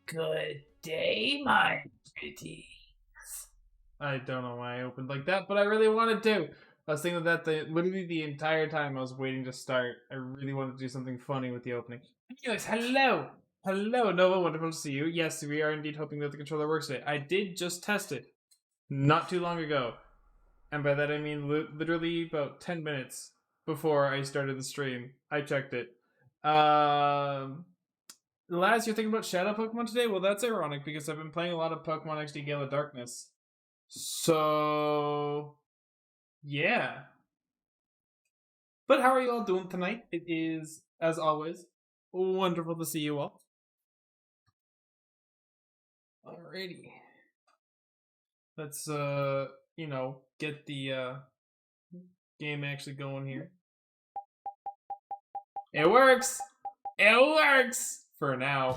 Good day, my pretty. I don't know why I opened like that, but I really wanted to. I was thinking that literally the entire time I was waiting to start. I really wanted to do something funny with the opening. Anyways, hello! Hello, Nova, wonderful to see you. Yes, we are indeed hoping that the controller works today. I did just test it not too long ago. And by that I mean literally about 10 minutes before I started the stream. I checked it. Laz, you're thinking about Shadow Pokemon today? Well, that's ironic because I've been playing a lot of Pokemon XD Gale of Darkness. So, yeah. But how are you all doing tonight? It is, as always, wonderful to see you all. Alrighty. Let's, get the game actually going here. It works! It works! For now.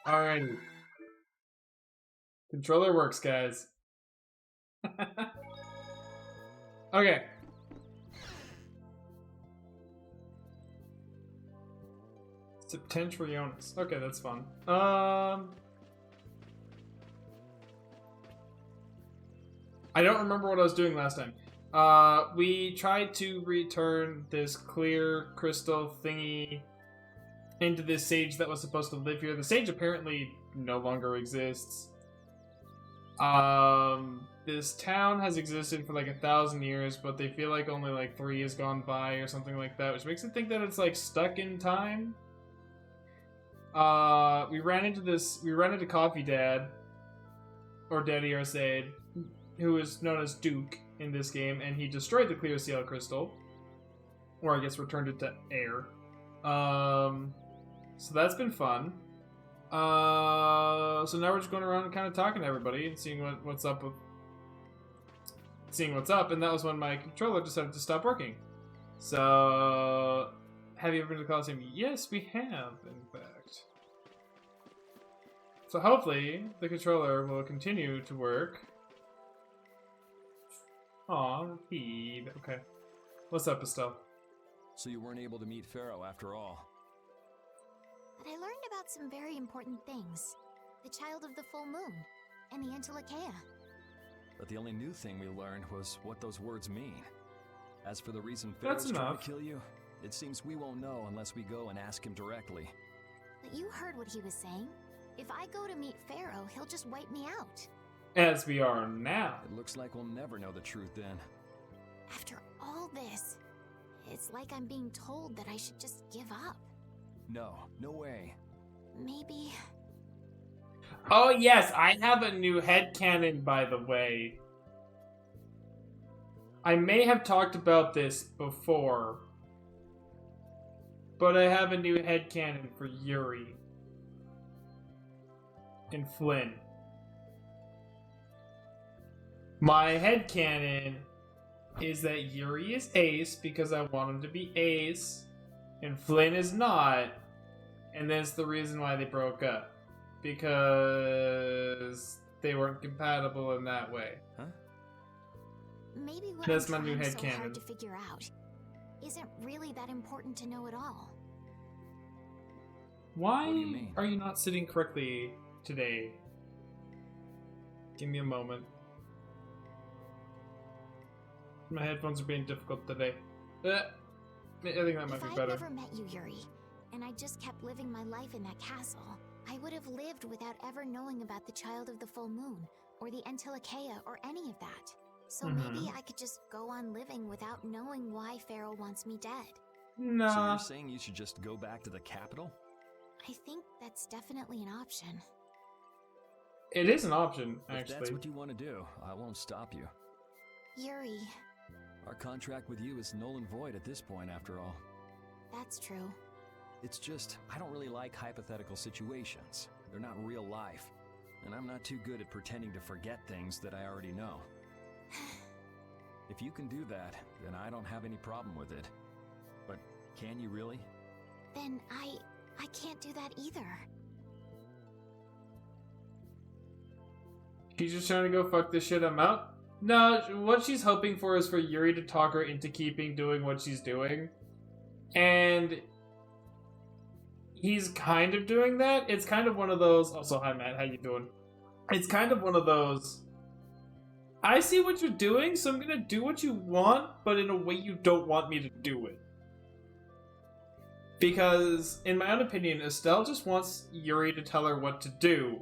Alrighty. Controller works, guys. Okay. Septentrionis. Okay, that's fun. I don't remember what I was doing last time. We tried to return this clear crystal thingy into this sage that was supposed to live here. The sage apparently no longer exists. This town has existed for like 1,000 years, but they feel like only like 3 has gone by or something like that, which makes it think that it's like stuck in time. We ran into Coffee Dad, or Daddy Arcade, who is known as Duke in this game, and he destroyed the clear seal crystal, or I guess returned it to air. So that's been fun. So now we're just going around and kind of talking to everybody and seeing what's up, and that was when my controller decided to stop working. So, have you ever been to the Coliseum? Yes, we have, in fact. So hopefully the controller will continue to work. Aw, Pete. Okay. What's up, Estelle? So you weren't able to meet Pharaoh after all. But I learned about some very important things. The Child of the Full Moon, and the Antilochea. But the only new thing we learned was what those words mean. As for the reason Pharaoh's trying to kill you, it seems we won't know unless we go and ask him directly. But you heard what he was saying. If I go to meet Pharaoh, he'll just wipe me out. As we are now. It looks like we'll never know the truth then. After all this, it's like I'm being told that I should just give up. No, no way. Maybe... Oh yes, I have a new headcanon, by the way. I may have talked about this before, but I have a new headcanon for Yuri and Flynn. My headcanon is that Yuri is Ace because I want him to be Ace, and Flynn is not, and that's the reason why they broke up. Because they weren't compatible in that way. Huh? Maybe what That's I'm my new trying so headcanon. hard to figure out isn't really that important to know at all. Why What do you mean? are you not sitting correctly today? Give me a moment. My headphones are being difficult today. I think that might If be I'd better. never met you, Yuri, and I just kept living my life in that castle, I would have lived without ever knowing about the Child of the Full Moon, or the Antilocheia, or any of that. So maybe I could just go on living without knowing why Pharaoh wants me dead. So Nah. you're saying you should just go back to the capital? I think that's definitely an option. It is an option, If that's actually. what you want to do, I won't stop you. Yuri, Our contract with you is null and void at this point, after all. that's true. It's just, I don't really like hypothetical situations. They're not real life. And I'm not too good at pretending to forget things that I already know. If you can do that, then I don't have any problem with it. But can you really? Then I can't do that either. She's just trying to go fuck this shit out. No, what she's hoping for is for Yuri to talk her into doing what she's doing. And he's kind of doing that. It's kind of one of those... Also, hi Matt, how you doing? It's kind of one of those... I see what you're doing, so I'm gonna do what you want, but in a way you don't want me to do it. Because, in my own opinion, Estelle just wants Yuri to tell her what to do.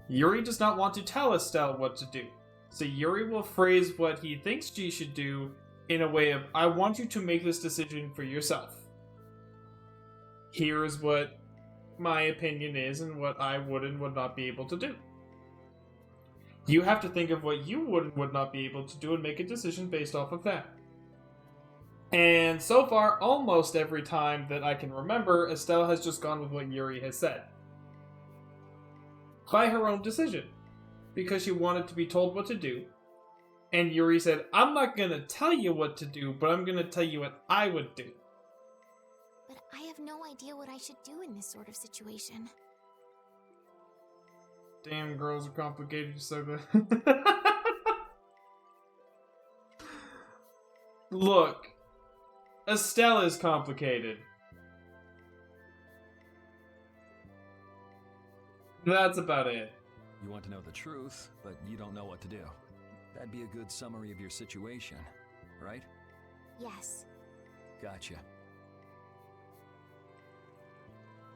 Yuri does not want to tell Estelle what to do. So Yuri will phrase what he thinks she should do in a way of, I want you to make this decision for yourself. Here's what my opinion is and what I would and would not be able to do. You have to think of what you would and would not be able to do and make a decision based off of that. And so far, almost every time that I can remember, Estelle has just gone with what Yuri has said. By her own decision. Because she wanted to be told what to do. And Yuri said, I'm not going to tell you what to do, but I'm going to tell you what I would do. But I have no idea what I should do in this sort of situation. Damn, girls are complicated, so good. Look, Estelle is complicated. That's about it. You want to know the truth, but you don't know what to do. That'd be a good summary of your situation, right? Yes. Gotcha.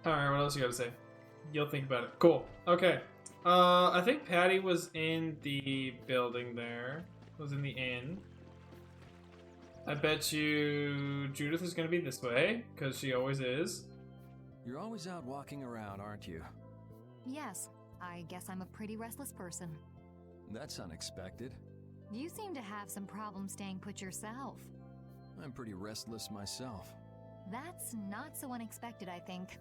Alright, what else you gotta say? You'll think about it. Cool. Okay. I think Patty was in the building there. Was in the inn. I bet you Judith is gonna be this way, because she always is. You're always out walking around, aren't you? Yes, I guess I'm a pretty restless person. That's unexpected. You seem to have some problems staying put yourself. I'm pretty restless myself. That's not so unexpected, I think.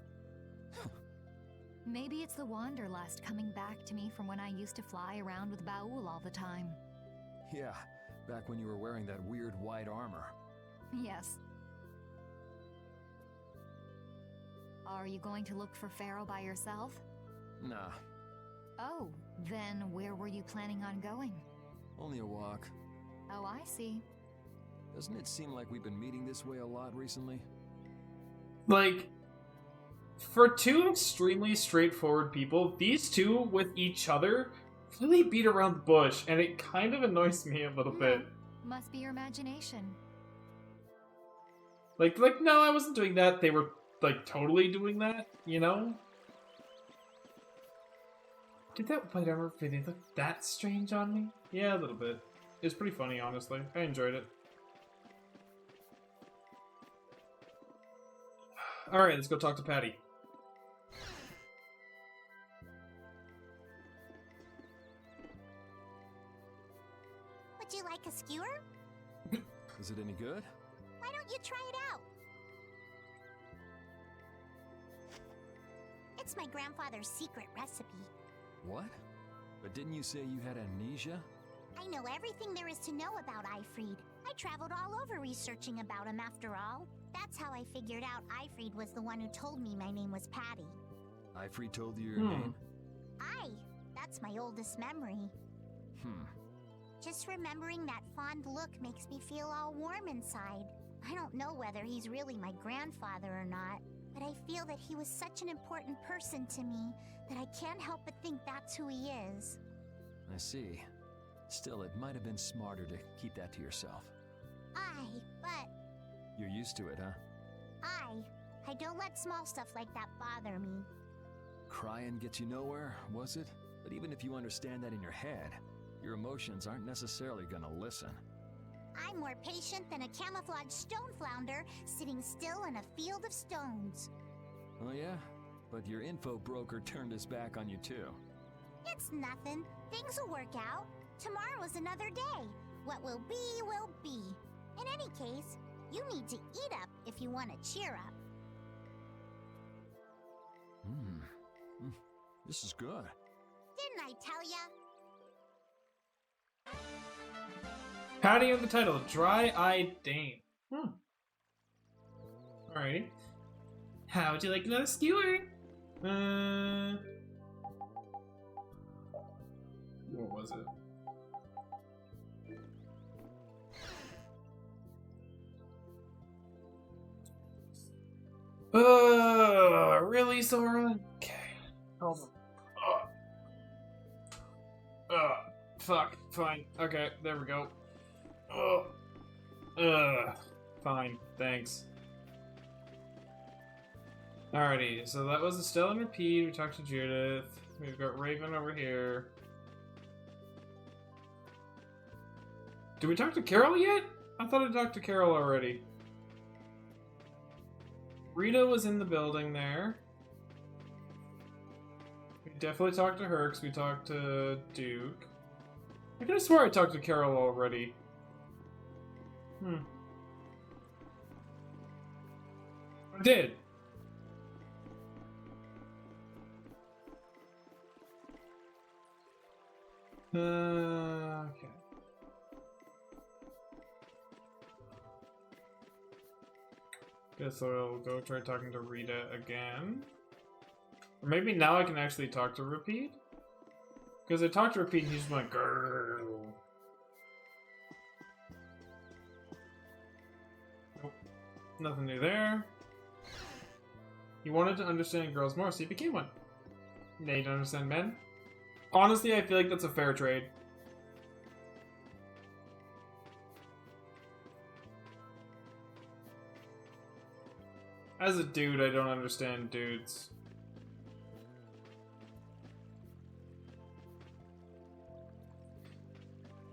Maybe it's the wanderlust coming back to me from when I used to fly around with Baul all the time. Yeah, back when you were wearing that weird white armor. Yes. Are you going to look for Pharaoh by yourself? Nah, Oh, then where were you planning on going? only a walk. Oh, I see. Doesn't it seem like we've been meeting this way a lot recently? Like, for two extremely straightforward people, these two with each other really beat around the bush, and it kind of annoys me a little bit. Must be your imagination. Like, no, I wasn't doing that. They were, like, totally doing that, you know? Did that white armor really look that strange on me? Yeah, a little bit. It was pretty funny, honestly. I enjoyed it. Alright, let's go talk to Patty. Would you like a skewer? Is it any good? Why don't you try it out? It's my grandfather's secret recipe. What? But didn't you say you had amnesia? I know everything there is to know about Eifried. I traveled all over researching about him after all. That's how I figured out Eifried was the one who told me my name was Patty. Eifried told you your name? That's my oldest memory. Just remembering that fond look makes me feel all warm inside. I don't know whether he's really my grandfather or not, but I feel that he was such an important person to me that I can't help but think that's who he is. I see. Still, it might have been smarter to keep that to yourself. But You're used to it, huh? I don't let small stuff like that bother me. Crying gets you nowhere, was it? But even if you understand that in your head, your emotions aren't necessarily gonna listen. I'm more patient than a camouflaged stone flounder sitting still in a field of stones. Oh yeah? But your info broker turned his back on you too. It's nothing. Things will work out. Tomorrow is another day. What will be, will be. In any case, you need to eat up if you want to cheer up. This is good. Didn't I tell ya? Patty on the title, Dry-Eyed Dame. Alrighty. How would you like another skewer? What was it? Really, Sora? Okay. Hold on. Fuck. Fine. Okay, there we go. Fine. Thanks. Alrighty, so that was Estelle and Repeat. We talked to Judith. We've got Raven over here. Did we talk to Carol yet? I thought I talked to Carol already. Rita was in the building there. We definitely talked to her because we talked to Duke. I could have swore I talked to Carol already. I did. Okay. Guess I'll go try talking to Rita again. Or maybe now I can actually talk to Repeat? Because I talked to Repeat and he's just went, girl. Nope. Nothing new there. He wanted to understand girls more, so he became one. Now you don't understand men? Honestly, I feel like that's a fair trade. As a dude, I don't understand dudes.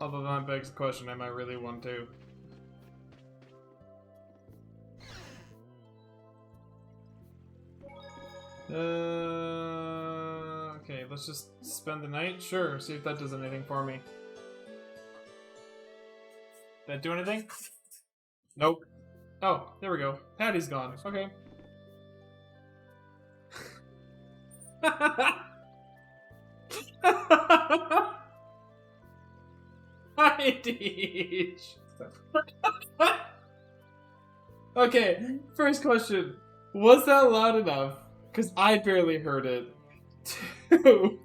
Although that begs the question, am I really one too? Okay, let's just spend the night? Sure, see if that does anything for me. Did that do anything? Nope. Oh, there we go. Patty's gone. Okay. Hi, Deej. Okay, first question. Was that loud enough? Because I barely heard it. Two.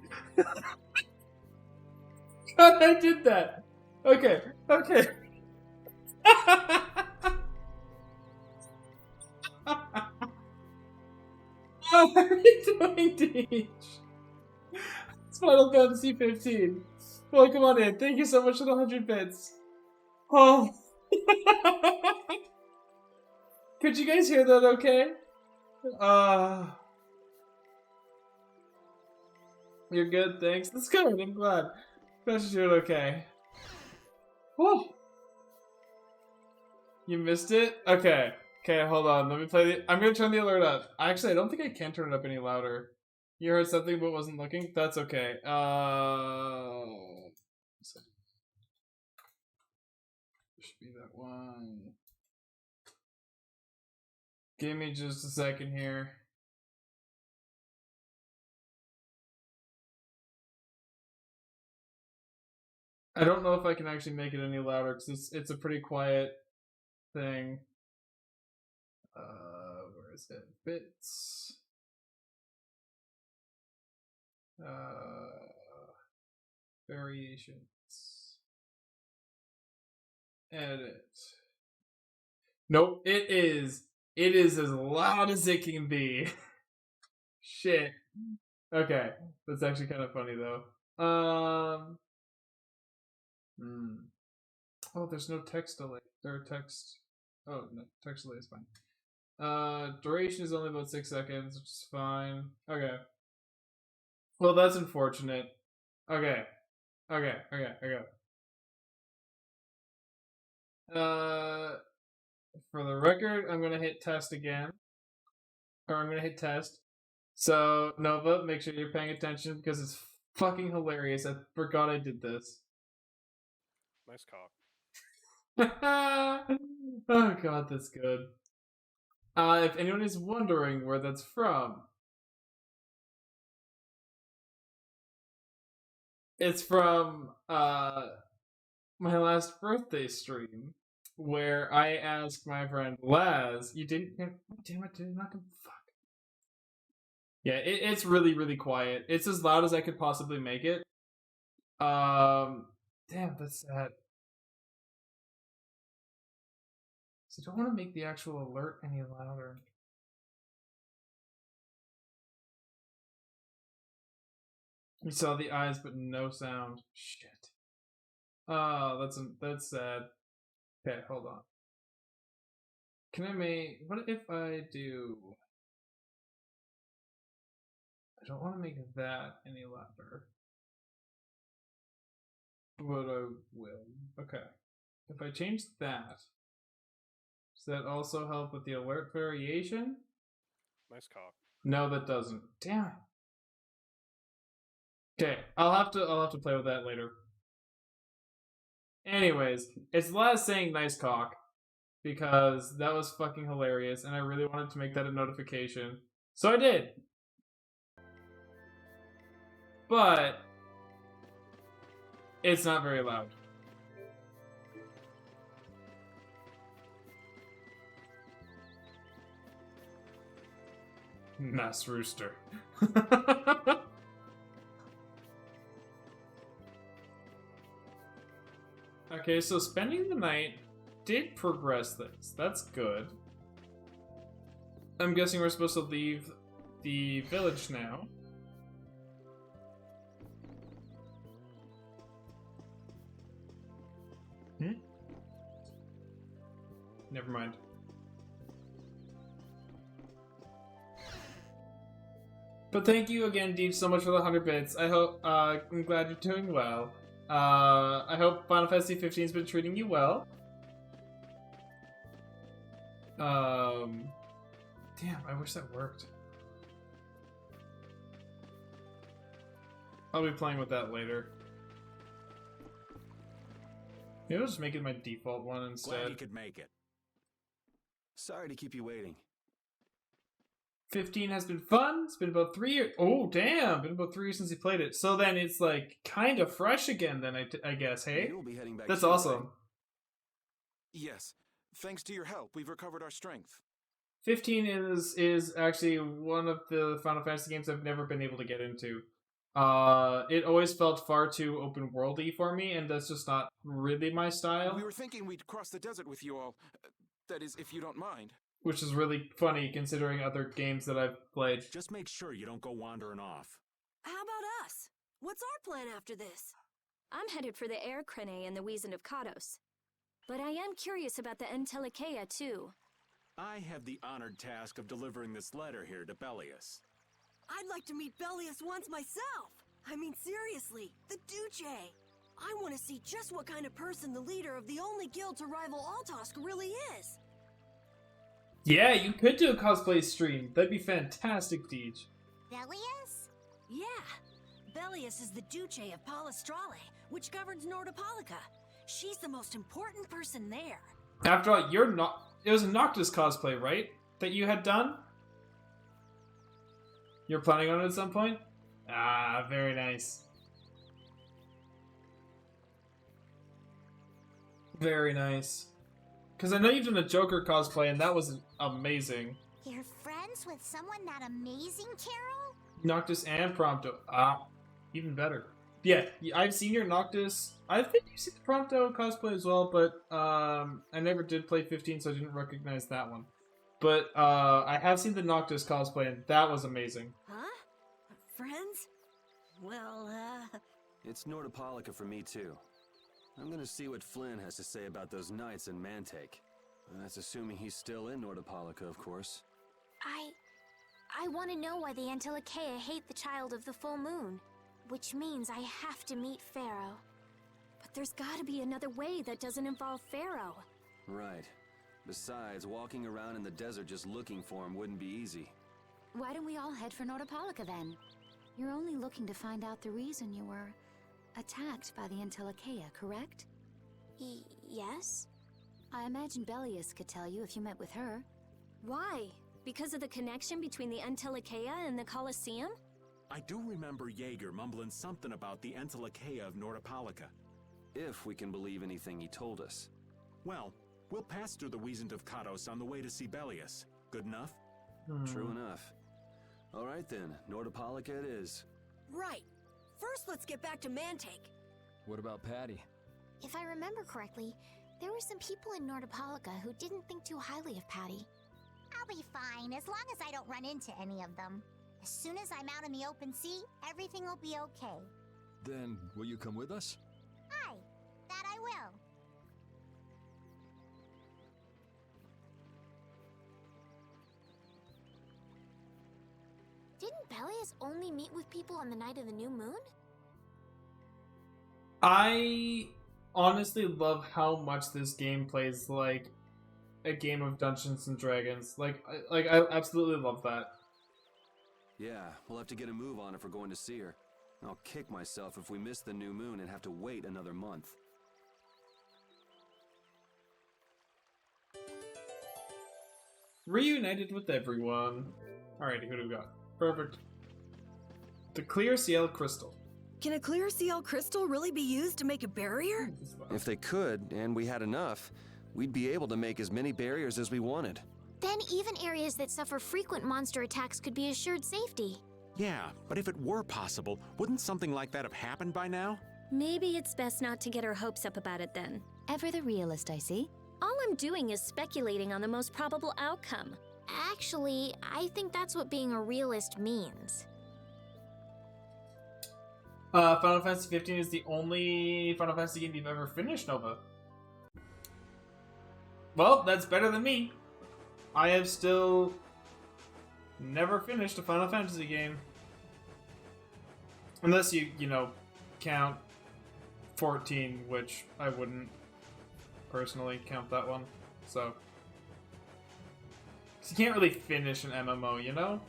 God, I did that. Okay, okay. How are you doing, Deej? It's Final Fantasy 15. Welcome on in. Thank you so much for the 100 bits. Oh. Could you guys hear that okay? You're good, thanks. That's good, I'm glad. Glad you're doing okay. Whew. You missed it? Okay. Okay, hold on. Let me play the... I'm gonna turn the alert up. Actually, I don't think I can turn it up any louder. You heard something but wasn't looking? That's okay. Should be that one. Give me just a second here. I don't know if I can actually make it any louder because it's a pretty quiet thing. Where is it? Bits. Variations. Edit. Nope, it is. It is as loud as it can be. Shit. Okay, that's actually kind of funny though. Oh, there's no text delay. Text. Oh no, text delay is fine. Duration is only about 6 seconds, which is fine. Okay. Well, that's unfortunate. Okay. For the record, I'm gonna hit test again. Or I'm gonna hit test. So, Nova, make sure you're paying attention because it's fucking hilarious. I forgot I did this. Nice cock. Oh god, that's good. If anyone is wondering where that's from, it's from my last birthday stream where I asked my friend Laz. You didn't? Damn it! Did not come? Fuck. Yeah, it's really, really quiet. It's as loud as I could possibly make it. Damn, that's sad. So I don't want to make the actual alert any louder. We saw the eyes, but no sound. Shit. Oh, that's sad. Okay, hold on. Can I make... What if I do... I don't want to make that any louder. But I will. Okay. If I change that... Does that also help with the alert variation? Nice cock. No, that doesn't. Damn it. Okay, I'll have to play with that later. Anyways, it's Laz saying nice cock because that was fucking hilarious and I really wanted to make that a notification. So I did. But it's not very loud. Mass rooster. Okay, so spending the night did progress things. That's good. I'm guessing we're supposed to leave the village now. Never mind. But thank you again, Deep, so much for the 100 bits. I hope, I'm glad you're doing well. I hope Final Fantasy 15's been treating you well. Damn, I wish that worked. I'll be playing with that later. Maybe I'll just make it my default one instead. Glad you could make it. Sorry to keep you waiting. 15 has been fun. It's been about 3 years. Oh, damn. Been about 3 years since you played it. So then it's like kind of fresh again then, I guess, hey? You'll be heading back That's soon, awesome. right? Yes. Thanks to your help, we've recovered our strength. 15 is actually one of the Final Fantasy games I've never been able to get into. It always felt far too open worldy for me, and that's just not really my style. We were thinking we'd cross the desert with you all. That is, if you don't mind. Which is really funny considering other games that I've played. Just make sure you don't go wandering off. How about us? What's our plan after this? I'm headed for the Air Crane and the Wizened of Kados. But I am curious about the Entelikeia, too. I have the honored task of delivering this letter here to Bellius. I'd like to meet Bellius once myself. I mean, seriously, the Duce. I want to see just what kind of person the leader of the only guild to rival Altosk really is. Yeah, you could do a cosplay stream. That'd be fantastic, Deej. Bellius? Yeah. Bellius is the Duce of Palestrale, which governs Nordopolica. She's the most important person there. After all, you're not. It was a Noctis cosplay, right? That you had done? You're planning on it at some point? Ah, very nice. Very nice. Because I know you've done a Joker cosplay, and that was amazing. You're friends with someone that amazing, Carol? Noctis and Prompto. Ah, even better. Yeah, I've seen your Noctis. I think you've seen the Prompto cosplay as well, but I never did play 15, so I didn't recognize that one. But I have seen the Noctis cosplay, and that was amazing. Huh? Friends? Well, It's Nordopolica for me, too. I'm gonna see what Flynn has to say about those knights in Mantake. That's assuming he's still in Nordopolica, of course. I want to know why the Antilochea hate the child of the full moon. Which means I have to meet Pharaoh. but there's gotta be another way that doesn't involve Pharaoh. Right. Besides, walking around in the desert just looking for him wouldn't be easy. Why don't we all head for Nordopolica then? You're only looking to find out the reason you were attacked by the Antilochea, correct? Yes? I imagine Bellius could tell you if you met with her. Why? Because of the connection between the Antilochea and the Colosseum? I do remember Jaeger mumbling something about the Antilochea of Nordopolica. If we can believe anything he told us. Well, we'll pass through the Wiesent of Kados on the way to see Bellius. Good enough? True enough. All right then, Nordopolica it is. Right. First, let's get back to Mantake. What about Patty? If I remember correctly, there were some people in Nordopolica who didn't think too highly of Patty. I'll be fine, as long as I don't run into any of them. As soon as I'm out in the open sea, everything will be okay. Then, will you come with us? Aye, that I will. Didn't Bellius only meet with people on the night of the new moon? I honestly love how much this game plays like a game of Dungeons and Dragons. I absolutely love that. Yeah, we'll have to get a move on if we're going to see her. I'll kick myself if we miss the new moon and have to wait another month. Reunited with everyone. Alrighty, who do we got? Perfect. The Clear Ciel Crystal. Can a clear CL crystal really be used to make a barrier? If they could, and we had enough, we'd be able to make as many barriers as we wanted. Then even areas that suffer frequent monster attacks could be assured safety. Yeah, but if it were possible, wouldn't something like that have happened by now? Maybe it's best not to get our hopes up about it then. Ever the realist, I see. All I'm doing is speculating on the most probable outcome. Actually, I think that's what being a realist means. Final Fantasy 15 is the only Final Fantasy game you've ever finished, Nova. Well, that's better than me. I have still never finished a Final Fantasy game. Unless you count 14, which I wouldn't personally count that one. So, 'cause you can't really finish an MMO, you know?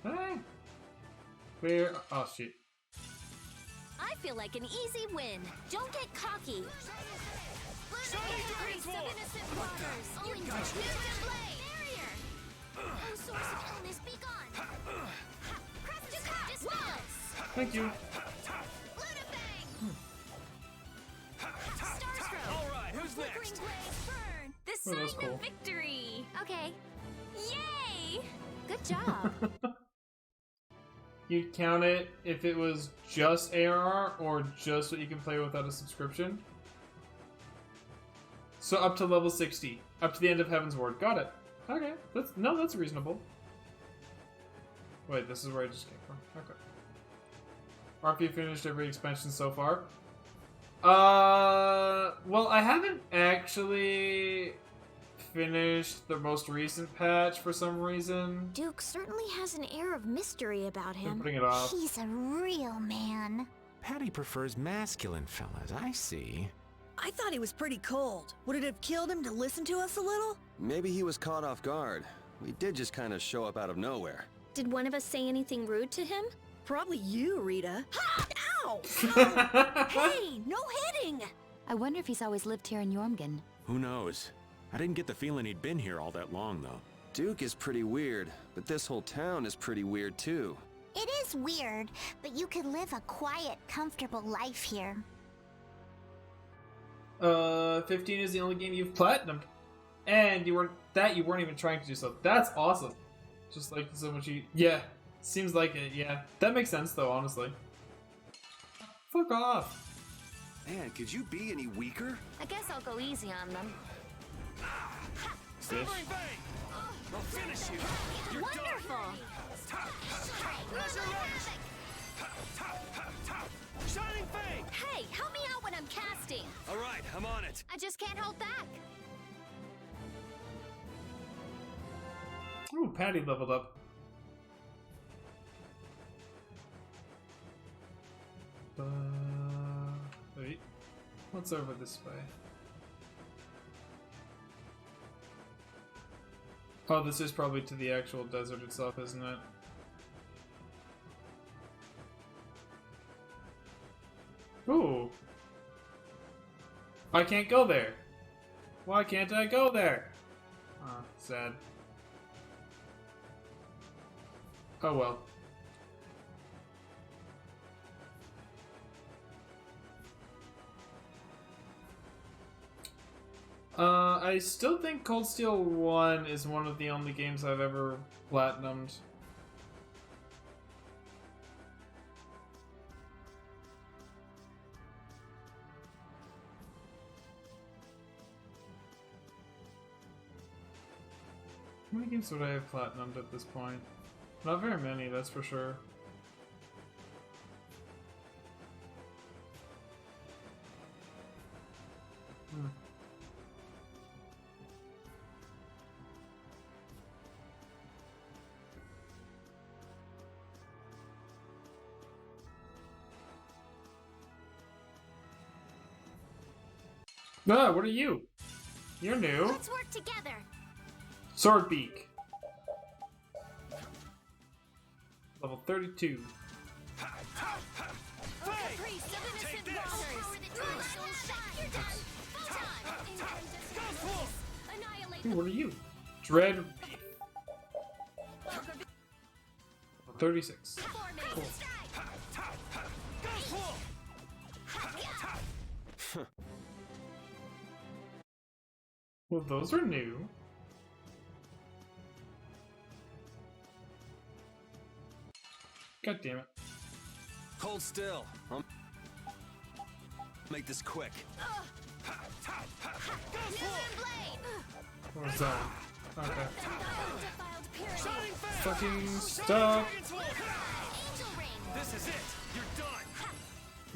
Hey. Where? Oh, shit. I feel like an easy win. Don't get cocky. Thank you. Alright, who's next? The Oh, that's sign cool. of victory. Okay. Yay! Good job. You'd count it if it was just ARR or just what you can play without a subscription. So up to level 60. Up to the end of Heaven's Ward. Got it. Okay. That's reasonable. Wait, this is where I just came from. Okay. RP finished every expansion so far. Well, I haven't actually finished the most recent patch for some reason. Duke certainly has an air of mystery about I'm him. putting it off. He's a real man. Patty prefers masculine fellas, I see. I thought he was pretty cold. Would it have killed him to listen to us a little? Maybe he was caught off guard. We did just kind of show up out of nowhere. Did one of us say anything rude to him? Probably you, Rita. Ha! Ow! Ow! Hey, no hitting! I wonder if he's always lived here in Jormungand. Who knows? I didn't get the feeling he'd been here all that long, though. Duke is pretty weird, but this whole town is pretty weird too. It is weird, but you could live a quiet, comfortable life here. 15 is the only game you've platinumed. And you weren't even trying to do so. That's awesome. Just like so much yeah. Seems like it, yeah. That makes sense though, honestly. Fuck off. Man, could you be any weaker? I guess I'll go easy on them. Fish. I'll finish you. You're Wonderful! Shining Fang! Hey, help me out when I'm casting! All right, I'm on it. I just can't hold back. Ooh, Patty leveled up. Wait. What's over this way? Oh, this is probably to the actual desert itself, isn't it? Ooh. I can't go there. Why can't I go there? Ah, sad. Oh well. I still think Cold Steel 1 is one of the only games I've ever platinumed. How many games would I have platinumed at this point? Not very many, that's for sure. Ah, what are you? You're new. Let's work together. Swordbeak. Level 32. Ooh, what are you? Dread Reef. 36. Cool. Well, those are new. God damn it. Hold still. I'll make this quick. What was that? Okay. Fucking stuff. This is it. You're done.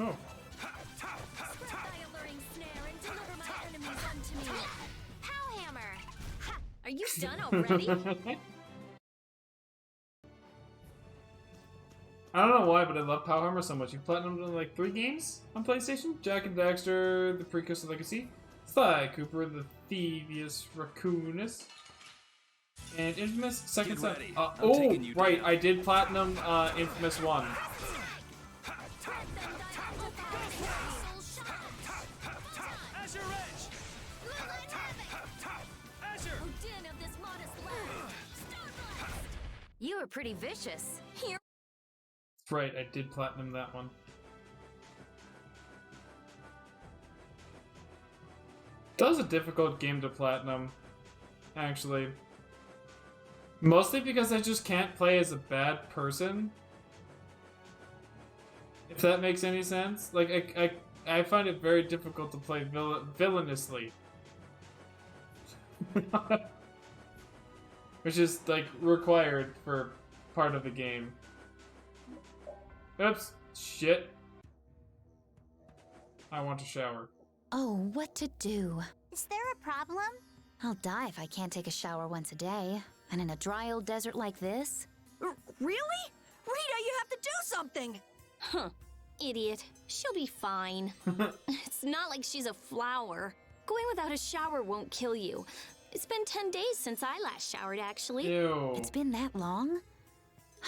Oh. Are you done already? I don't know why, but I love Powhammer so much. You've platinumed in like 3 games on PlayStation? Jak and Daxter, The Precursor Legacy, Sly Cooper, The Thievius Raccoonus, and Infamous Second Son. Oh, right, I did platinum Infamous 1. You were pretty vicious. Here. Right, I did platinum that one. That was a difficult game to platinum, actually. Mostly because I just can't play as a bad person. If that makes any sense. Like, I find it very difficult to play villainously. Which is, like, required for part of the game. Oops. Shit. I want to shower. Oh, what to do? Is there a problem? I'll die if I can't take a shower once a day. And in a dry old desert like this? Really? Rita, you have to do something! Huh. Idiot. She'll be fine. It's not like she's a flower. Going without a shower won't kill you. It's been 10 days since I last showered, actually. Ew. It's been that long?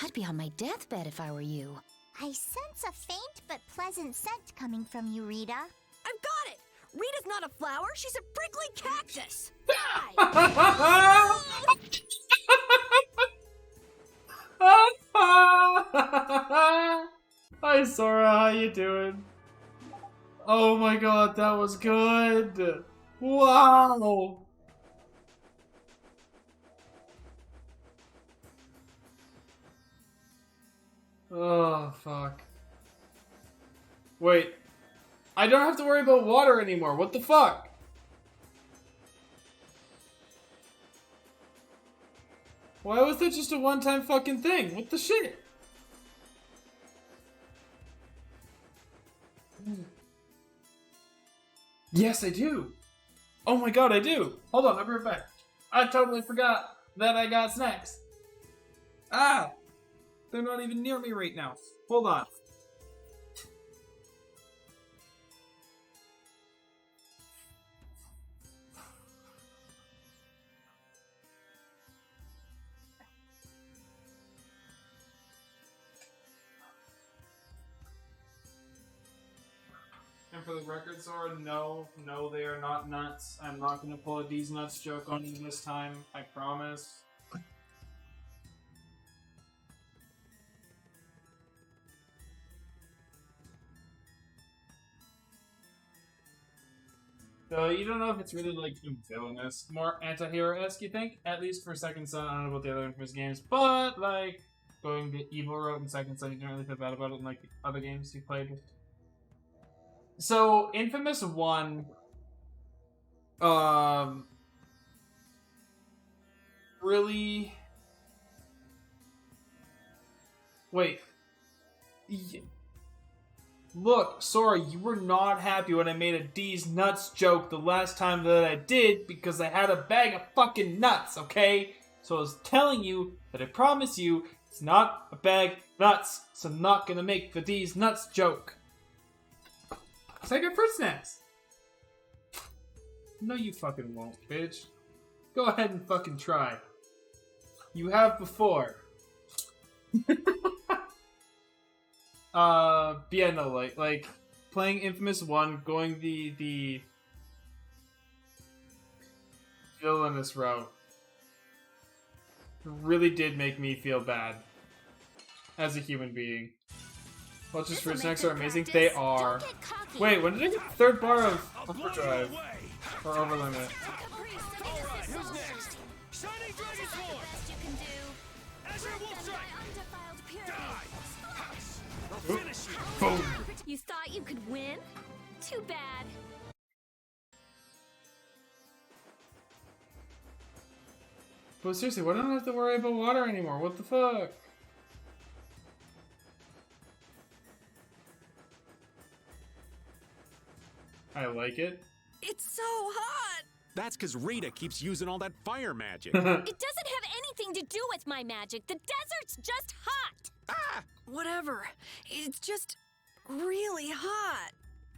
I'd be on my deathbed if I were you. I sense a faint but pleasant scent coming from you, Rita. I've got it! Rita's not a flower, she's a prickly cactus! Hi Sora, how you doing? Oh my god, that was good! Wow! Oh, fuck. Wait. I don't have to worry about water anymore. What the fuck? Why was that just a one-time fucking thing? What the shit? Yes, I do. Oh my god, I do. Hold on, I'll be right back. I totally forgot that I got snacks. Ah! They're not even near me right now. Hold on. And for the record, Sora, no, they are not nuts. I'm not going to pull a D's nuts joke on you this time. I promise. So you don't know if it's really like villainous, more anti-hero-esque, you think? At least for Second Son, I don't know about the other Infamous games, but like going the evil route in Second Son, you don't really feel bad about it in like the other games you played. So Infamous 1, really. Wait. Look, Sora, you were not happy when I made a D's nuts joke the last time that I did because I had a bag of fucking nuts, okay? So I was telling you that I promise you it's not a bag of nuts, so I'm not gonna make the D's nuts joke. So I got fruit snacks. No, you fucking won't, bitch. Go ahead and fucking try. You have before. Yeah, no, like playing Infamous 1, going the villainous route really did make me feel bad as a human being. Well, just fruit snacks are amazing. They are. Wait, when did I get the third bar of overdrive or over limit? Alright, who's next? Shining Dragon Sword! Azure Wolf Strike! I'll finish you! Boom! You thought you could win? Too bad. But seriously, why don't I have to worry about water anymore? What the fuck? I like it. It's so hot! That's because Rita keeps using all that fire magic. It doesn't have anything to do with my magic. The desert's just hot. Ah! Whatever. It's just really hot.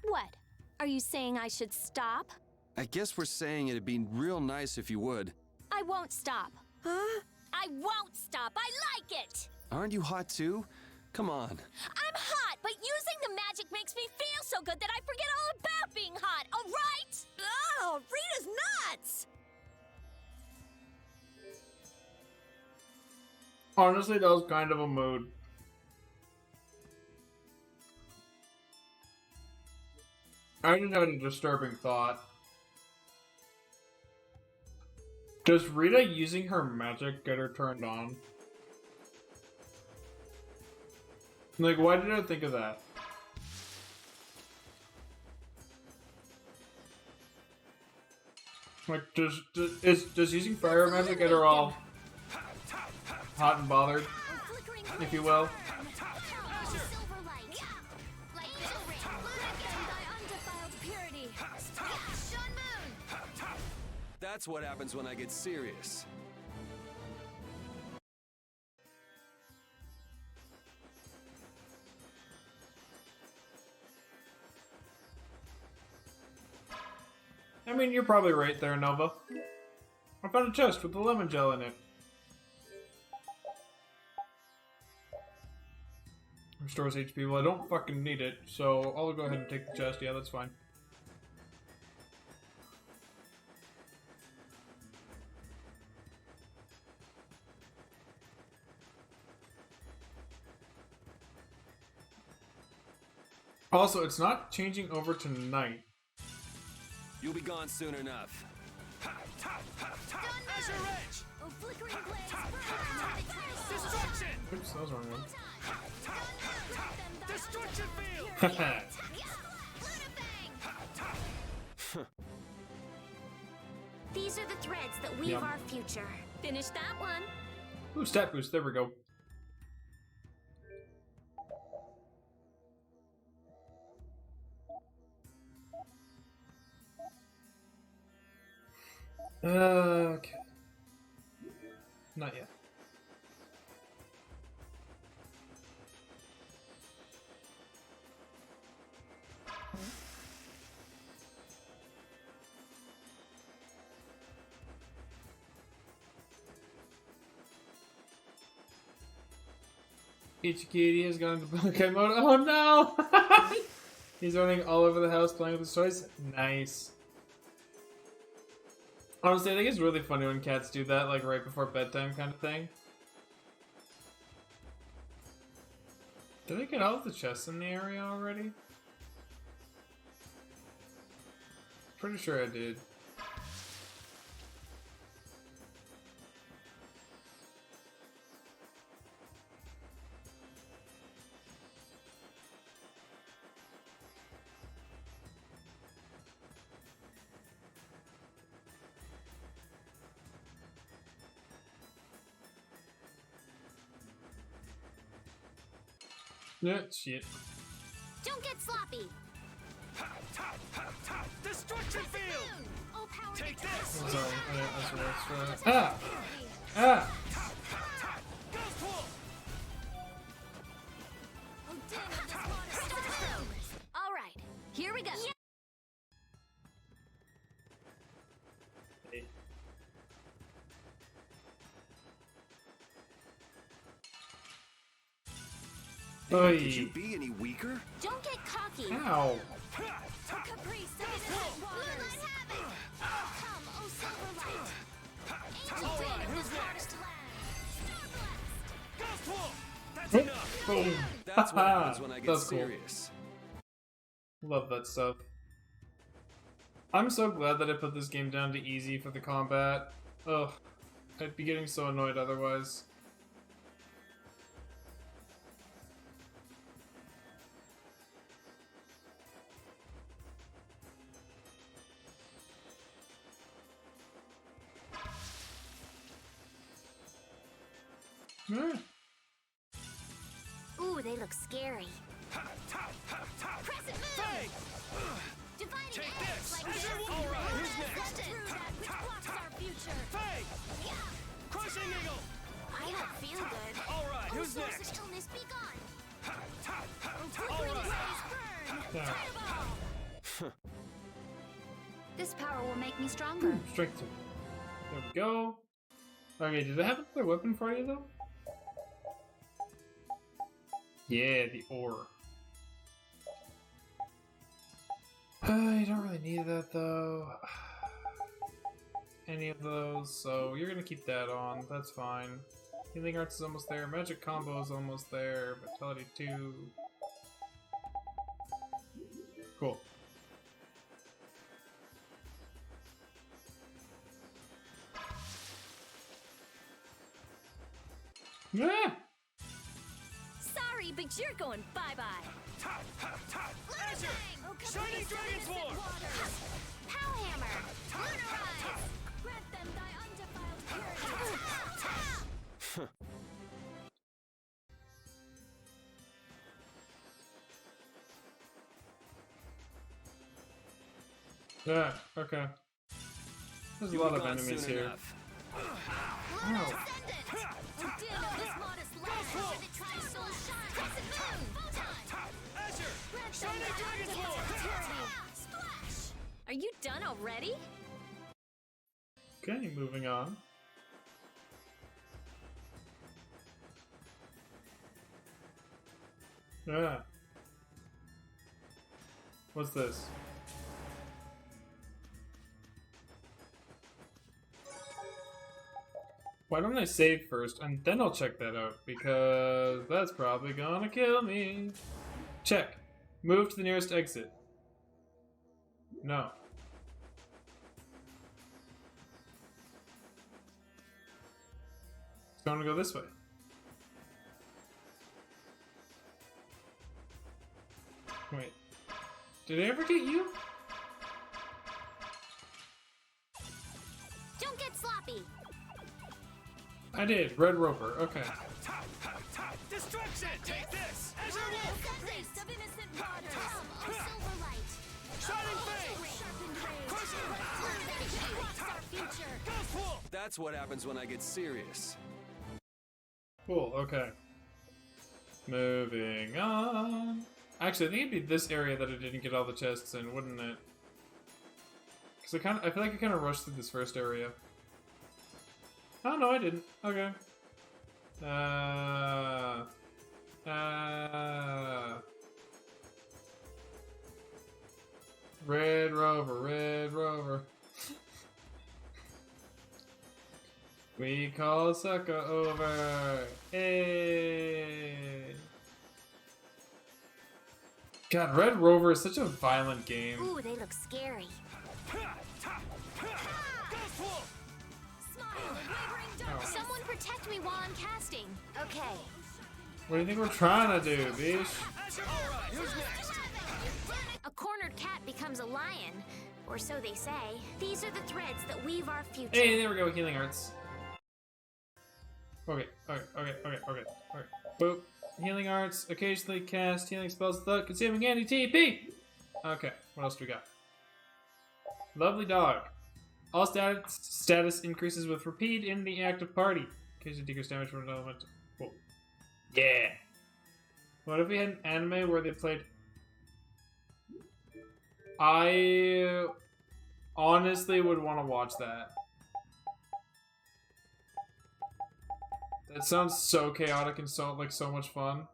What? Are you saying I should stop? I guess we're saying it'd be real nice if you would. I won't stop. Huh? I won't stop. I like it. Aren't you hot too? Come on. I'm hot, but using the magic makes me feel so good that I forget all about being hot, all right? Oh, Rita's nuts! Honestly, that was kind of a mood. I just had a disturbing thought. Does Rita using her magic get her turned on? Like, why did I think of that? Like, does using fire magic get her all hot and bothered, if you will? That's what happens when I get serious. I mean, you're probably right there, Nova. I found a chest with the lemon gel in it. Restores HP. Well, I don't fucking need it, so I'll go ahead and take the chest. Yeah, that's fine. Also, it's not changing over to night. You'll be gone soon enough. Azure Edge! Oh, flickering blades! Destruction! Oops, that was the wrong one. Destruction field! These are the threads that weave our future. Finish that one. Ooh, stat boost. There we go. Okay. Not yet. Ichikiri has gone into Bankai mode. Oh no! He's running all over the house playing with his toys. Nice. Honestly, I think it's really funny when cats do that, like right before bedtime kind of thing. Did I get all of the chests in the area already? Pretty sure I did. Yeah, shit. Don't get sloppy. Destruction field! Oh, power Take to this! Sorry, that's right. Ah! Ah! Ghost Wolf! Oh, damn it, this water starts. All right, here we go. Oy. Could you be any weaker? Don't get cocky. Ow! Caprice, Moonlight have it. Come, oh Silverlight. Angel Alright, who's Dale, next? Starblast. Ghost Wolf! That's enough! Boom! That's what happens when I get That's cool. serious. Love that stuff. I'm so glad that I put this game down to easy for the combat. Ugh. I'd be getting so annoyed otherwise. Yeah. Ooh, they look scary. Crescent move! Dividing Take edge this! like this. Alright, who's Let's next? through that which blocks our future. Faye! Yeah. Crushing Eagle! I don't feel good. Alright, Oh, who's source next? of illness, be gone. Oh, flickering Alright. blaze, burn. Yeah. Fireball. This power will make me stronger. Strength 2. There we go. Okay, did I have another weapon for you though? Yeah, the ore. I don't really need that though. Any of those, so you're gonna keep that on. That's fine. Healing Arts is almost there. Magic Combo is almost there. Vitality 2. Cool. Yeah. Sorry, but you're going bye-bye. Azure! Shining Dragon Swarm! Power hammer. Lunarize. Grant them thy undefiled purity. Yeah, okay. There's a You'll lot be of gone enemies soon here. enough. Ow. Oh, damn it, this modest lad. It tries so shine. Crescent moon. Photon. Azure! Grant them Shining thy Dragon undefiled Swarm! purity. Splash. Are you done already? Okay, moving on. Yeah. What's this? Why don't I save first and then I'll check that out? Because that's probably gonna kill me. Check. Move to the nearest exit. No. It's going to go this way. Wait. Did I ever get you? Don't get sloppy. I did. Red Rover. Okay. Destruction! Take this! Azure Wolf! Priest of innocent waters. Our silver light. Shining Face! Crushing That's what happens when I get serious. Cool. Okay. Moving on. Actually, I think it'd be this area that I didn't get all the chests in, wouldn't it? Because I feel like I kind of rushed through this first area. Oh no, I didn't. Okay. Red Rover, Red Rover. We call sucker over. Hey. God, Red Rover is such a violent game. Ooh, they look scary. Someone protect me while I'm casting. Okay. What do you think we're trying to do, bitch? A cornered cat becomes a lion, or so they say. These are the threads that weave our future. Hey, there we go, healing arts. Okay. Boop. Healing arts, occasionally cast healing spells without consuming any TP. Okay, what else do we got? Lovely dog. All status increases with repeat in the active party. Occasionally decrease damage from an element. Cool. Yeah. What if we had an anime where they played? I honestly would want to watch that. That sounds so chaotic and so much fun.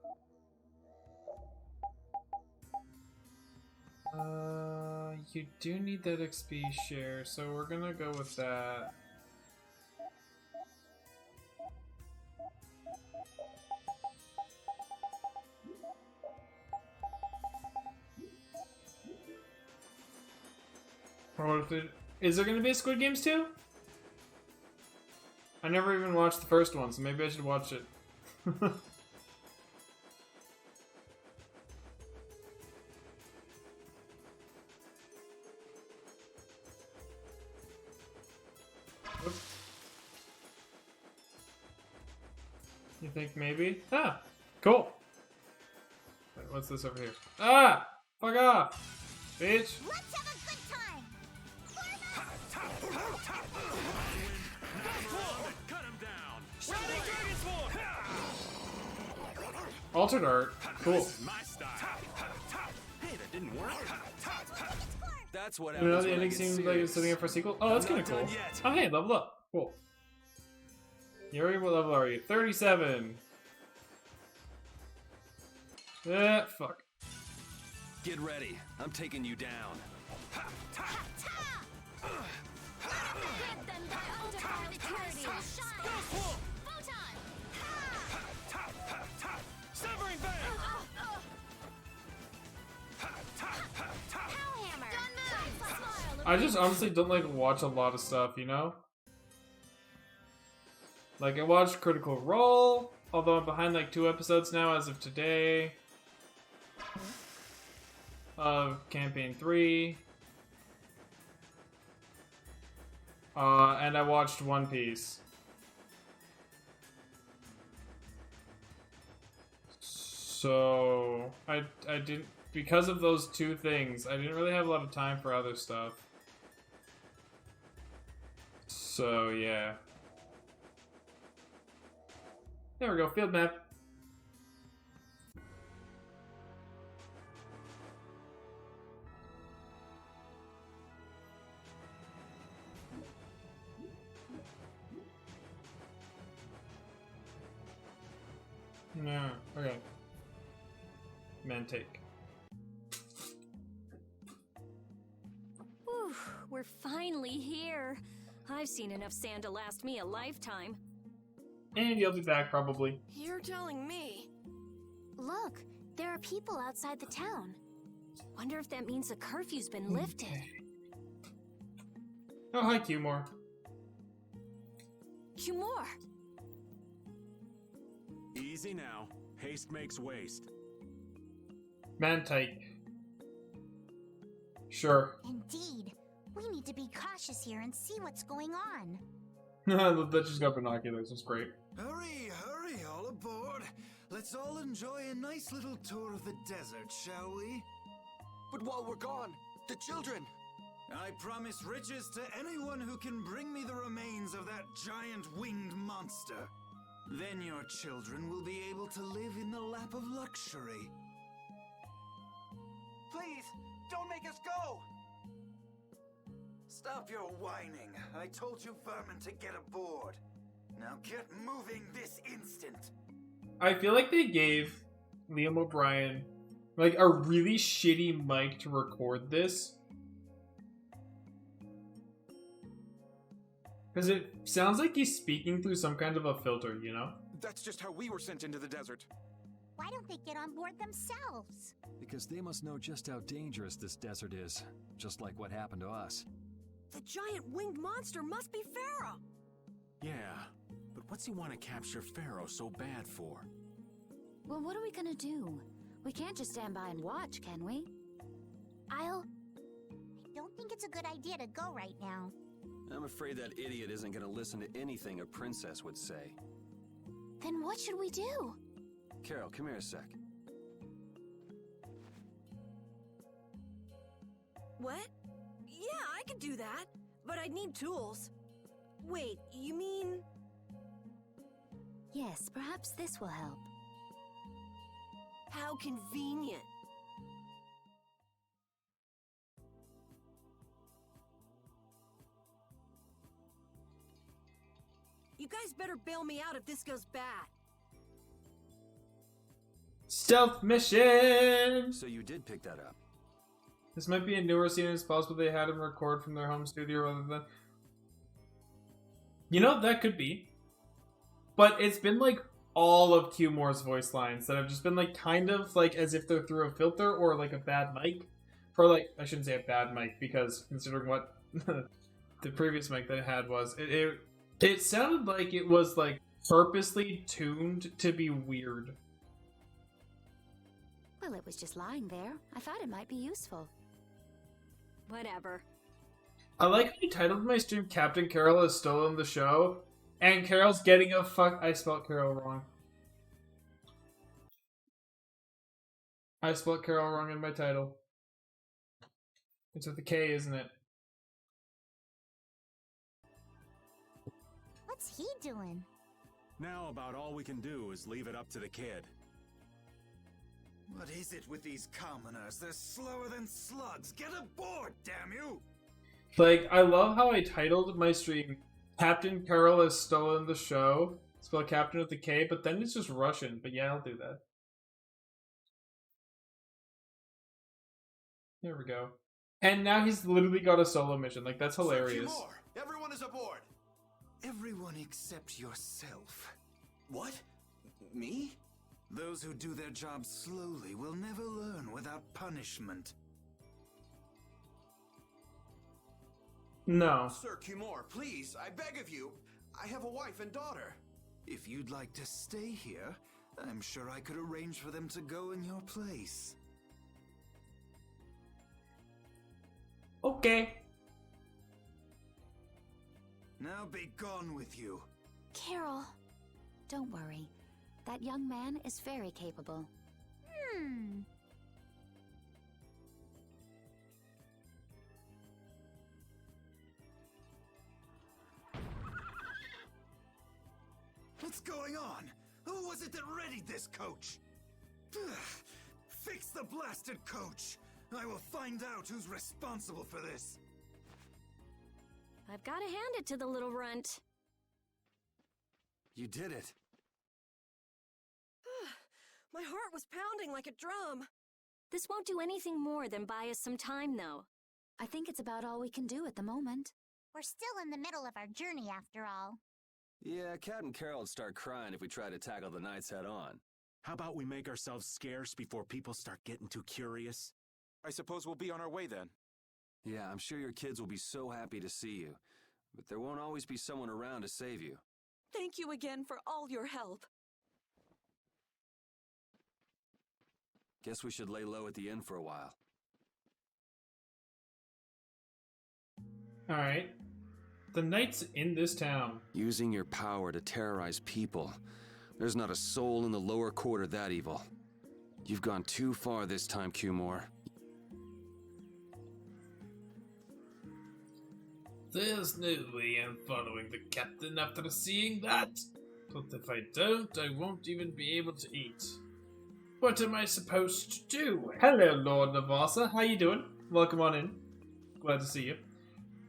You do need that XP share, so we're gonna go with that. Or what if is there gonna be a Squid Games 2? I never even watched the first one, so maybe I should watch it. Oops. You think maybe? Ah! Cool! Wait, what's this over here? Ah! Fuck off! Bitch! Let's have a good time! Cut him down! Shining Dragon Sword! Altered art. Cool. This is my style. Hey, that didn't work. That's what You know, happens the when I ending get seems like serious. it's setting up for a sequel. Oh, that's I'm kind of not cool. done yet. Oh, hey, level up. Cool. Yuri, what level are you? 37. Fuck. Get ready. I'm taking you down. Severing Bang! I just honestly don't like watch a lot of stuff, you know? Like, I watched Critical Role, although I'm behind like 2 episodes now as of today. Of Campaign 3. And I watched One Piece. So, I didn't, because of those 2 things, I didn't really have a lot of time for other stuff. So, yeah. There we go, field map. No, okay. Men take. Whew, we're finally here. I've seen enough sand to last me a lifetime. And you'll be back, probably. You're telling me. Look, there are people outside the town. Wonder if that means the curfew's been lifted. Oh, hi, Cumore. Cumore! Easy now. Haste makes waste. Man tight. Sure. Indeed. We need to be cautious here and see what's going on. That just got binoculars. That's great. Hurry, hurry, all aboard. Let's all enjoy a nice little tour of the desert, shall we? But while we're gone, the children! I promise riches to anyone who can bring me the remains of that giant winged monster. Then your children will be able to live in the lap of luxury. Please, don't make us go! Stop your whining. I told you vermin to get aboard. Now get moving this instant. I feel like they gave Liam O'Brien like a really shitty mic to record this. Because it sounds like he's speaking through some kind of a filter, you know? That's just how we were sent into the desert. Why don't they get on board themselves? Because they must know just how dangerous this desert is, just like what happened to us. The giant winged monster must be Pharaoh. Yeah, but what's he want to capture Pharaoh so bad for? Well, what are we gonna do? We can't just stand by and watch, can we? I don't think it's a good idea to go right now. I'm afraid that idiot isn't gonna listen to anything a princess would say. Then what should we do? Carol, come here a sec. What? Yeah, I could do that, but I'd need tools. Wait, you mean... Yes, perhaps this will help. How convenient. You guys better bail me out if this goes bad. Stealth mission! So you did pick that up. This might be a newer scene. It's possible they had him record from their home studio rather than... You know, that could be. But it's been like all of Cumore's voice lines that have just been like kind of like as if they're through a filter or like a bad mic. For like, I shouldn't say a bad mic because considering what the previous mic that it had was, it sounded like it was like purposely tuned to be weird. Well, it was just lying there. I thought it might be useful. Whatever. I like how you titled my stream Captain Carol has stolen the show, and Carol's getting a fuck. I spelled Carol wrong. I spelled Carol wrong in my title. It's with a K, isn't it? What's he doing? Now about all we can do is leave it up to the kid. What is it with these commoners? They're slower than slugs. Get aboard, damn you! Like, I love how I titled my stream Captain Carol has stolen the show. Spell Captain with a K, but then it's just Russian. But yeah, I'll do that. There we go. And now he's literally got a solo mission. Like, that's hilarious. Everyone is aboard! Everyone except yourself. What? Me? Those who do their jobs slowly will never learn without punishment. No. Sir Cumore, please, I beg of you. I have a wife and daughter. If you'd like to stay here, I'm sure I could arrange for them to go in your place. Okay. Now be gone with you. Carol, don't worry. That young man is very capable. What's going on? Who was it that readied this coach? Fix the blasted coach! I will find out who's responsible for this. I've got to hand it to the little runt. You did it. My heart was pounding like a drum. This won't do anything more than buy us some time, though. I think it's about all we can do at the moment. We're still in the middle of our journey after all. Yeah, Cat and Carol would start crying if we tried to tackle the knights head on. How about we make ourselves scarce before people start getting too curious? I suppose we'll be on our way then. Yeah, I'm sure your kids will be so happy to see you. But there won't always be someone around to save you. Thank you again for all your help. Guess we should lay low at the inn for a while. Alright. The knights in this town. Using your power to terrorize people. There's not a soul in the lower quarter that evil. You've gone too far this time, Cumore. There's no way I'm following the captain after seeing that. But if I don't, I won't even be able to eat. What am I supposed to do? Hello, Lord Navasa. How you doing? Welcome on in. Glad to see you.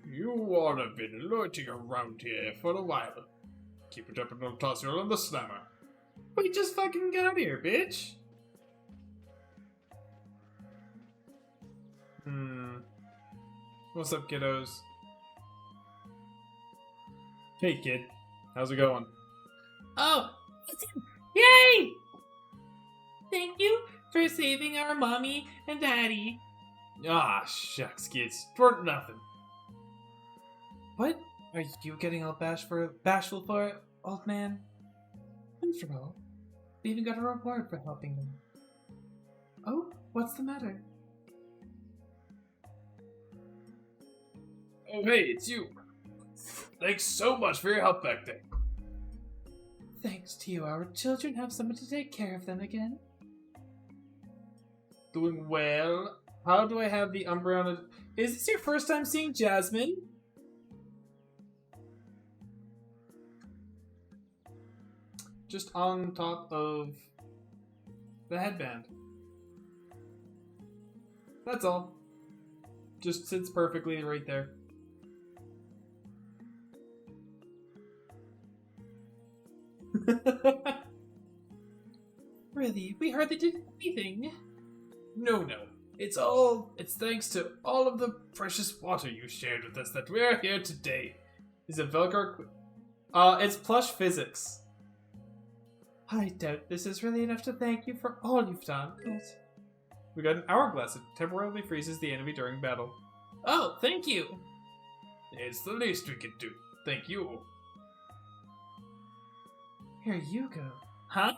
You all have been loitering around here for a while. Keep it up and I'll toss you all in the slammer. We just fucking got here, bitch. What's up, kiddos? Hey, kid. How's it going? Oh, yay! Thank you for saving our mommy and daddy. Ah, shucks, kids. For nothing. What? Are you getting all bashful for it, old man? After all, we even got a reward for helping them. Oh, what's the matter? Oh, hey, it's you. Thanks so much for your help back there. Thanks to you, our children have someone to take care of them again. Doing well. How do I have the Umbreon? Is this your first time seeing Jasmine? Just on top of the headband. That's all. Just sits perfectly right there. Really, we hardly did anything. No. It's thanks to all of the precious water you shared with us that we're here today. Is it Velgar? It's plush physics. I doubt this is really enough to thank you for all you've done, but... We got an hourglass. It temporarily freezes the enemy during battle. Oh, thank you! It's the least we could do. Thank you. Here you go. Huh?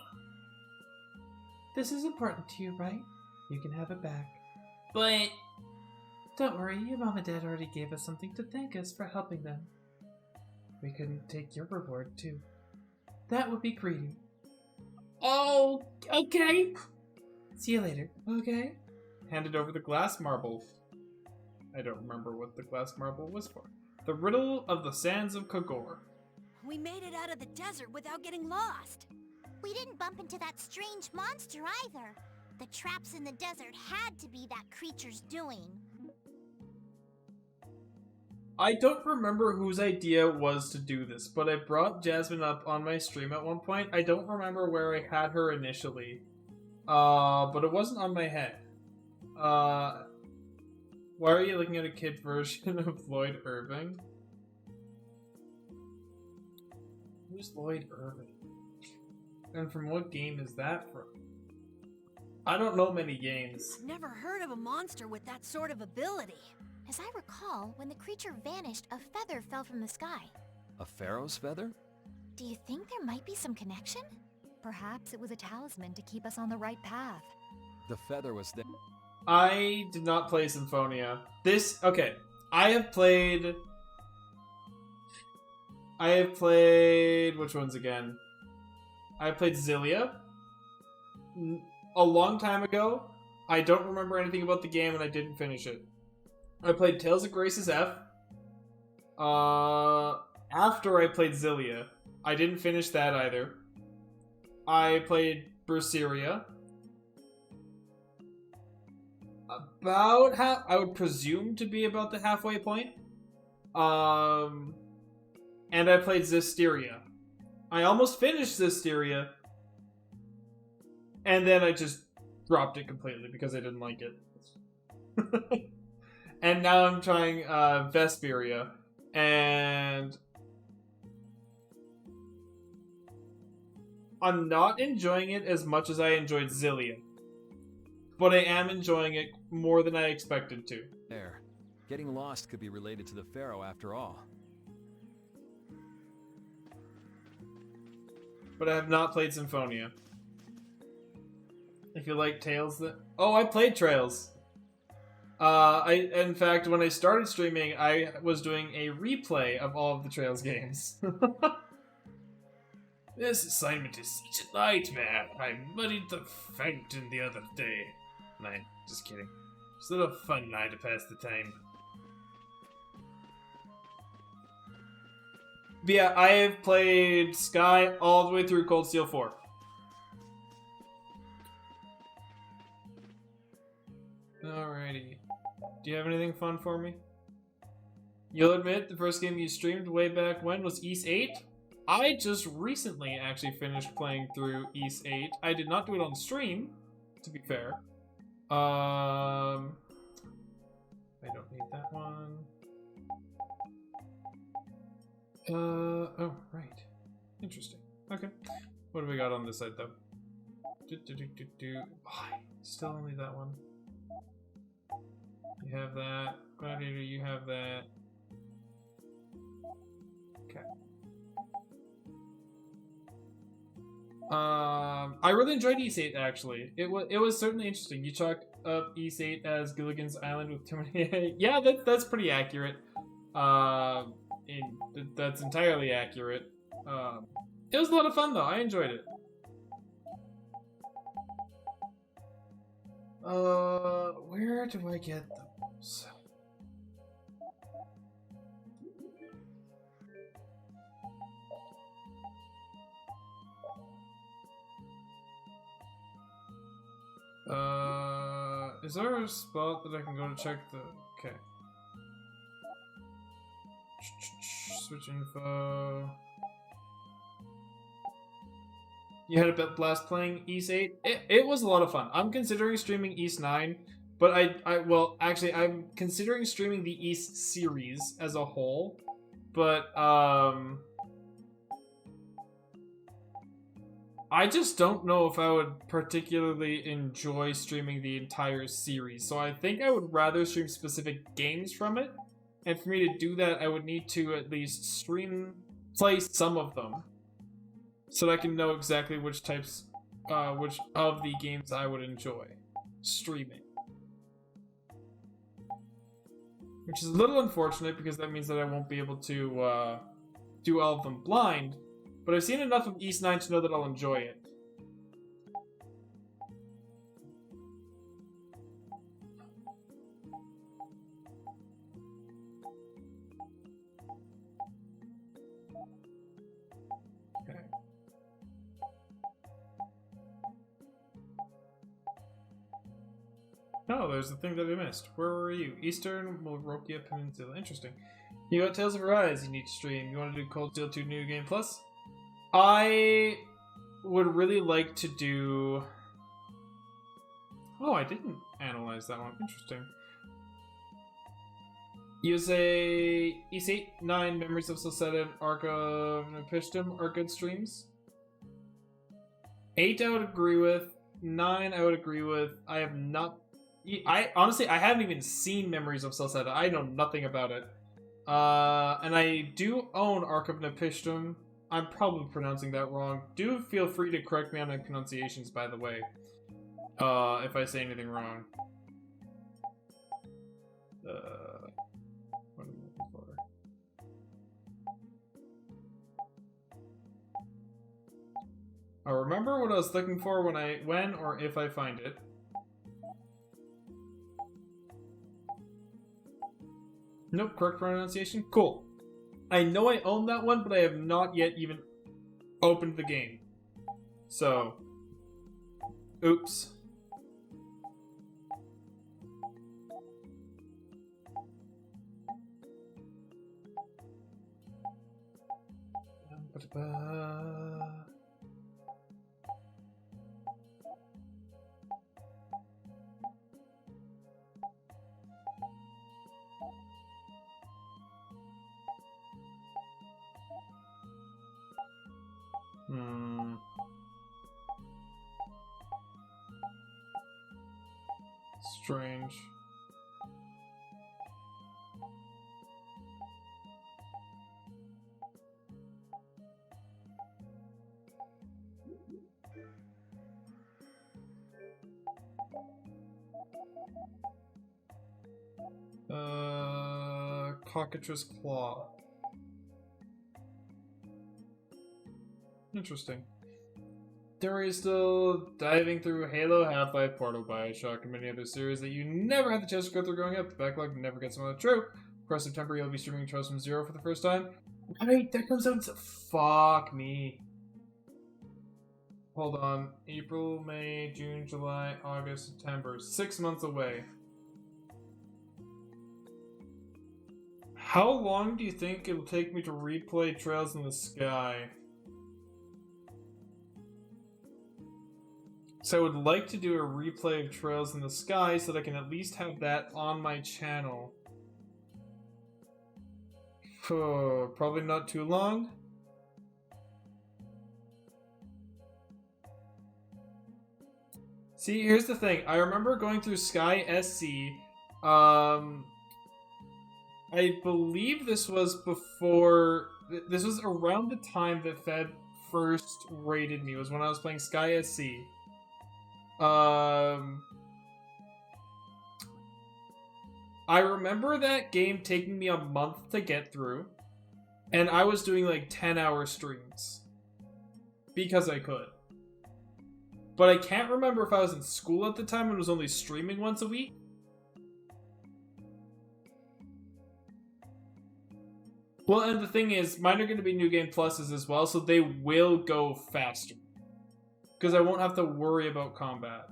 This is important to you, right? You can have it back. But... Don't worry, your mom and dad already gave us something to thank us for helping them. We couldn't take your reward, too. That would be greedy. Oh, okay. See you later, okay? Handed over the glass marble. I don't remember what the glass marble was for. The riddle of the sands of Kogor. We made it out of the desert without getting lost. We didn't bump into that strange monster either. The traps in the desert had to be that creature's doing. I don't remember whose idea was to do this, but I brought Jasmine up on my stream at one point. I don't remember where I had her initially. But it wasn't on my head. Why are you looking at a kid version of Lloyd Irving? Who's Lloyd Irving? And from what game is that from? I don't know many games. Never heard of a monster with that sort of ability. As I recall, when the creature vanished, a feather fell from the sky. A pharaoh's feather? Do you think there might be some connection? Perhaps it was a talisman to keep us on the right path. The feather was there. I did not play Symphonia. Okay. I have played, which ones again? I played Zillia a long time ago. I don't remember anything about the game and I didn't finish it. I played Tales of Grace's F. After I played Zillia. I didn't finish that either. I played Vesperia. About I would presume to be about the halfway point. And I played Vesperia. I almost finished Vesperia. And then I just dropped it completely because I didn't like it. And now I'm trying Vesperia, and I'm not enjoying it as much as I enjoyed Zillion. But I am enjoying it more than I expected to. There. Getting lost could be related to the Pharaoh after all. But I have not played Symphonia. If you like Tales, that I played Trails. In fact, when I started streaming, I was doing a replay of all of the Trails games. This assignment is such a nightmare. I muddied the fountain the other day. Just kidding. It's a little fun night to pass the time. But yeah, I have played Sky all the way through Cold Steel 4. Alrighty. Do you have anything fun for me? You'll admit the first game you streamed way back when was Ys 8? I just recently actually finished playing through Ys 8. I did not do it on stream, to be fair. I don't need that one. Oh, right. Interesting. Okay. What do we got on this side, though? Why? Still only that one. You have that. Gladiator, you have that. Okay. I really enjoyed Ys 8, actually. It was certainly interesting. You chalk up Ys 8 as Gilligan's Island with too many... Yeah, that's pretty accurate. That's entirely accurate. It was a lot of fun, though. I enjoyed it. Where do I get those? Is there a spot that I can go to check the... Okay. Switch info. You had a blast playing Ys 8? It was a lot of fun. I'm considering streaming Ys 9, but I'm considering streaming the Ys series as a whole, but, I just don't know if I would particularly enjoy streaming the entire series, so I think I would rather stream specific games from it, and for me to do that, I would need to at least play some of them, so that I can know exactly which types, which of the games I would enjoy streaming. Which is a little unfortunate, because that means that I won't be able to, do all of them blind, but I've seen enough of Ys 9 to know that I'll enjoy it. Okay. Oh, there's the thing that I missed. Where were you? Eastern Morokia Peninsula. Interesting. You got Tales of Arise you need to stream. You want to do Cold Steel 2 New Game Plus? I would really like to do... Oh, I didn't analyze that one. Interesting. You say Ys 8, 9, Memories of Salsetta, and Ark of Nepishtim are good streams. 8 I would agree with. 9 I would agree with. I have not... honestly, I haven't even seen Memories of Salsetta. I know nothing about it. And I do own Ark of Nepishtim. I'm probably pronouncing that wrong. Do feel free to correct me on my pronunciations, by the way. If I say anything wrong. What am I looking for? I'll remember what I was looking for when or if I find it. Nope, correct pronunciation. Cool. I know I own that one, but I have not yet even opened the game. So, oops. Strange. Cockatrice Claw. Interesting. There is still diving through Halo, Half-Life, Portal, Bioshock, and many other series that you never had the chance to go through growing up. The backlog never gets more true. Of course, September you'll be streaming Trails from Zero for the first time. Right, that comes out. Fuck me. Hold on. April, May, June, July, August, September. 6 months away. How long do you think it'll take me to replay Trails in the Sky? So I would like to do a replay of Trails in the Sky so that I can at least have that on my channel. Probably not too long. See, here's the thing. I remember going through Sky SC. I believe this was before... This was around the time that Feb first rated me. It was when I was playing Sky SC. I remember that game taking me a month to get through. And I was doing like 10-hour streams. Because I could. But I can't remember if I was in school at the time and was only streaming once a week. Well, and the thing is, mine are going to be New Game Pluses as well, so they will go faster. Because I won't have to worry about combat.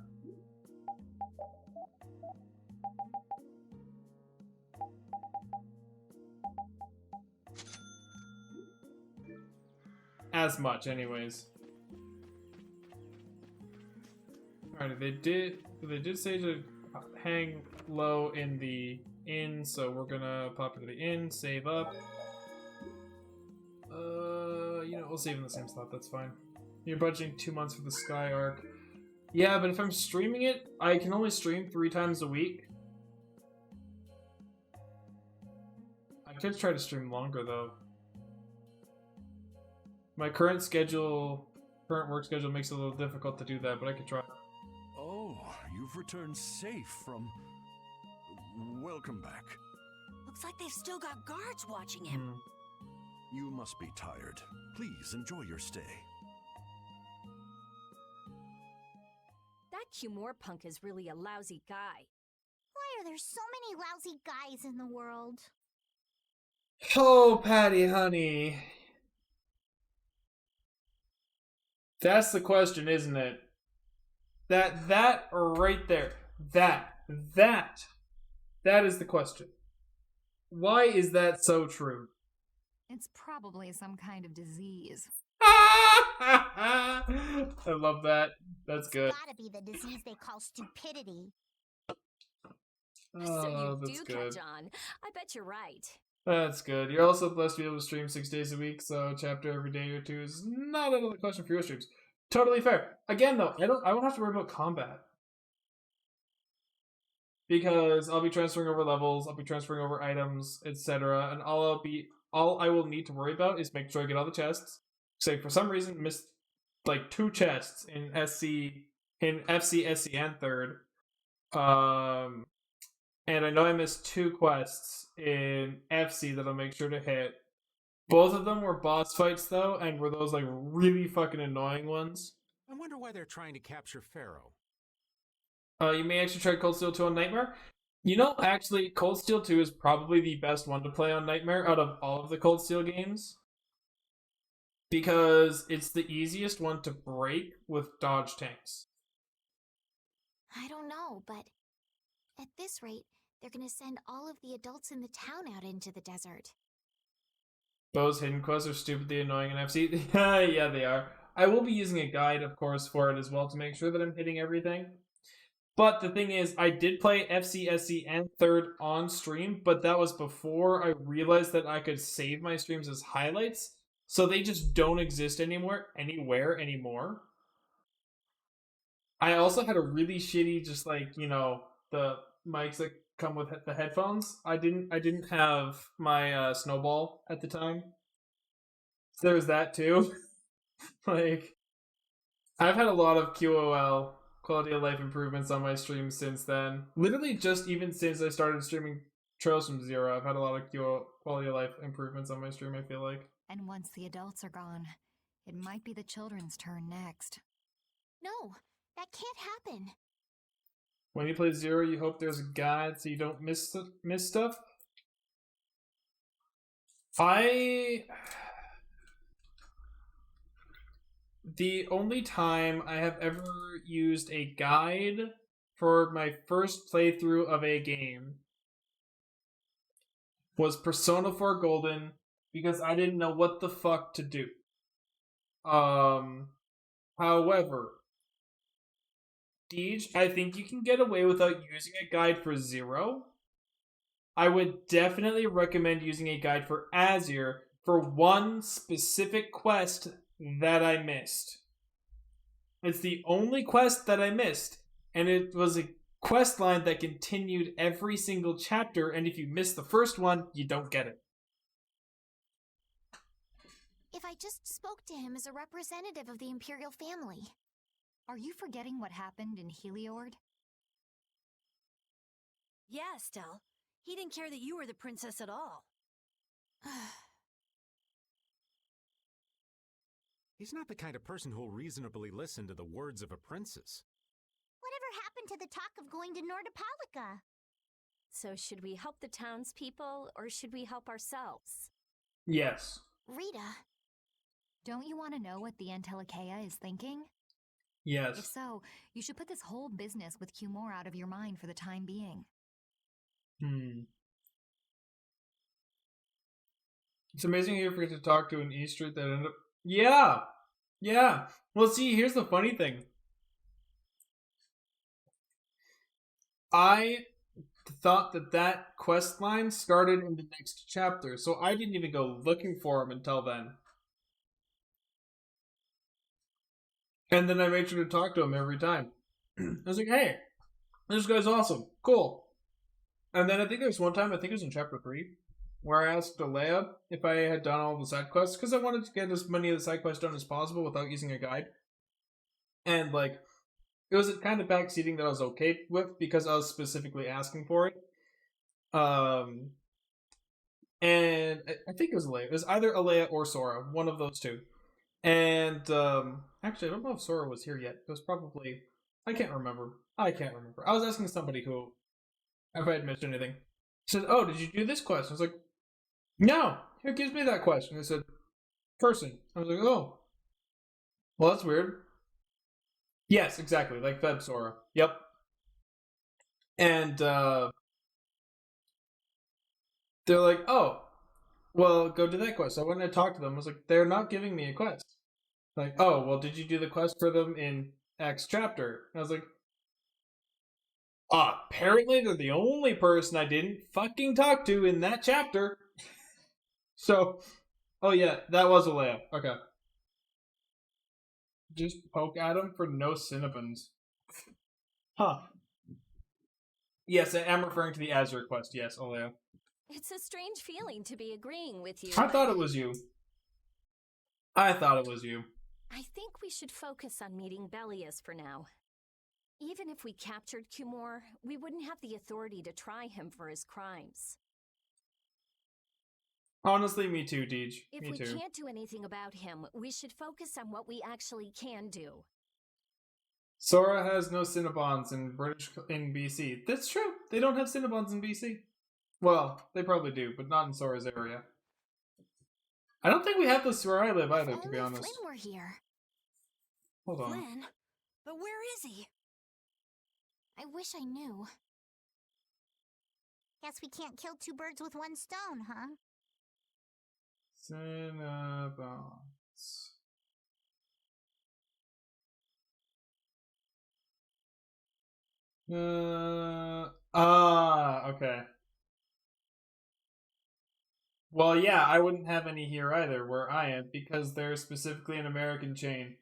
As much, anyways. Alright, they did say to hang low in the inn, so we're gonna pop into the inn, save up. You know, we'll save in the same slot, that's fine. You're budgeting 2 months for the Sky Arc. Yeah, but if I'm streaming it, I can only stream 3 times a week. I could try to stream longer, though. My current work schedule makes it a little difficult to do that, but I could try. Oh, you've returned safe from... Welcome back. Looks like they've still got guards watching him. You must be tired. Please enjoy your stay. That Cumore punk is really a lousy guy. Why are there so many lousy guys in the world? Oh, Patty, honey. That's the question, isn't it? That right there. That is the question. Why is that so true? It's probably some kind of disease. I love that. That's good. It's gotta be the disease they call stupidity. So you that's do good. catch on. I bet you're right. That's good. You're also blessed to be able to stream 6 days a week, so a chapter every day or two is not out of the question for your streams. Totally fair. Again, though, I won't have to worry about combat. Because I'll be transferring over levels, I'll be transferring over items, etc. And all I will need to worry about is make sure I get all the chests. Say for some reason missed like 2 chests in FC, SC, and 3rd. And I know I missed 2 quests in FC that I'll make sure to hit. Both of them were boss fights though, and were those like really fucking annoying ones. I wonder why they're trying to capture Pharaoh. You may actually try Cold Steel 2 on Nightmare. You know, actually, Cold Steel 2 is probably the best one to play on Nightmare out of all of the Cold Steel games. Because it's the easiest one to break with dodge tanks. I don't know, but at this rate, they're gonna send all of the adults in the town out into the desert. Bo's hidden quests are stupidly annoying in FC. Yeah, they are. I will be using a guide, of course, for it as well to make sure that I'm hitting everything. But the thing is, I did play FC, SC, and 3rd on stream, but that was before I realized that I could save my streams as highlights. so they just don't exist anywhere anymore. I also had a really shitty, just like, you know, the mics that come with the headphones. I didn't have my Snowball at the time, so there was that too. Like, I've had a lot of QOL, quality of life improvements on my stream since then. Literally, just even since I started streaming Trails from Zero, I've had a lot of QOL, quality of life improvements on my stream, I feel like. And once the adults are gone, it might be the children's turn next. No, that can't happen. When you play Zero, you hope there's a guide so you don't miss stuff. The only time I have ever used a guide for my first playthrough of a game was Persona 4 Golden, because I didn't know what the fuck to do. However, Deej, I think you can get away without using a guide for Zero. I would definitely recommend using a guide for Azure for one specific quest that I missed. It's the only quest that I missed, and it was a quest line that continued every single chapter, and if you miss the first one, you don't get it. If I just spoke to him as a representative of the Imperial family. Are you forgetting what happened in Heliord? Yeah, Estelle. He didn't care that you were the princess at all. He's not the kind of person who'll reasonably listen to the words of a princess. Whatever happened to the talk of going to Nordopolica? So should we help the townspeople, or should we help ourselves? Yes. Rita. Don't you want to know what the Antilocheia is thinking? Yes. If so, you should put this whole business with Cumore out of your mind for the time being. It's amazing you forget to talk to an Easter that ended up... Yeah! Well, see, here's the funny thing. I thought that quest line started in the next chapter, so I didn't even go looking for him until then. And then I made sure to talk to him every time. I was like, hey, this guy's awesome. Cool. And then I think there was one time, I think it was in chapter 3, where I asked Alea if I had done all the side quests, because I wanted to get as many of the side quests done as possible without using a guide. And, like, it was kind of backseating that I was okay with, because I was specifically asking for it. And I think it was Alea. It was either Alea or Sora, one of those two. And, actually, I don't know if Sora was here yet. It was probably... I can't remember. I was asking somebody who... if I had missed anything. He said, oh, did you do this quest? I was like, no! Who gives me that quest? And they said, person. I was like, oh. Well, that's weird. Yes, exactly. Like Feb Sora. Yep. And, they're like, oh, well, go do that quest. So when I talked to them, I was like, they're not giving me a quest. Like, oh, well, did you do the quest for them in X chapter? And I was like, apparently they're the only person I didn't fucking talk to in that chapter. So, oh yeah, that was Alea. Okay. Just poke at him for no Cinnabons. Huh. Yes, I am referring to the Azure quest. Yes, Alea. It's a strange feeling to be agreeing with you. I thought it was you. I think we should focus on meeting Belius for now. Even if we captured Cumore, we wouldn't have the authority to try him for his crimes. Honestly, me too, Deej. If me we too. can't do anything about him, we should focus on what we actually can do. Sora has no Cinnabons in BC. That's true. They don't have Cinnabons in BC. Well, they probably do, but not in Sora's area. I don't think we have this where I live either, to be honest. Flynn were here. Hold on. Flynn? But where is he? I wish I knew. Guess we can't kill two birds with one stone, huh? Cinnabons. Okay. Well, yeah, I wouldn't have any here either, where I am, because they're specifically an American chain.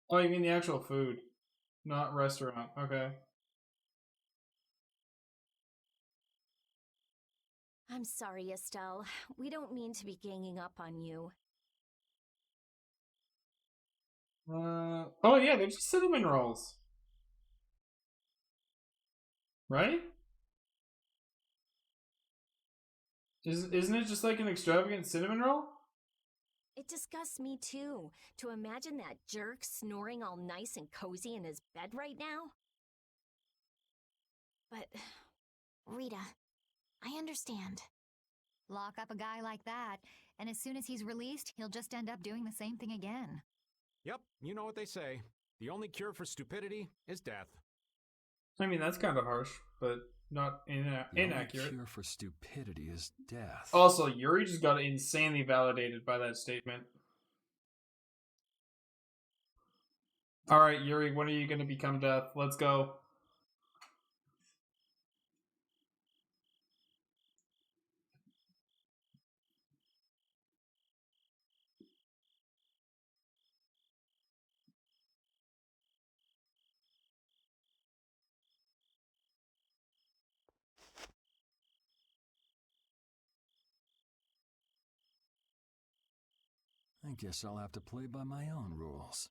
Oh, you mean the actual food, not restaurant. Okay. I'm sorry, Estelle. We don't mean to be ganging up on you. Oh yeah, they're just cinnamon rolls. Right? Isn't it just like an extravagant cinnamon roll? It disgusts me too, to imagine that jerk snoring all nice and cozy in his bed right now. But, Rita, I understand. Lock up a guy like that, and as soon as he's released, he'll just end up doing the same thing again. Yep, you know what they say. The only cure for stupidity is death. I mean, that's kind of harsh, but not inaccurate. The only cure for stupidity is death. Also, Yuri just got insanely validated by that statement. Alright, Yuri, when are you going to become death? Let's go. I guess I'll have to play by my own rules.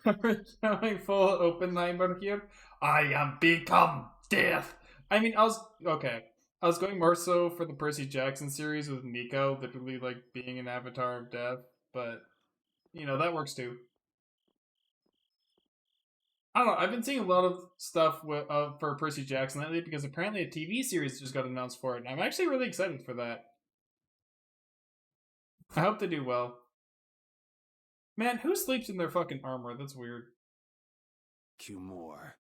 Having full Oppenheimer here. I am become death. I mean, okay. I was going more so for the Percy Jackson series with Nico, literally like being an avatar of death, but you know, that works too. I don't know, I've been seeing a lot of stuff for Percy Jackson lately because apparently a TV series just got announced for it, and I'm actually really excited for that. I hope they do well. Man, who sleeps in their fucking armor? That's weird. Cumore.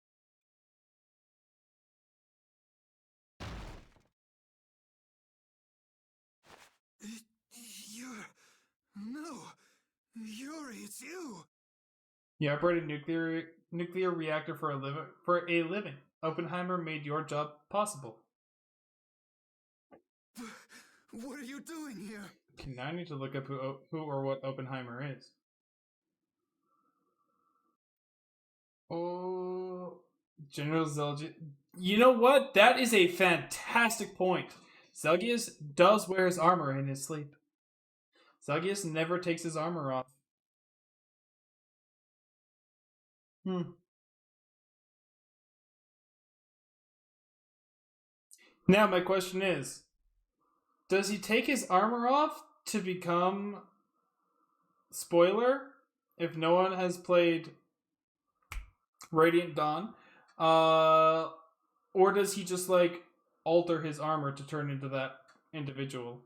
No! Yuri, it's you! You operated nuclear reactor for a living. Oppenheimer made your job possible. What are you doing here? Okay, now I need to look up who or what Oppenheimer is. Oh, General Zelgius. You know what? That is a fantastic point. Zelgius does wear his armor in his sleep. Zelgius never takes his armor off. Now my question is, does he take his armor off to become... Spoiler, if no one has played Radiant Dawn, or does he just like alter his armor to turn into that individual?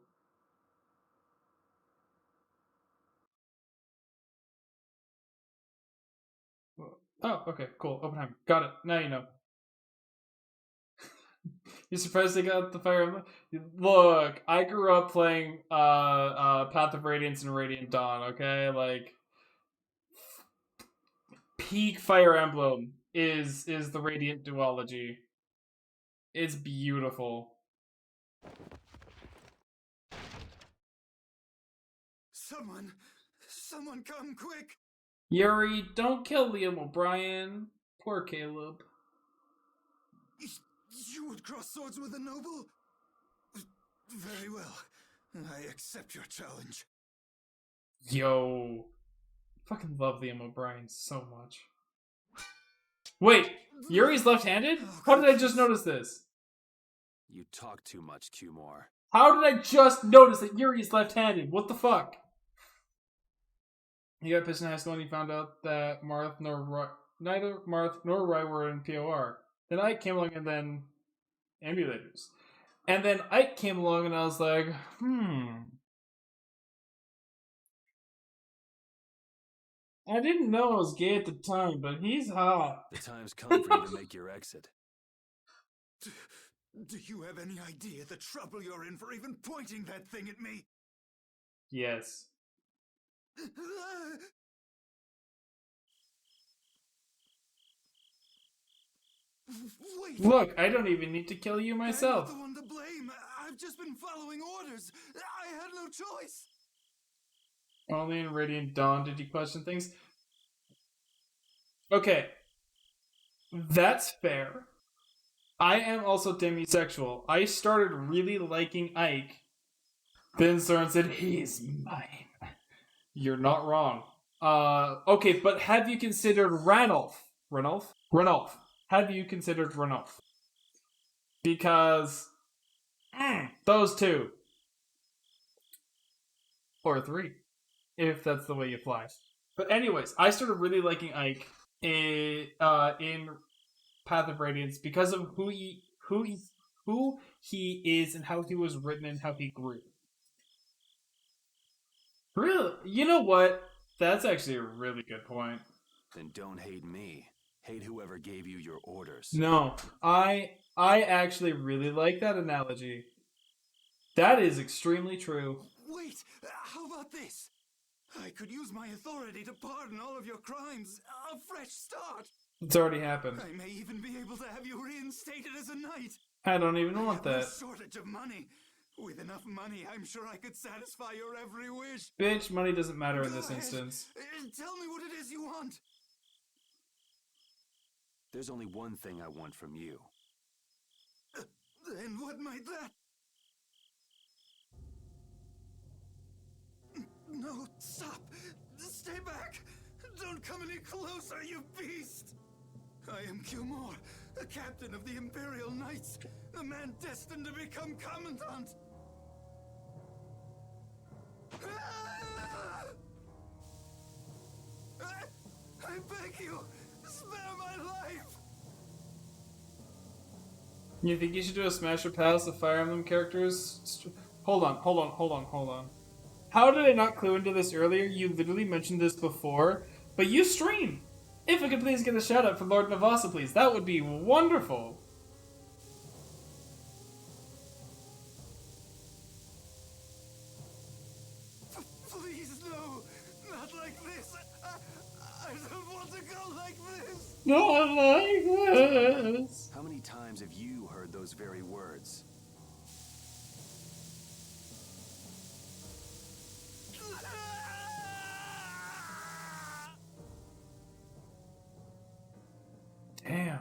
Oh, okay, cool. Oppenheimer. Got it. Now you know. You surprised they got the Fire Emblem? Look, I grew up playing Path of Radiance and Radiant Dawn, okay? Like, peak Fire Emblem is the Radiant duology. It's beautiful. Someone come quick! Yuri, don't kill Liam O'Brien. Poor Caleb. You would cross swords with a noble? Very well. I accept your challenge. Yo. Fucking love Liam O'Brien so much. Wait, Yuri's left-handed? How did I just notice this? You talk too much, Cumore. How did I just notice that Yuri's left-handed? What the fuck? He got pissed in high school and he found out that neither Marth nor Roy were in POR. Then Ike came along and then emulators. And then Ike came along and I was like, I didn't know I was gay at the time, but he's hot. The time's come for you to make your exit. Do you have any idea the trouble you're in for even pointing that thing at me? Yes. Wait! Look, I don't even need to kill you myself. I'm not the one to blame. I've just been following orders. I had no choice. Only in Radiant Dawn did you question things. Okay. That's fair. I am also demisexual. I started really liking Ike. Then Soren said, he's mine. You're not wrong. Okay, but have you considered Ranulph? Ranulph. Have you considered Ranulph? Because those two. Or three. If that's the way you fly. But anyways, I started really liking Ike in Path of Radiance because of who he is and how he was written and how he grew. Really? You know what? That's actually a really good point. Then don't hate me. Hate whoever gave you your orders. No, I actually really like that analogy. That is extremely true. Wait, how about this? I could use my authority to pardon all of your crimes. A fresh start. It's already happened. I may even be able to have you reinstated as a knight. I don't even want that. No shortage of money. With enough money, I'm sure I could satisfy your every wish. Bitch, money doesn't matter in this instance. Tell me what it is you want. There's only one thing I want from you. Then what might that? No, stop! Stay back! Don't come any closer, you beast! I am Cumor, the captain of the Imperial Knights, the man destined to become Commandant! I beg you, spare my life! You think you should do a Smash or Pass of Fire Emblem characters? Hold on. How did I not clue into this earlier? You literally mentioned this before, but you stream! If I could please get a shout out for Lord Navasa, please. That would be wonderful. Please, no! Not like this! I don't want to go like this! Not like this! How many times have you heard those very words? Damn.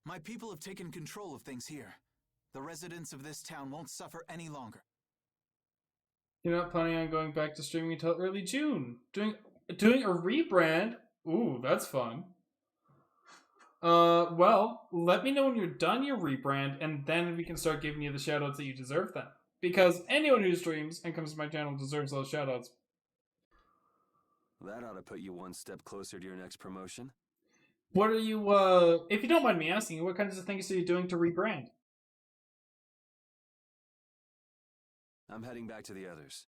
My people have taken control of things here. The residents of this town won't suffer any longer. You're not planning on going back to streaming until early June. Doing a rebrand? Ooh, that's fun. Well, let me know when you're done your rebrand, and then we can start giving you the shoutouts that you deserve then. Because anyone who streams and comes to my channel deserves those shoutouts. That ought to put you one step closer to your next promotion. What are you, if you don't mind me asking, what kinds of things are you doing to rebrand? I'm heading back to the others.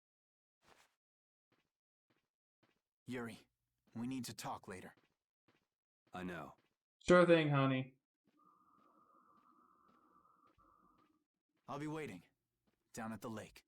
Yuri, we need to talk later. I know. Sure thing, honey. I'll be waiting. Down at the lake.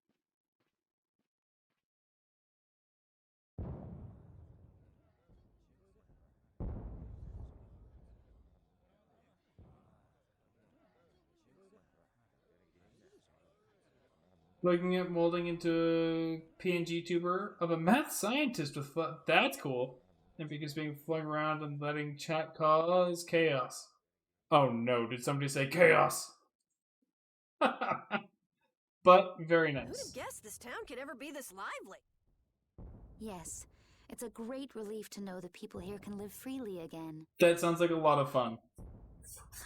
Looking at molding into a PNG tuber of a math scientist with that's cool. And because being flung around and letting chat cause chaos. Oh no, did somebody say chaos? But very nice. Who'd have guessed this town could ever be this lively? Yes, it's a great relief to know that people here can live freely again. That sounds like a lot of fun.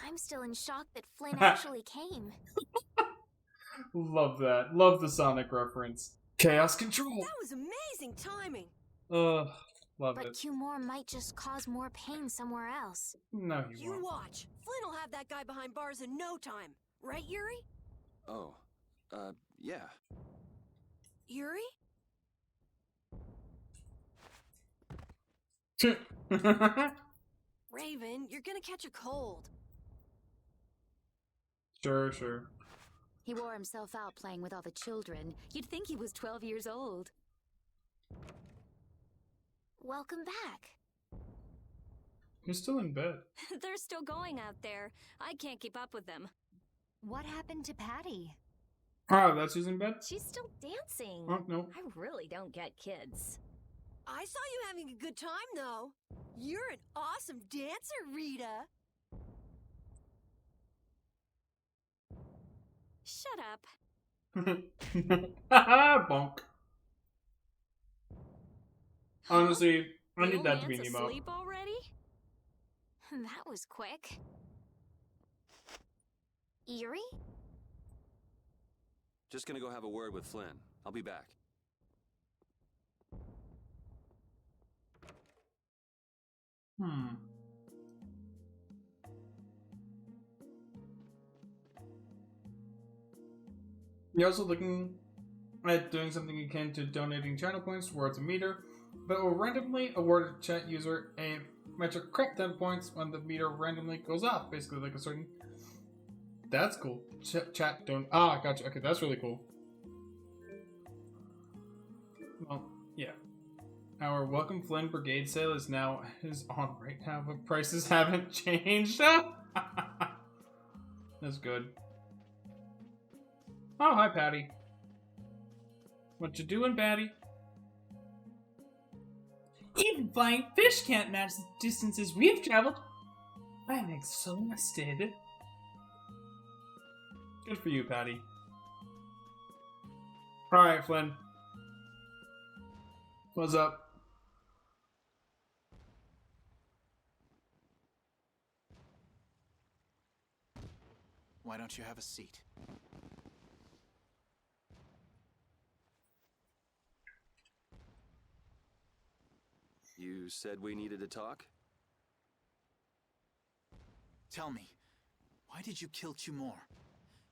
I'm still in shock that Flynn actually came. Love that. Love the Sonic reference. Chaos control. That was amazing timing. Love But it. Cumor might just cause more pain somewhere else. No, he You won't. watch. Flynn will have that guy behind bars in no time. Right, Yuri? Oh, yeah. Yuri? Raven, you're gonna catch a cold. Sure. He wore himself out playing with all the children. You'd think he was 12 years old. Welcome back. You're still in bed. They're still going out there. I can't keep up with them. What happened to Patty? Oh, that's who's in bed? She's still dancing. Oh, no. I really don't get kids. I saw you having a good time, though. You're an awesome dancer, Rita. Shut up. Bonk. Honestly, I need that to be an emote. Asleep already? That was quick. Yuri? Just gonna go have a word with Flynn. I'll be back. You're also looking at doing something akin to donating channel points towards a meter, but will randomly award a chat user a metric crap 10 points when the meter randomly goes off. Basically, like a certain. That's cool. Chat don't. Ah, gotcha. Okay, that's really cool. Well, yeah. Our Welcome Flynn Brigade sale is on right now, but prices haven't changed. That's good. Oh, hi, Patty. What you doing, Patty? Even flying fish can't match the distances we've traveled. I'm exhausted. Good for you, Patty. Alright, Flynn. What's up? Why don't you have a seat? You said we needed to talk? Tell me, why did you kill Cumore?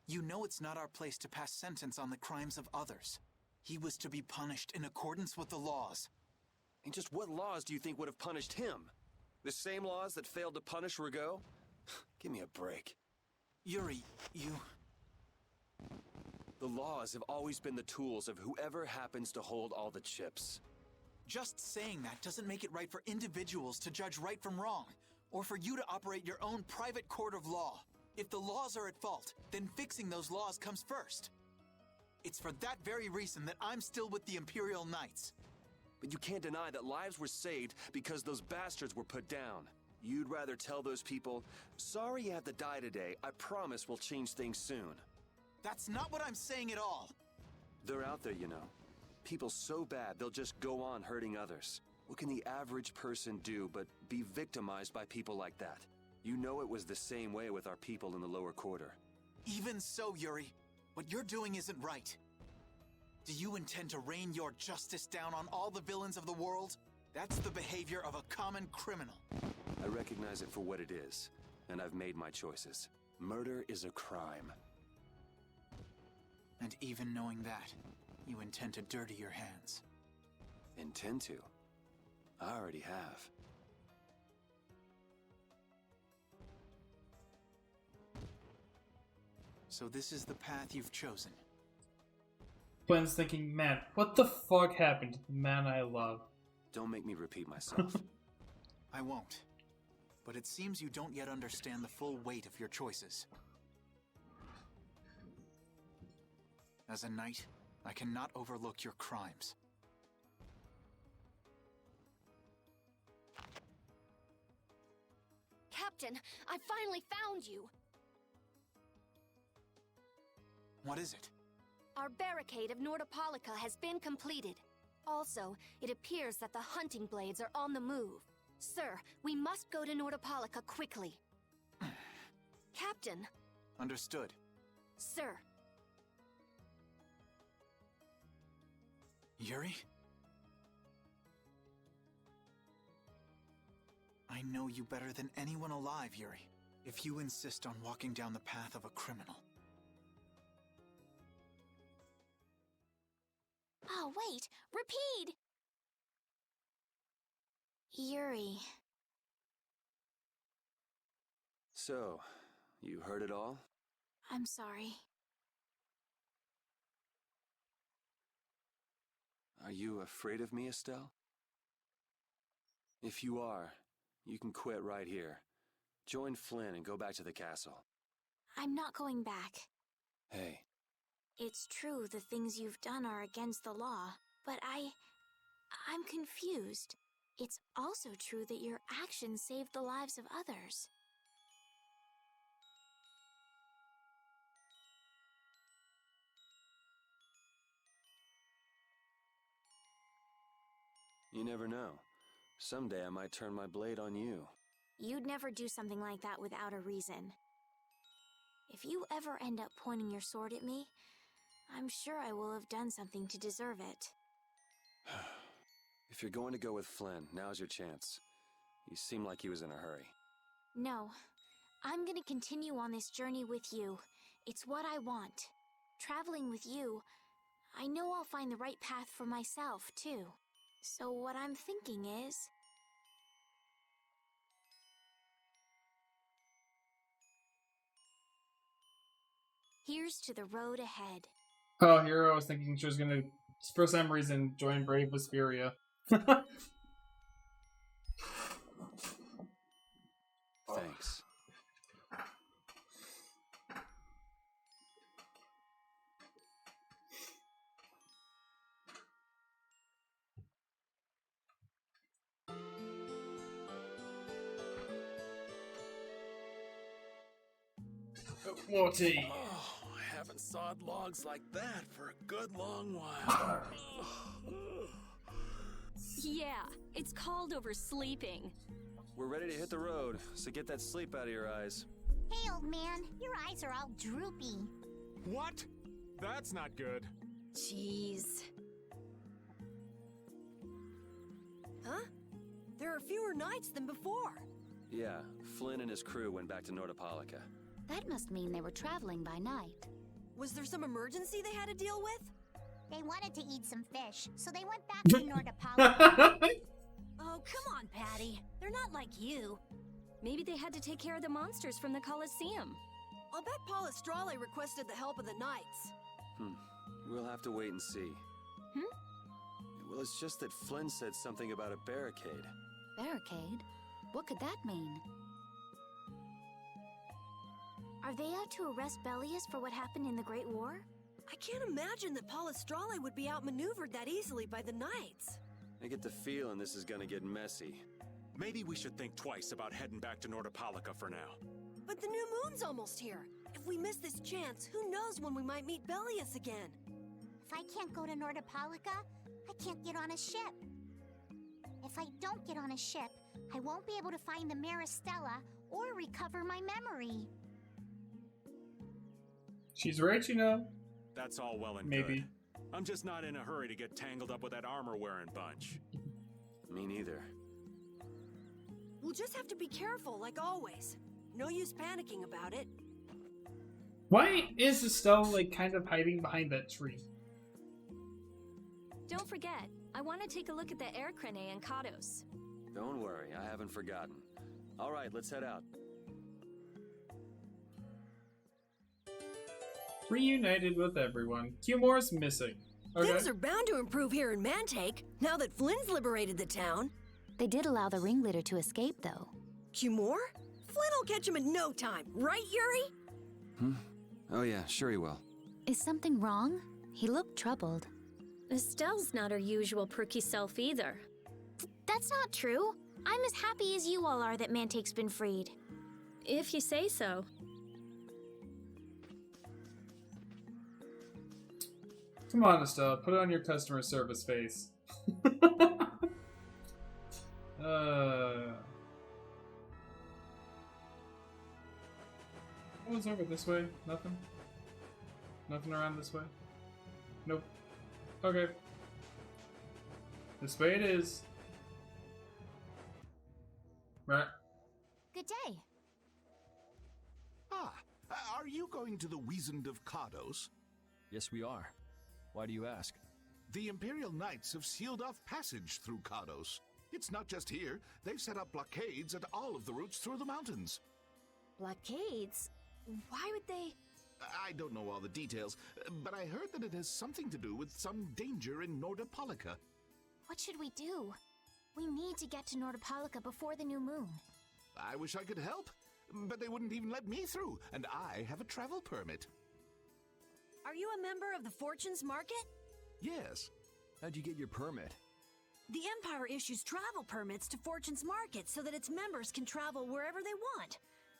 You know it's not our place to pass sentence on the crimes of others. He was to be punished in accordance with the laws. And just what laws do you think would have punished him? The same laws that failed to punish Rigaud? Give me a break. Yuri, The laws have always been the tools of whoever happens to hold all the chips. Just saying that doesn't make it right for individuals to judge right from wrong, or for you to operate your own private court of law. If the laws are at fault, then fixing those laws comes first. It's for that very reason that I'm still with the Imperial Knights. But you can't deny that lives were saved because those bastards were put down. You'd rather tell those people, sorry you have to die today, I promise we'll change things soon. That's not what I'm saying at all. They're out there, you know. People so bad they'll just go on hurting others. What can the average person do but be victimized by people like that? You know it was the same way with our people in the lower quarter. Even so, Yuri, what you're doing isn't right. Do you intend to rain your justice down on all the villains of the world? That's the behavior of a common criminal. I recognize it for what it is, and I've made my choices. Murder is a crime. And even knowing that, you intend to dirty your hands. Intend to? I already have. So this is the path you've chosen. Flynn's thinking, man, what the fuck happened to the man I love? Don't make me repeat myself. I won't. But it seems you don't yet understand the full weight of your choices. As a knight, I cannot overlook your crimes. Captain, I finally found you! What is it? Our barricade of Nordopolica has been completed. Also, it appears that the hunting blades are on the move. Sir, we must go to Nordopolica quickly. Captain! Understood. Sir! Yuri? I know you better than anyone alive, Yuri. If you insist on walking down the path of a criminal. Oh, wait! Repeat! Yuri. So, you heard it all? I'm sorry. Are you afraid of me, Estelle? If you are, you can quit right here. Join Flynn and go back to the castle. I'm not going back. Hey. It's true the things you've done are against the law, but I'm confused. It's also true that your actions saved the lives of others. You never know. Someday I might turn my blade on you. You'd never do something like that without a reason. If you ever end up pointing your sword at me, I'm sure I will have done something to deserve it. If you're going to go with Flynn, now's your chance. You seem like he was in a hurry. No, I'm gonna continue on this journey with you. It's what I want. Traveling with you, I know I'll find the right path for myself, too. So what I'm thinking is... here's to the road ahead. Oh, here I was thinking she was gonna, for some reason, join Brave Vesperia. Thanks. Morty. Oh, I haven't sawed logs like that for a good long while. Yeah, it's called oversleeping. We're ready to hit the road, so get that sleep out of your eyes. Hey, old man, your eyes are all droopy. What? That's not good. Jeez. Huh? There are fewer knights than before. Yeah, Flynn and his crew went back to Nordopolica. That must mean they were traveling by night. Was there some emergency they had to deal with? They wanted to eat some fish, so they went back to Nordopolica. Oh, come on, Patty. They're not like you. Maybe they had to take care of the monsters from the Colosseum. I'll bet Palestrale requested the help of the knights. We'll have to wait and see. Well, it's just that Flynn said something about a barricade. Barricade? What could that mean? Are they out to arrest Bellius for what happened in the Great War? I can't imagine that Palestrale would be outmaneuvered that easily by the knights. I get the feeling this is gonna get messy. Maybe we should think twice about heading back to Nordopolica for now. But the new moon's almost here. If we miss this chance, who knows when we might meet Bellius again? If I can't go to Nordopolica, I can't get on a ship. If I don't get on a ship, I won't be able to find the Maristella or recover my memory. She's right, you know. That's all well and Maybe. good. I'm just not in a hurry to get tangled up with that armor-wearing bunch. Me neither. We'll just have to be careful, like always. No use panicking about it. Why is Estelle, like, kind of hiding behind that tree? Don't forget, I want to take a look at the air crane and Kados. Don't worry, I haven't forgotten. All right, let's head out. Reunited with everyone. Cumor's missing. Okay. Things are bound to improve here in Mantake, now that Flynn's liberated the town. They did allow the ringleader to escape, though. Cumor? Flynn will catch him in no time, right, Yuri? Oh yeah, sure he will. Is something wrong? He looked troubled. Estelle's not her usual perky self either. That's not true. I'm as happy as you all are that Mantake's been freed. If you say so. Come on, Estelle. Put on your customer service face. What was over this way? Nothing? Nothing around this way? Nope. Okay. This way it is. Right. Good day. Ah, are you going to the Wizened of Kados? Yes, we are. Why do you ask? The Imperial Knights have sealed off passage through Kados. It's not just here. They've set up blockades at all of the routes through the mountains. Blockades? Why would they... I don't know all the details, but I heard that it has something to do with some danger in Nordopolica. What should we do? We need to get to Nordopolica before the new moon. I wish I could help, but they wouldn't even let me through, and I have a travel permit. Are you a member of the Fortunes Market? Yes. How'd you get your permit? The Empire issues travel permits to Fortune's Market so that its members can travel wherever they want.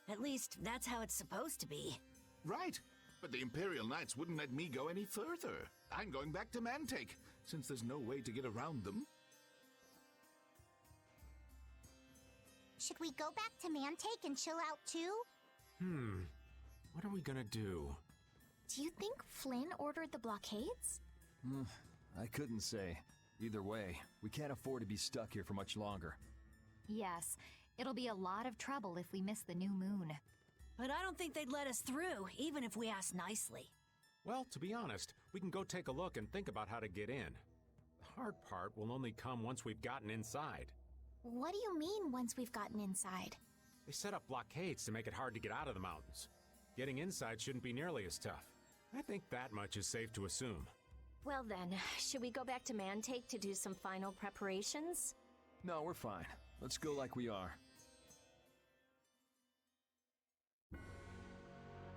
At least, that's how it's supposed to be. Right, but the Imperial Knights wouldn't let me go any further. I'm going back to Mantake, since there's no way to get around them. Should we go back to Mantake and chill out too? What are we gonna do? Do you think Flynn ordered the blockades? I couldn't say. Either way, we can't afford to be stuck here for much longer. Yes, it'll be a lot of trouble if we miss the new moon. But I don't think they'd let us through, even if we asked nicely. Well, to be honest, we can go take a look and think about how to get in. The hard part will only come once we've gotten inside. What do you mean, once we've gotten inside? They set up blockades to make it hard to get out of the mountains. Getting inside shouldn't be nearly as tough. I think that much is safe to assume. Well then, should we go back to Mantake to do some final preparations? No, we're fine. Let's go like we are.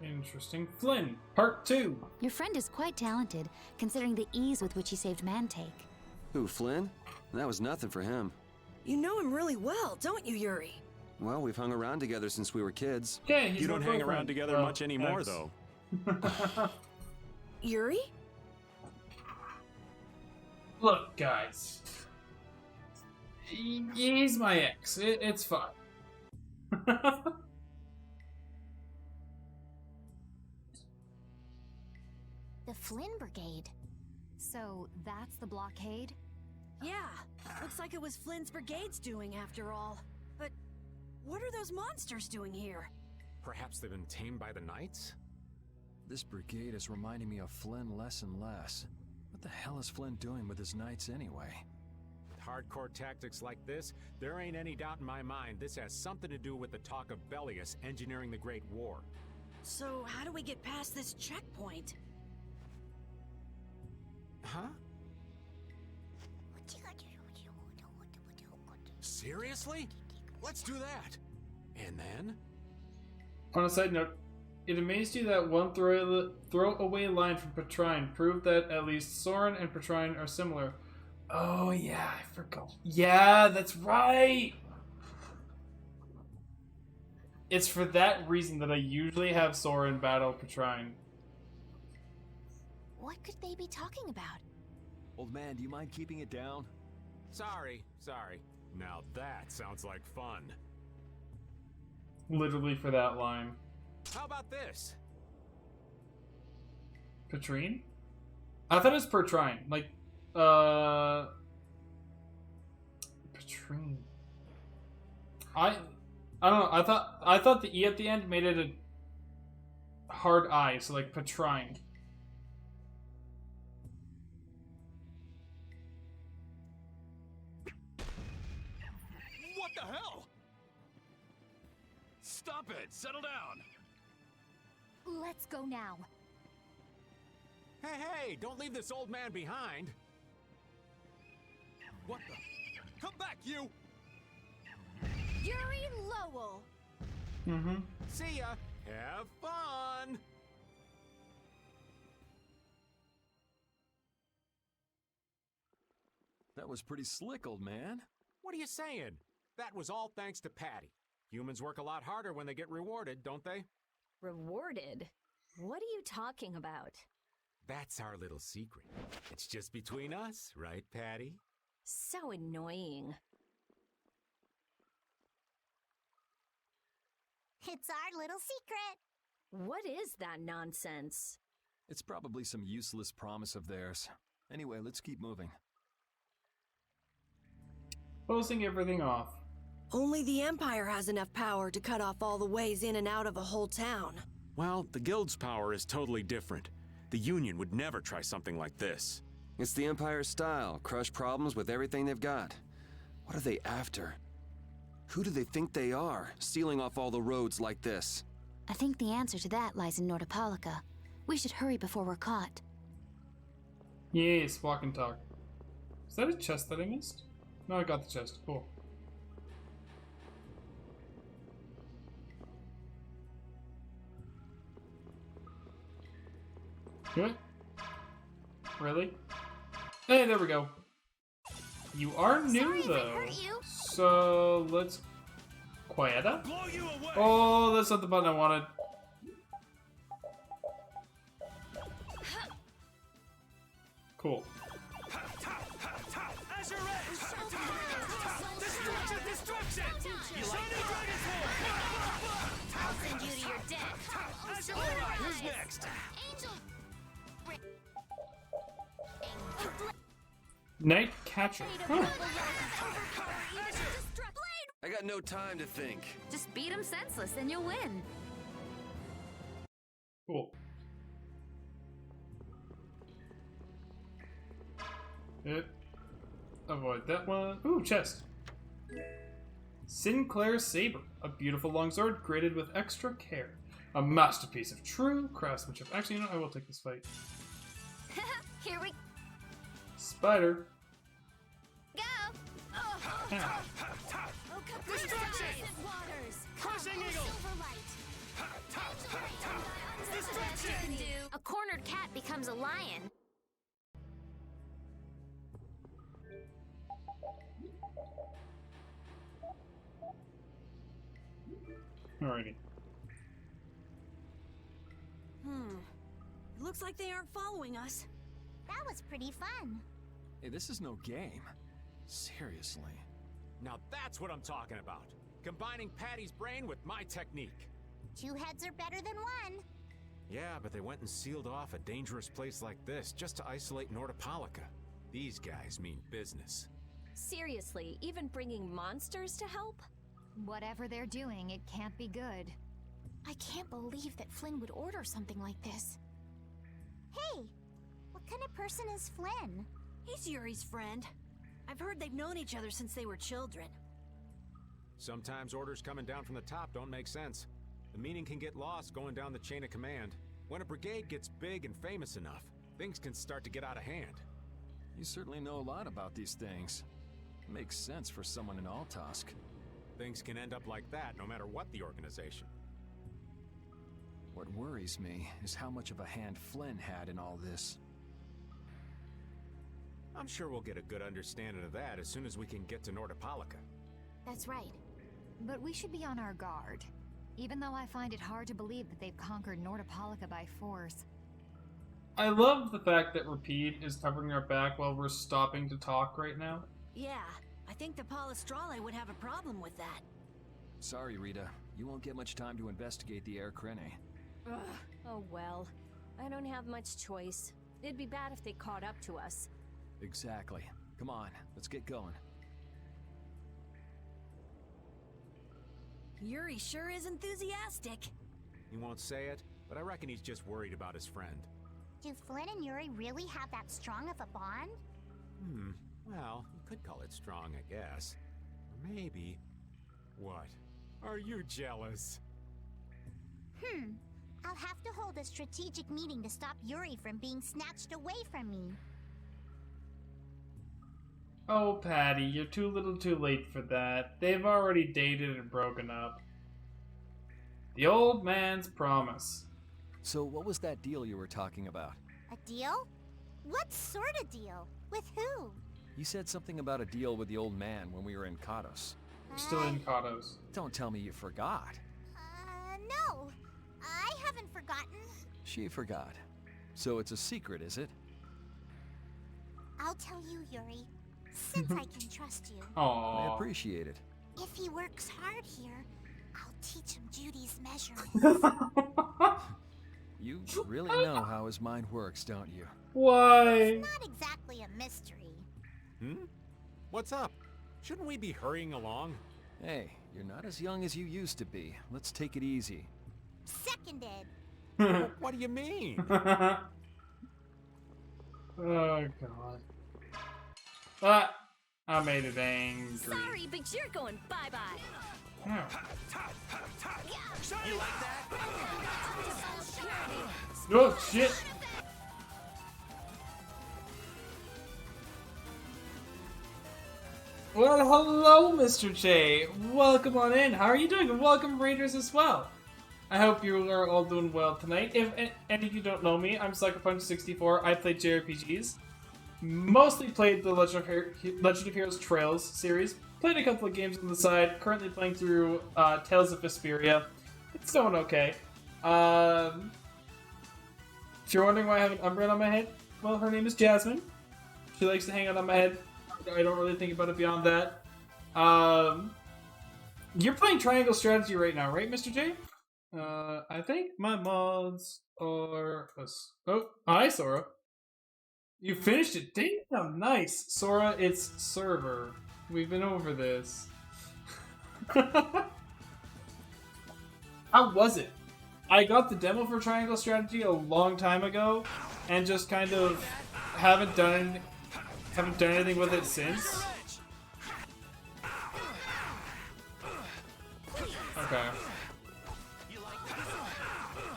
Interesting. Flynn, part 2. Your friend is quite talented, considering the ease with which he saved Mantake. Who, Flynn? That was nothing for him. You know him really well, don't you, Yuri? Well, we've hung around together since we were kids. Okay, you don't hang around together much anymore, though. Yuri? Look, guys. He's my ex. It's fine. The Flynn Brigade. So that's the blockade? Yeah, looks like it was Flynn's brigade's doing after all. But what are those monsters doing here? Perhaps they've been tamed by the Knights? This brigade is reminding me of Flynn less and less. What the hell is Flynn doing with his knights anyway? With hardcore tactics like this, there ain't any doubt in my mind this has something to do with the talk of Bellius engineering the Great War. So how do we get past this checkpoint? Huh? Seriously? Let's do that. And then? On a side note, it amazed you that one throwaway line from Petrine proved that at least Soren and Petrine are similar. Oh yeah, I forgot. Yeah, that's right! It's for that reason that I usually have Soren battle Petrine. What could they be talking about? Old man, do you mind keeping it down? Sorry. Now that sounds like fun. Literally for that line. How about this? Petrine? I thought it was Petrine. Like, Petrine. I don't know. I thought the E at the end made it a hard I, so like Petrine. What the hell? Stop it! Settle down! Let's go now. Hey, don't leave this old man behind! What the? Come back, you! Yuri Lowell! See ya! Have fun! That was pretty slick, old man. What are you saying? That was all thanks to Patty. Humans work a lot harder when they get rewarded, don't they? Rewarded? What are you talking about? That's our little secret. It's just between us, right, Patty? So annoying. It's our little secret. What is that nonsense? It's probably some useless promise of theirs. Anyway, let's keep moving. Closing everything off. Only the Empire has enough power to cut off all the ways in and out of a whole town. Well, the Guild's power is totally different. The Union would never try something like this. It's the Empire's style. Crush problems with everything they've got. What are they after? Who do they think they are, sealing off all the roads like this? I think the answer to that lies in Nordopolica. We should hurry before we're caught. Yes, walk and talk. Is that a chest that I missed? No, I got the chest. Cool. What? Really? Hey, there we go. You are new, though. So, let's... Quieta? Oh, that's not the button I wanted. Cool. I'll send you to your death. Who's next? Night Catcher. Huh. I got no time to think. Just beat him senseless and you'll win. Cool. Avoid that one. Ooh, chest. Sinclair Saber, a beautiful longsword created with extra care. A masterpiece of true craftsmanship. Actually, you know, I will take this fight. Here we Spider. go. Yeah. Crushing eagle. A cornered cat becomes a lion. Alrighty. It looks like they aren't following us. That was pretty fun. Hey, this is no game. Seriously. Now that's what I'm talking about. Combining Patty's brain with my technique. 2 heads are better than 1. Yeah, but they went and sealed off a dangerous place like this just to isolate Nordopolica. These guys mean business. Seriously, even bringing monsters to help? Whatever they're doing, it can't be good. I can't believe that Flynn would order something like this. Hey, what kind of person is Flynn? He's Yuri's friend. I've heard they've known each other since they were children. Sometimes orders coming down from the top don't make sense. The meaning can get lost going down the chain of command. When a brigade gets big and famous enough, things can start to get out of hand. You certainly know a lot about these things. Makes sense for someone in Altosk. Things can end up like that no matter what the organization. What worries me is how much of a hand Flynn had in all this. I'm sure we'll get a good understanding of that as soon as we can get to Nordopolica. That's right. But we should be on our guard. Even though I find it hard to believe that they've conquered Nordopolica by force. I love the fact that Repeat is covering our back while we're stopping to talk right now. Yeah, I think the Palestrale would have a problem with that. Sorry, Rita. You won't get much time to investigate the Air Krene. Ugh. Oh well. I don't have much choice. It'd be bad if they caught up to us. Exactly. Come on, let's get going. Yuri sure is enthusiastic. He won't say it, but I reckon he's just worried about his friend. Do Flynn and Yuri really have that strong of a bond? Well, you could call it strong, I guess. Or maybe... What? Are you jealous? I'll have to hold a strategic meeting to stop Yuri from being snatched away from me. Oh, Patty, you're too little too late for that. They've already dated and broken up. The old man's promise. So what was that deal you were talking about? A deal? What sort of deal? With who? You said something about a deal with the old man when we were in Katos. We're still in Katos. Don't tell me you forgot. No. I haven't forgotten. She forgot. So it's a secret, is it? I'll tell you, Yuri. Since I can trust you. I appreciate it. If he works hard here, I'll teach him Judy's measurements. You really know how his mind works, don't you? Why? It's not exactly a mystery. What's up? Shouldn't we be hurrying along? Hey, you're not as young as you used to be. Let's take it easy. Seconded. What do you mean? Oh, God. I made it angry. Sorry, but you're going bye-bye. Oh. You like that? Oh, shit. Well, hello, Mr. J. Welcome on in. How are you doing? And welcome, Raiders, as well. I hope you are all doing well tonight. If any of you don't know me, I'm SuckerPunch64. I play JRPGs. Mostly played the Legend of Heroes Trails series. Played a couple of games on the side. Currently playing through Tales of Vesperia. It's going okay. If you're wondering why I have an umbrella on my head, well, her name is Jasmine. She likes to hang out on my head. I don't really think about it beyond that. You're playing Triangle Strategy right now, right, Mr. J? I think my mods are... Oh, hi, Sora. You finished it. Damn, nice. Sora, it's server. We've been over this. How was it? I got the demo for Triangle Strategy a long time ago, and just kind of haven't done anything with it since. Okay.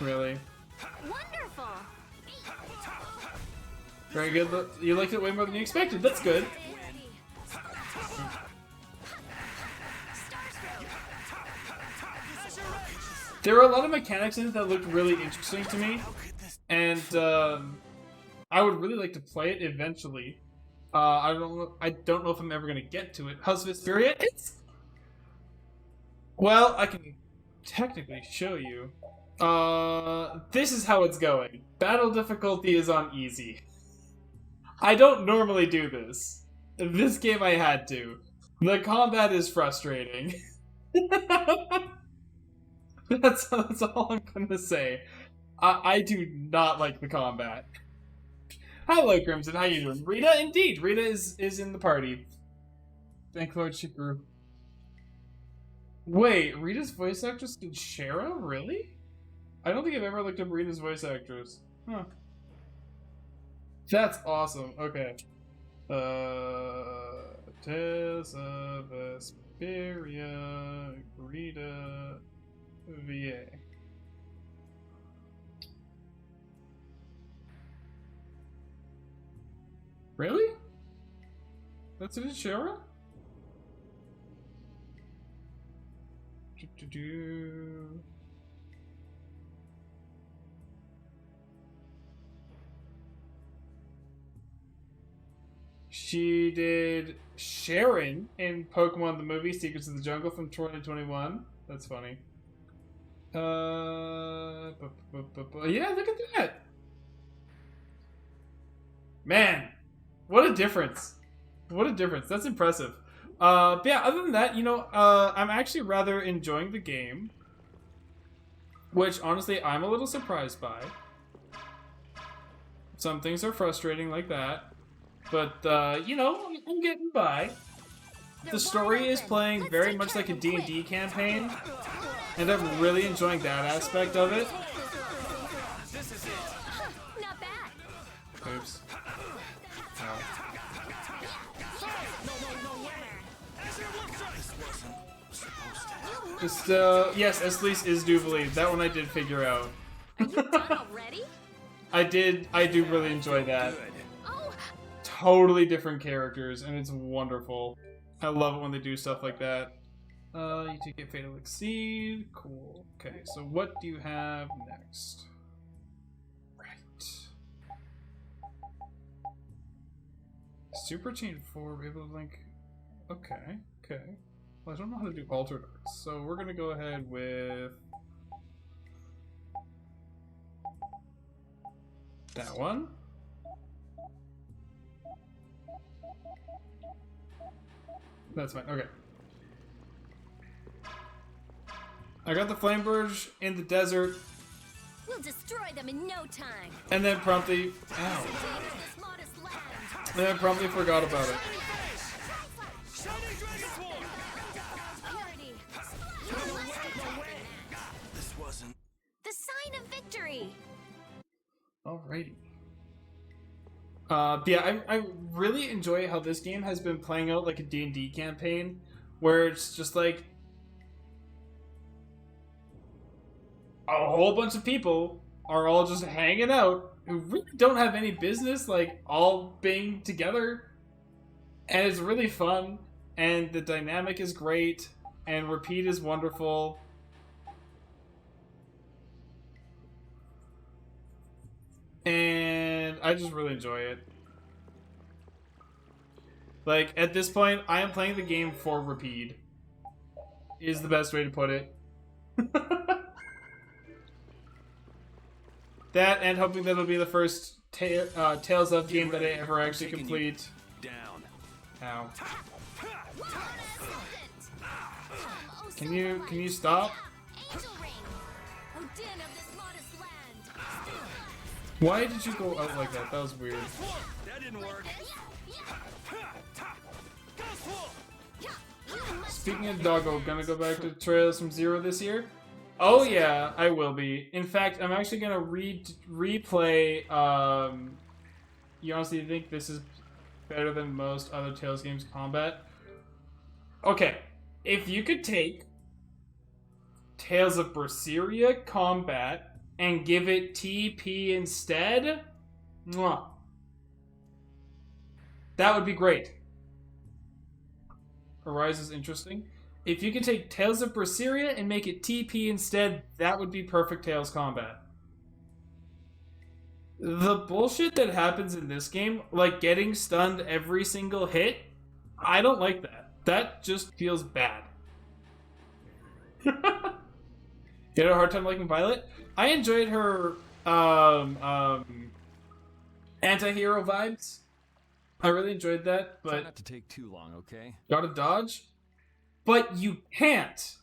Really? Wonderful. Very good. You liked it way more than you expected. That's good. There were a lot of mechanics in it that looked really interesting to me, and I would really like to play it eventually. I don't know if I'm ever gonna get to it. How's Vesperia? Well, I can technically show you. This is how it's going. Battle difficulty is on easy. I don't normally do this. This game I had to. The combat is frustrating. That's all I'm gonna say. I do not like the combat. Hello, Crimson. How you doing? Rita, indeed. Rita is in the party. Thank Lord she grew. Wait, Rita's voice actress did Shara? Really? I don't think I've ever looked up Rita's voice actress. Huh. That's awesome. Okay. Tales of Vesperia, Rita, VA. Really? That's it, Shara? She did Sharon in Pokemon the Movie Secrets of the Jungle from 2021. That's funny. Yeah, look at that. Man, what a difference. What a difference. That's impressive. But yeah, other than that, you know, I'm actually rather enjoying the game. Which, honestly, I'm a little surprised by. Some things are frustrating like that. But, you know, I'm getting by. The story is playing very much like a D&D campaign. And I'm really enjoying that aspect of it. Not bad. Oops. Ow. Just, yes, Estelise is Duvalie. That one I did figure out. Are you done already? I do really enjoy that. Oh. Totally different characters, and it's wonderful. I love it when they do stuff like that. You do get Fatal Exceed. Cool. Okay, so what do you have next? Right. Super Chain 4, we're able to link... Okay, okay. Well, I don't know how to do Altered Arts, so we're gonna go ahead with... that one. That's fine, okay. I got the Flame Burge in the desert. We'll destroy them in no time. And then promptly... Ow. And then promptly forgot about it. This wasn't... The sign of victory. Alrighty. Yeah, I really enjoy how this game has been playing out like a D&D campaign, where it's just like a whole bunch of people are all just hanging out who really don't have any business, like, all being together. And it's really fun, and the dynamic is great, and Repeat is wonderful. And I just really enjoy it. Like, at this point, I am playing the game for Repeat. Is the best way to put it. That, and hoping that it'll be the first Tales of game that I ever actually complete. Down. Ow. Can you stop? Why did you go out like that? That was weird. That didn't work. Speaking of doggo, gonna go back to Trails from Zero this year? Oh yeah, I will be. In fact, I'm actually gonna replay. You honestly think this is better than most other Tales games combat? Okay, if you could take Tales of Vesperia combat and give it TP instead, mwah, that would be great. Arise is interesting. If you could take Tales of Vesperia and make it TP instead, that would be perfect Tales combat. The bullshit that happens in this game, like getting stunned every single hit, I don't like that. That just feels bad. You had a hard time liking Violet? I enjoyed her anti-hero vibes. I really enjoyed that, but try not to take too long, okay? Gotta dodge? But you can't.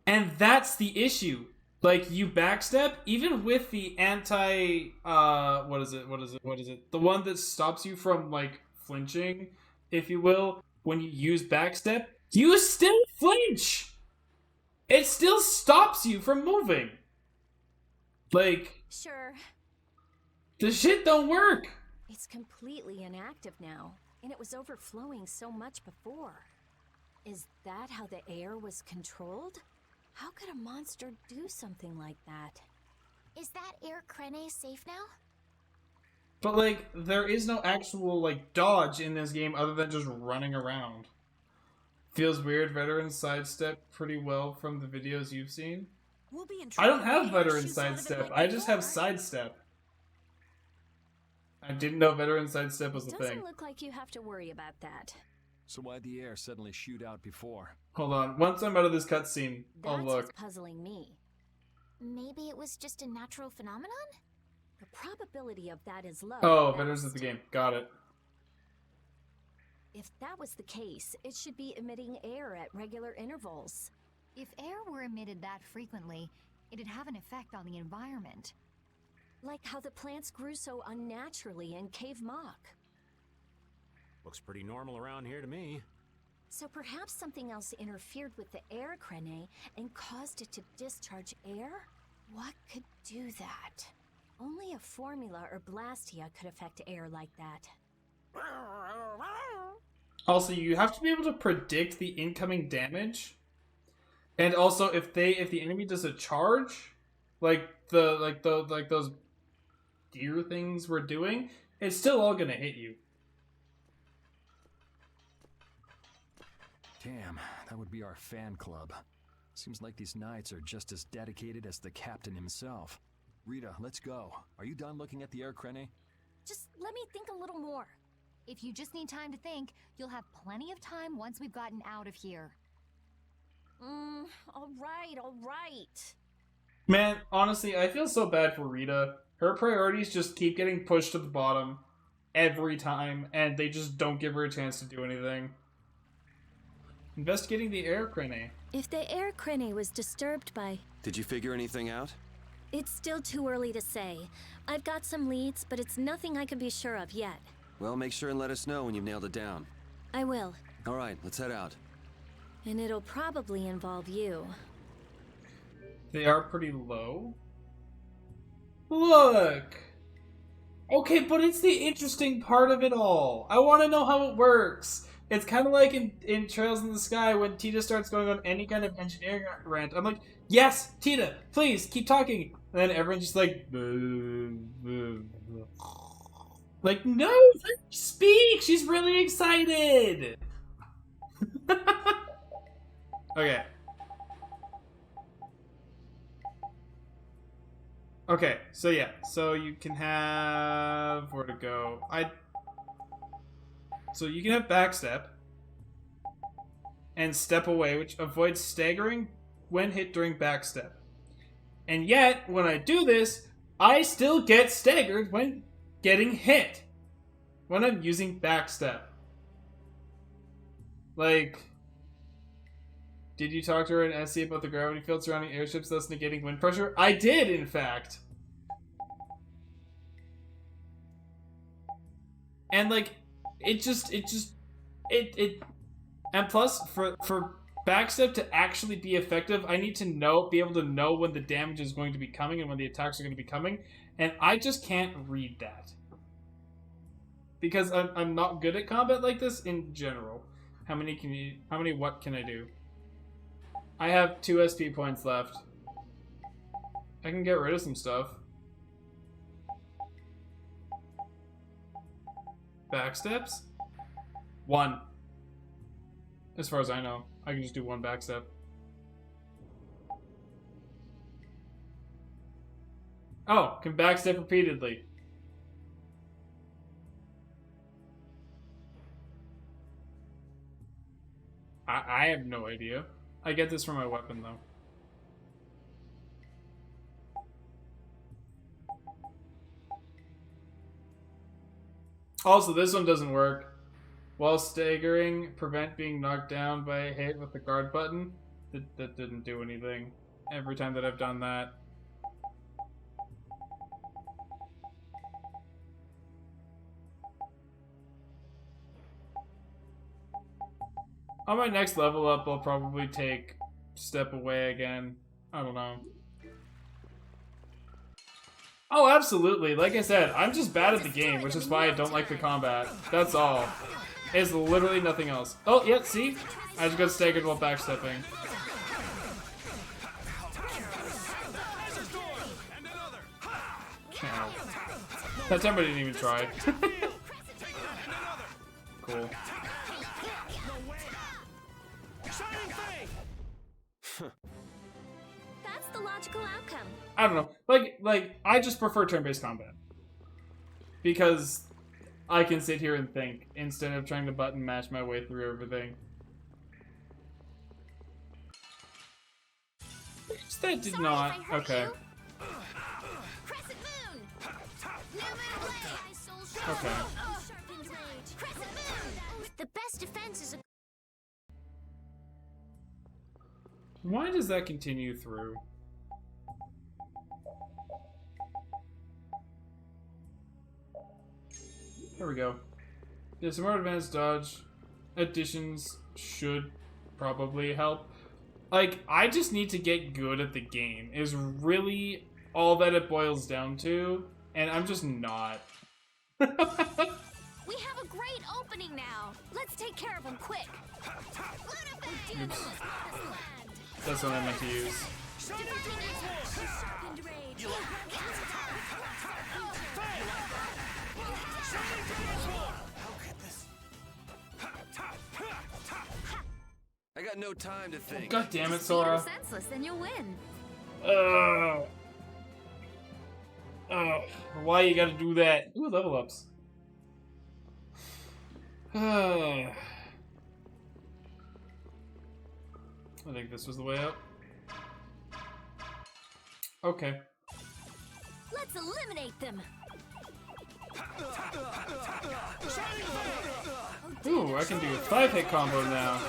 And that's the issue. Like, you backstep, even with the anti, what is it? The one that stops you from, like, flinching, if you will, when you use backstep, you still flinch! It still stops you from moving. Like, Sure. the shit don't work. It's completely inactive now, and it was overflowing so much before. Is that how the air was controlled? How could a monster do something like that? Is that Air Crene safe now? But, like, there is no actual, like, dodge in this game other than just running around. Feels weird. Veterans sidestep pretty well from the videos you've seen. We'll be in I don't have trouble. veteran Shoots out of it sidestep. like I just have before. sidestep. I didn't know veteran sidestep was a Doesn't thing. look like you have to worry about that. So why'd the air suddenly shoot out before? Hold on. Once I'm out of this cutscene, I'll That's look. what's puzzling me. Maybe it was just a natural phenomenon? The probability of that is low. Oh, at veterans of the game. Got it. If that was the case, it should be emitting air at regular intervals. If air were emitted that frequently, it'd have an effect on the environment. Like how the plants grew so unnaturally in Cave Mock. Looks pretty normal around here to me. So perhaps something else interfered with the air crene and caused it to discharge air? What could do that? Only a formula or blastia could affect air like that. Also, you have to be able to predict the incoming damage, and also if the enemy does a charge, like those deer things we're doing, it's still all gonna hit you. Damn, that would be our fan club. Seems like these knights are just as dedicated as the captain himself. Rita, let's go. Are you done looking at the air crene? Just let me think a little more. If you just need time to think, you'll have plenty of time once we've gotten out of here. All right. Man, honestly, I feel so bad for Rita. Her priorities just keep getting pushed to the bottom every time, and they just don't give her a chance to do anything. Investigating the air crane. If the air crene was disturbed by... Did you figure anything out? It's still too early to say. I've got some leads, but it's nothing I can be sure of yet. Well, make sure and let us know when you've nailed it down. I will. All right, let's head out. And it'll probably involve you. They are pretty low. Look! Okay, but it's the interesting part of it all. I want to know how it works. It's kind of like in Trails in the Sky when Tita starts going on any kind of engineering rant. I'm like, yes, Tita, please, keep talking. And then everyone's just like, like, no, let her speak. She's really excited. Okay. Okay, so yeah, so you can have where to go. So you can have backstep and step away, which avoids staggering when hit during backstep. And yet, when I do this, I still get staggered when getting hit when I'm using backstep. Like, did you talk to her in SC about the gravity field surrounding airships, thus negating wind pressure? I did, in fact. And like, it and plus for backstep to actually be effective, I need to be able to know when the damage is going to be coming and when the attacks are going to be coming, and I just can't read that. Because I'm not good at combat like this in general. What can I do? I have 2 SP points left. I can get rid of some stuff. Backsteps? 1. As far as I know. I can just do 1 backstep. Oh, can backstep repeatedly. I have no idea. I get this from my weapon, though. Also, this one doesn't work. While staggering, prevent being knocked down by a hit with the guard button. That didn't do anything. Every time that I've done that. On my next level up, I'll probably take step away again. I don't know. Oh, absolutely. Like I said, I'm just bad at the game, which is why I don't like the combat. That's all. It's literally nothing else. Oh, yeah, see? I just got staggered while backstepping. Ow. That time I didn't even try. Cool. That's the logical outcome. I don't know. Like I just prefer turn-based combat. Because I can sit here and think instead of trying to button mash my way through everything. That did not. Okay. Okay. The best defense is a... Why does that continue through? There we go. Yeah, some more advanced dodge additions should probably help. Like, I just need to get good at the game, is really all that it boils down to, and I'm just not. We have a great opening now. Let's take care of him quick. Oops. That's what I meant to use. I got no time to think. God damn it, Sora. Senseless, then you'll win. Why you gotta do that? Ooh, level ups. I think this was the way up. Okay. Let's eliminate them. Ooh, I can do a 5-hit combo now.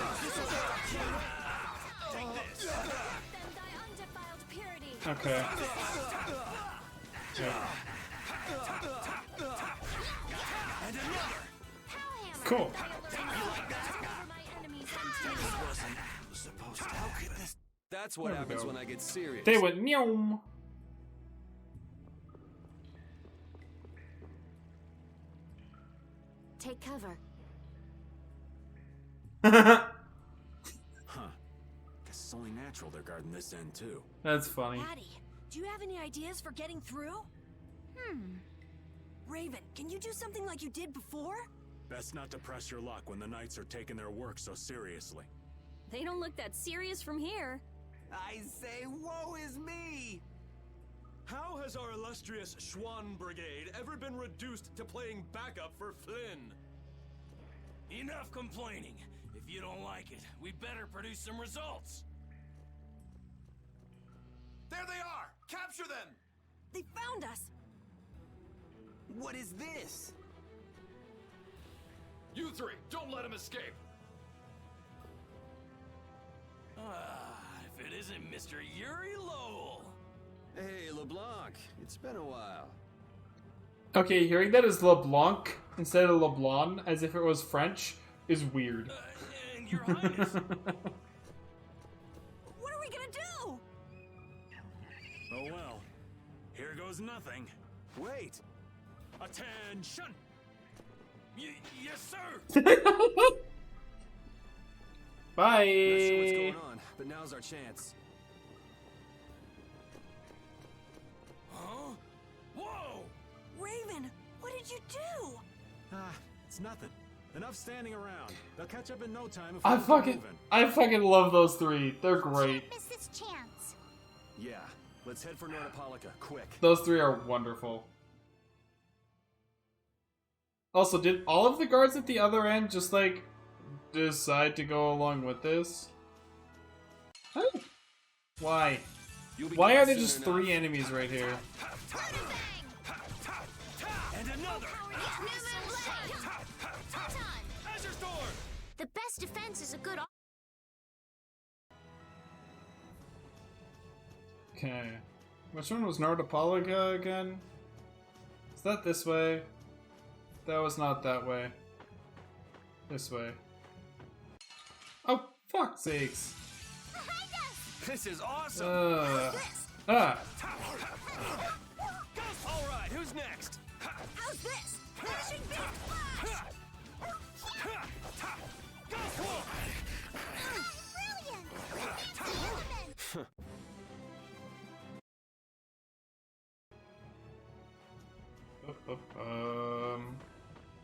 Okay. Yeah. Cool. That's what happens when I get serious. They went meow. Take cover. Huh. Guess it's only natural they're guarding this end, too. That's funny. Patty, do you have any ideas for getting through? Raven, can you do something like you did before? Best not to press your luck when the Knights are taking their work so seriously. They don't look that serious from here. I say, woe is me! How has our illustrious Schwann Brigade ever been reduced to playing backup for Flynn? Enough complaining. If you don't like it, we better produce some results. There they are! Capture them! They found us! What is this? You three, don't let him escape! If it isn't Mr. Yuri Lowell. Hey, LeBlanc. It's been a while. Okay, hearing that as LeBlanc instead of LeBlanc, as if it was French, is weird. And Your Highness. What are we gonna do? Oh well. Here goes nothing. Wait! Attention! Yes, sir! Bye! Not sure what's going on, but now's our chance. Huh? Whoa! Raven, what did you do? It's nothing. Enough standing around. They'll catch up in no time if I we keep fucking moving. love those three. They're great. Miss this chance. Yeah, let's head for Nordopolica, quick. Those three are wonderful. Also, did all of the guards at the other end just, like, decide to go along with this? Huh? Why? Why are there just 3 enemies right here? And another! Azure Storm! The best defense is a good. Okay. Which one was Nordopolica again? Is that this way? That was not that way. This way. Oh, fuck's sakes. This is awesome! Ah. Alright, who's next? How's this? Flashing Beast Flash! Go for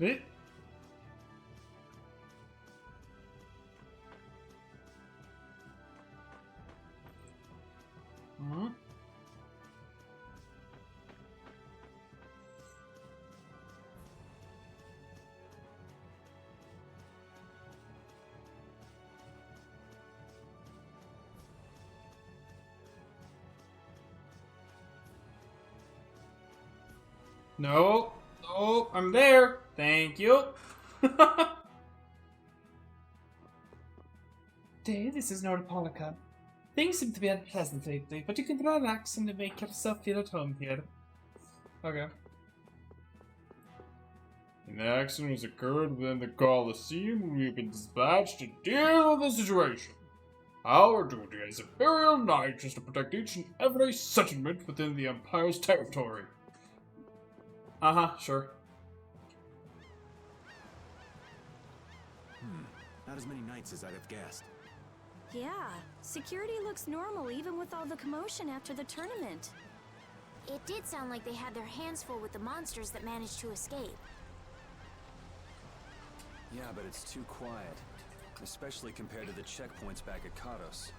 Eh? Hmm? No. Oh, I'm there. Thank you. Day, this is Nordopolica. Things seem to be unpleasant lately, but you can relax and make yourself feel at home here. Okay. An accident has occurred within the Colosseum. We've been dispatched to deal with the situation. Our duty as Imperial Knights is to protect each and every settlement within the Empire's territory. Sure. Not as many Knights as I'd have guessed. Yeah, security looks normal even with all the commotion after the tournament. It did sound like they had their hands full with the monsters that managed to escape. Yeah, but it's too quiet. Especially compared to the checkpoints back at Kados.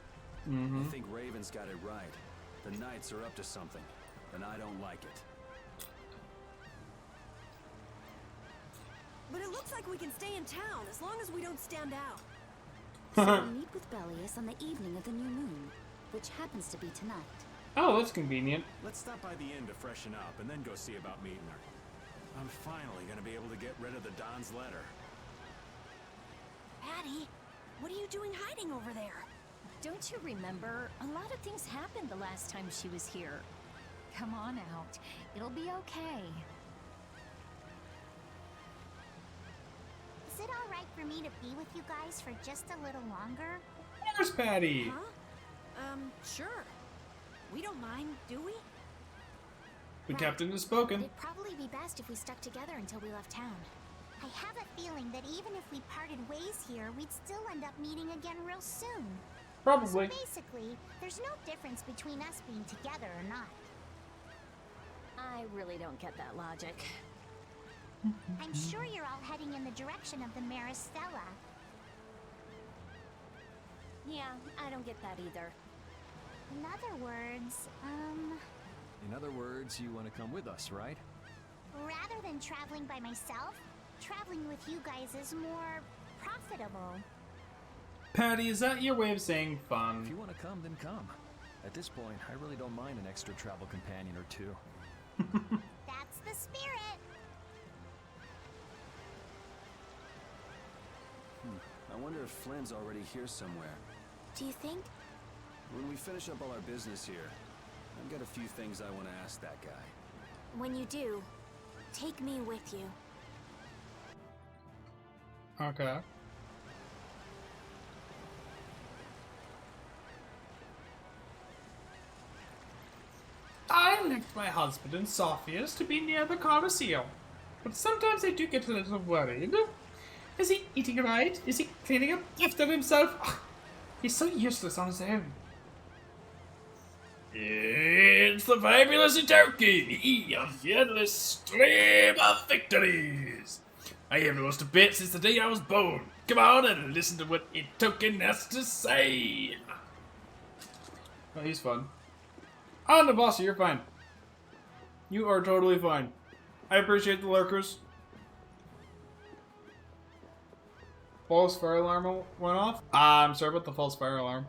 Mm-hmm. I think Raven's got it right. The Knights are up to something, and I don't like it. But it looks like we can stay in town as long as we don't stand out. So we'll meet with Bellius on the evening of the new moon, which happens to be tonight. Oh, that's convenient. Let's stop by the inn to freshen up and then go see about meeting her. I'm finally gonna be able to get rid of the Don's letter. Patty, what are you doing hiding over there? Don't you remember? A lot of things happened the last time she was here. Come on out. It'll be okay. Is it alright for me to be with you guys for just a little longer? Where's Patty? Huh? Sure. We don't mind, do we? The captain has spoken. It'd probably be best if we stuck together until we left town. I have a feeling that even if we parted ways here, we'd still end up meeting again real soon. Probably. So basically, there's no difference between us being together or not. I really don't get that logic. I'm sure you're all heading in the direction of the Maristella. Yeah, I don't get that either. In other words, In other words, you want to come with us, right? rather than traveling by myself, traveling with you guys is more profitable. Patty, is that your way of saying fun? If you want to come, then come. At this point, I really don't mind an extra travel companion or two. That's the spirit. I wonder if Flynn's already here somewhere. Do you think? When we finish up all our business here, I've got a few things I want to ask that guy. When you do, take me with you. Okay. I left my husband in Sophia's to be near the Colosseum, but sometimes I do get a little worried. Is he eating right? Is he cleaning up after himself? He's so useless on his own. It's the fabulous Itoki, a fearless stream of victories. I have lost a bit since the day I was born. Come on and listen to what Itoki has to say. Oh, he's fun. Oh, no, boss, you're fine. You are totally fine. I appreciate the lurkers. False fire alarm went off. I'm sorry about the false fire alarm.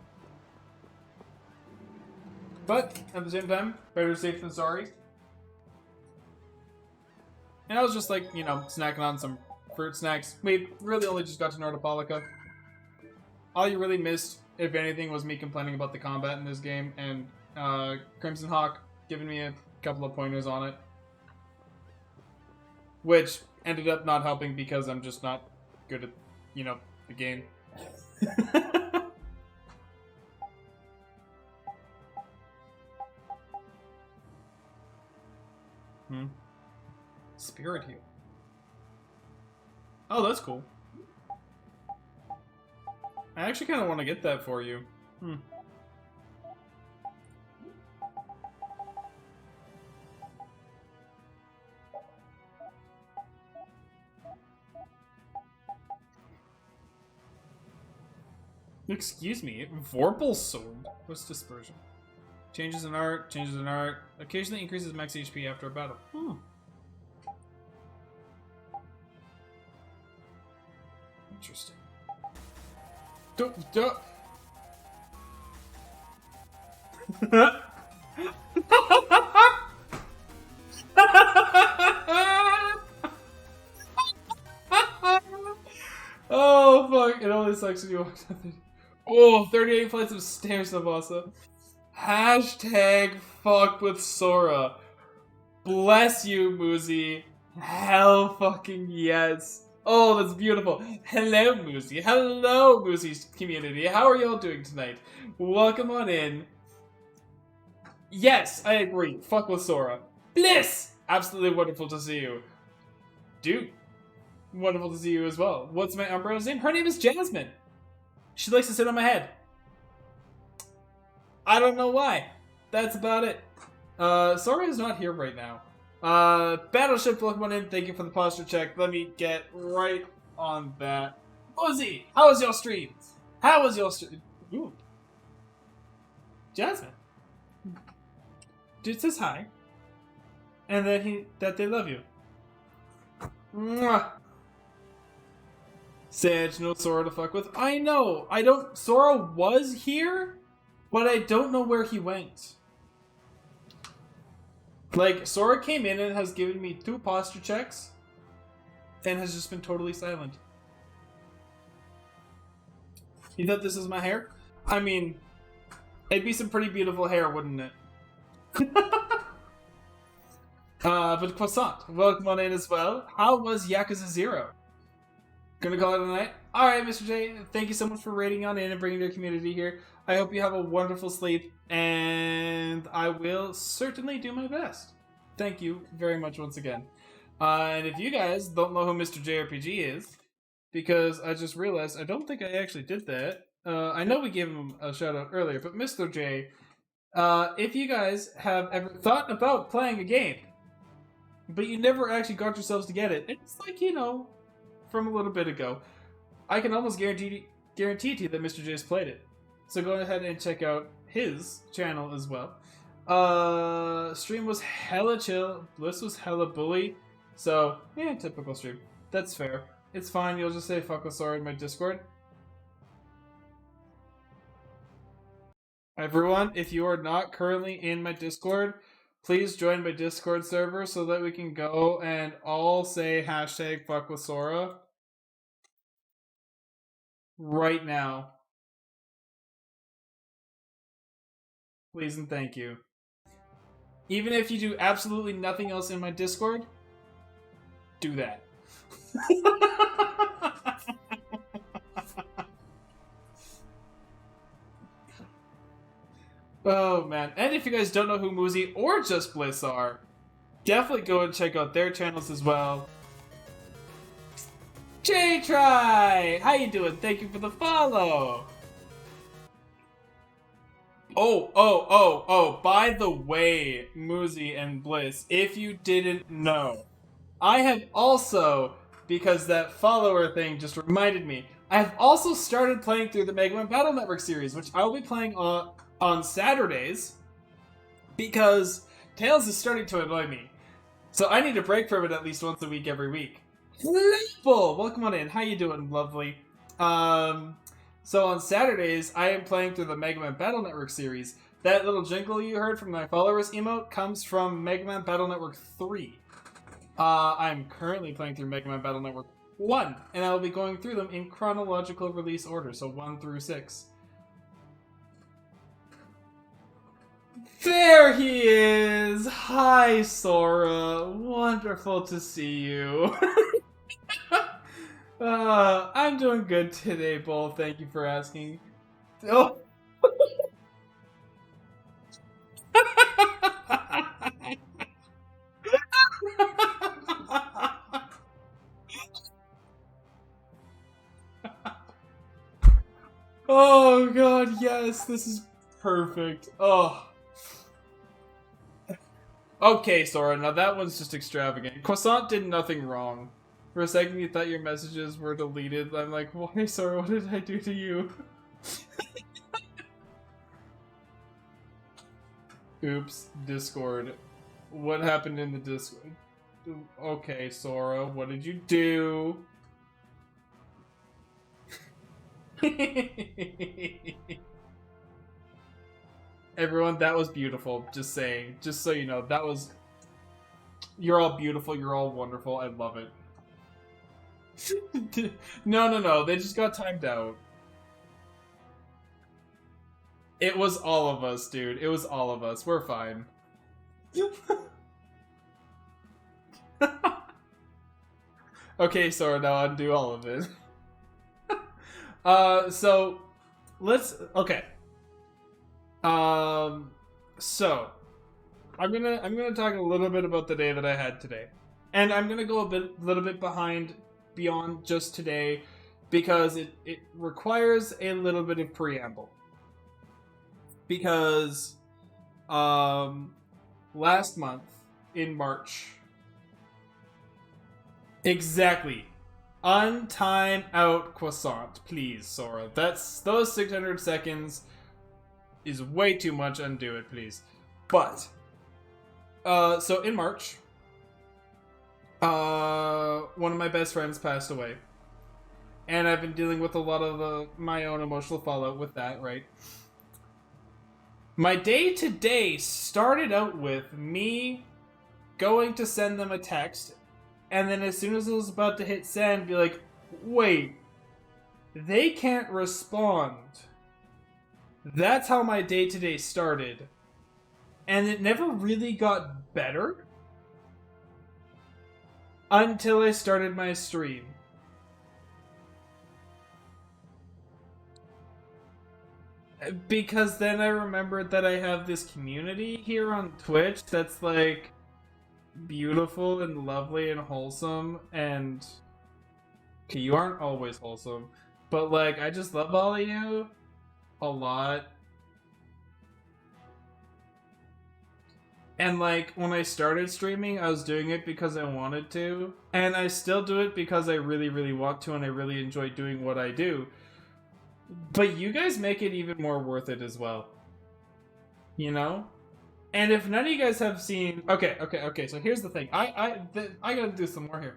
But, at the same time, better safe than sorry. And I was just like, you know, snacking on some fruit snacks. We really only just got to Nordopolica. All you really missed, if anything, was me complaining about the combat in this game, and Crimson Hawk giving me a couple of pointers on it. Which ended up not helping because I'm just not good at, you know, the game. Spirit heal. Oh, that's cool. I actually kind of want to get that for you. Excuse me, Vorpal Sword? What's dispersion? Changes in art, changes in art. Occasionally increases max HP after a battle. Interesting. Oh, fuck. It only sucks when you walk down there. Oh, 38 flights of stairs, Navasa. Hashtag fuck with Sora. Bless you, Muzi. Hell fucking yes. Oh, that's beautiful. Hello, Muzi. Hello, Muzi's community. How are y'all doing tonight? Welcome on in. Yes, I agree. Fuck with Sora. Bliss! Absolutely wonderful to see you. Dude. Wonderful to see you as well. What's my Umbrella's name? Her name is Jasmine. She likes to sit on my head. I don't know why. That's about it. Sora is not here right now. Battleship, welcome in. Thank you for the posture check. Let me get right on that. Ozzy, how was your stream? How was your stream? Ooh. Jasmine. Dude says hi. And that they love you. Mwah. Sage, no Sora to fuck with. I know. Sora was here, but I don't know where he went. Like, Sora came in and has given me 2 posture checks, and has just been totally silent. You thought this was my hair? I mean, it'd be some pretty beautiful hair, wouldn't it? But Croissant, welcome on in as well. How was Yakuza 0? Gonna call it a night? Alright, Mr. J, thank you so much for raiding on in and bringing your community here. I hope you have a wonderful sleep, and I will certainly do my best. Thank you very much once again. And if you guys don't know who Mr. JRPG is, because I just realized I don't think I actually did that. I know we gave him a shout out earlier, but Mr. J, if you guys have ever thought about playing a game, but you never actually got yourselves to get it, it's like, you know, from a little bit ago, I can almost guarantee to you that Mr. J's played it. So go ahead and check out his channel as well. Stream was hella chill, Bliss was hella bully, so, yeah, typical stream. That's fair. It's fine, you'll just say fuck with Sora in my Discord. Everyone, if you are not currently in my Discord, please join my Discord server so that we can go and all say hashtag fuck with Sora. Right now. Please and thank you. Even if you do absolutely nothing else in my Discord, do that. Oh man, and if you guys don't know who Muzi or Just Bliss are, definitely go and check out their channels as well. J-Try! How you doing? Thank you for the follow! Oh, by the way, Muzi and Bliss, if you didn't know, I have also, because that follower thing just reminded me, I have also started playing through the Mega Man Battle Network series, which I will be playing on Saturdays, because Tails is starting to annoy me. So I need a break from it at least once a week every week. Flipple! Welcome on in. How you doing, lovely? So on Saturdays, I am playing through the Mega Man Battle Network series. That little jingle you heard from my followers emote comes from Mega Man Battle Network 3. I'm currently playing through Mega Man Battle Network 1, and I will be going through them in chronological release order, so 1 through 6. There he is! Hi, Sora. Wonderful to see you. I'm doing good today, Bull. Thank you for asking. Oh. Oh god, yes, this is perfect. Oh. Okay, Sora, now that one's just extravagant. Croissant did nothing wrong. For a second you thought your messages were deleted. I'm like, why, Sora, what did I do to you? Oops, Discord. What happened in the Discord? Okay, Sora, what did you do? Everyone, that was beautiful. Just saying. Just so you know, that was... You're all beautiful, you're all wonderful, I love it. No, they just got timed out. It was all of us, dude. It was all of us. We're fine. Okay, Sora, now undo all of it. So, let's... Okay. So... I'm gonna talk a little bit about the day that I had today. And I'm gonna go a little bit beyond just today, because it requires a little bit of preamble. Because, last month, in March... Exactly. Untime out croissant, please, Sora. Those 600 seconds is way too much. Undo it, please. But, so in March, one of my best friends passed away. And I've been dealing with a lot of my own emotional fallout with that, right? My day today started out with me going to send them a text, and then as soon as I was about to hit send, be like, wait, they can't respond. That's how my day today started. And it never really got better until I started my stream. Because then I remembered that I have this community here on Twitch that's like, beautiful and lovely and wholesome, and okay, you aren't always wholesome, but like I just love all of you a lot. And like when I started streaming, I was doing it because I wanted to, and I still do it because I really, really want to, and I really enjoy doing what I do. But you guys make it even more worth it as well. You know? And if none of you guys have seen, okay. So here's the thing. I gotta do some more here.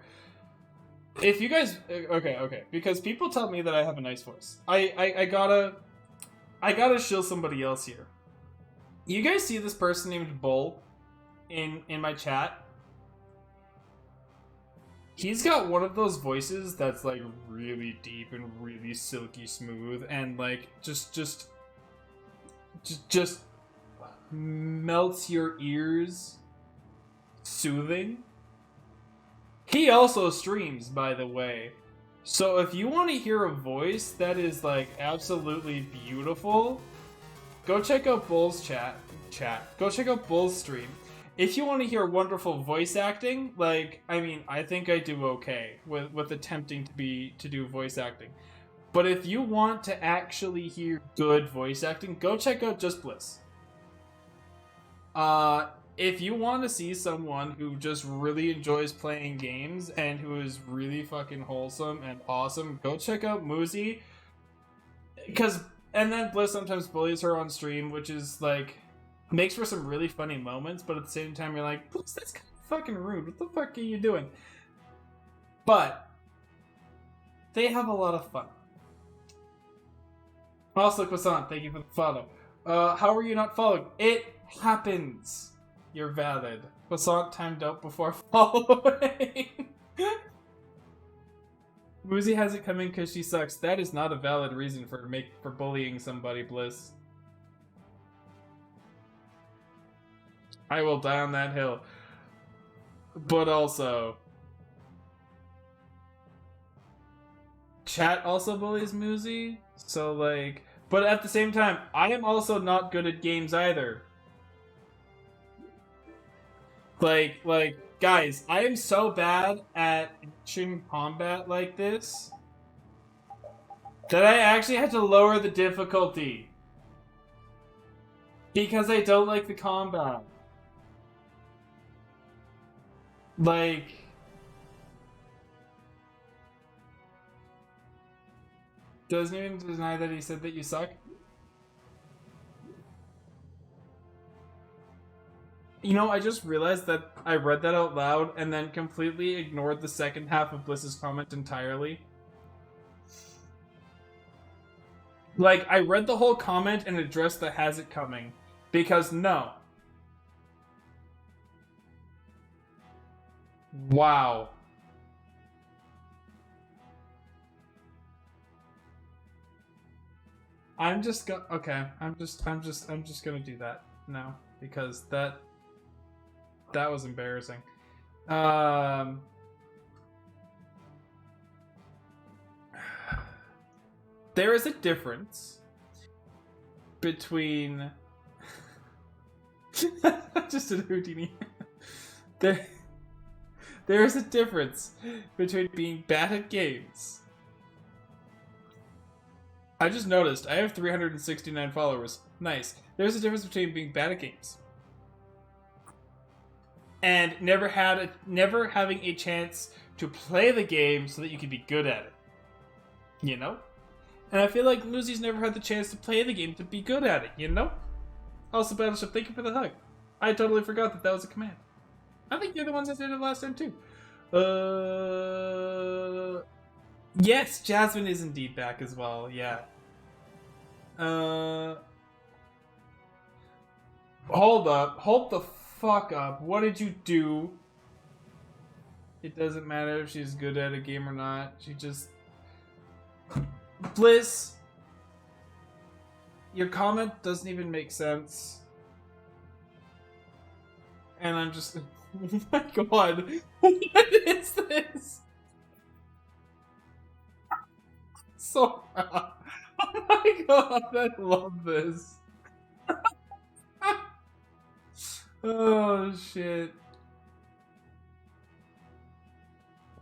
If you guys, okay, because people tell me that I have a nice voice. I gotta shill somebody else here. You guys see this person named Bull in my chat? He's got one of those voices that's like really deep and really silky smooth and like just melts your ears soothing. He also streams, by the way. So if you want to hear a voice that is like absolutely beautiful, go check out Bull's chat. Go check out Bull's stream. If you want to hear wonderful voice acting, like, I mean, I think I do okay with attempting to do voice acting. But if you want to actually hear good voice acting, go check out Just Bliss. If you want to see someone who just really enjoys playing games and who is really fucking wholesome and awesome, go check out Muzi. And then Bliss sometimes bullies her on stream, which is like, makes for some really funny moments, but at the same time you're like, Bliss, that's kind of fucking rude. What the fuck are you doing? But they have a lot of fun. Also, Croissant, thank you for the follow. How are you not following? It happens. You're valid. Croissant timed out before following. Woozy has it coming because she sucks. That is not a valid reason for bullying somebody, Bliss. I will die on that hill. But also, chat also bullies Muzi, so like, but at the same time, I am also not good at games either. Like, guys, I am so bad at action combat like this that I actually had to lower the difficulty because I don't like the combat. Like, doesn't even deny that he said that you suck. You know, I just realized that I read that out loud and then completely ignored the second half of Bliss's comment entirely. Like, I read the whole comment and addressed the has it coming. Because no. Wow. I'm just gonna do that now because that was embarrassing. There is a difference between just a Houdini. There is a difference between being bad at games. I just noticed I have 369 followers. Nice. There's a difference between being bad at games and never having a chance to play the game so that you can be good at it. You know? And I feel like Lucy's never had the chance to play the game to be good at it, you know? Also, Battleship, thank you for the hug. I totally forgot that was a command. I think you're the ones that did it last time, too. Yes, Jasmine is indeed back as well, yeah. Hold up. Hold the fuck up. What did you do? It doesn't matter if she's good at a game or not. She just... Bliss! Your comment doesn't even make sense. And I'm just... Oh my god. What is this? So bad. Oh my god, I love this. Oh shit.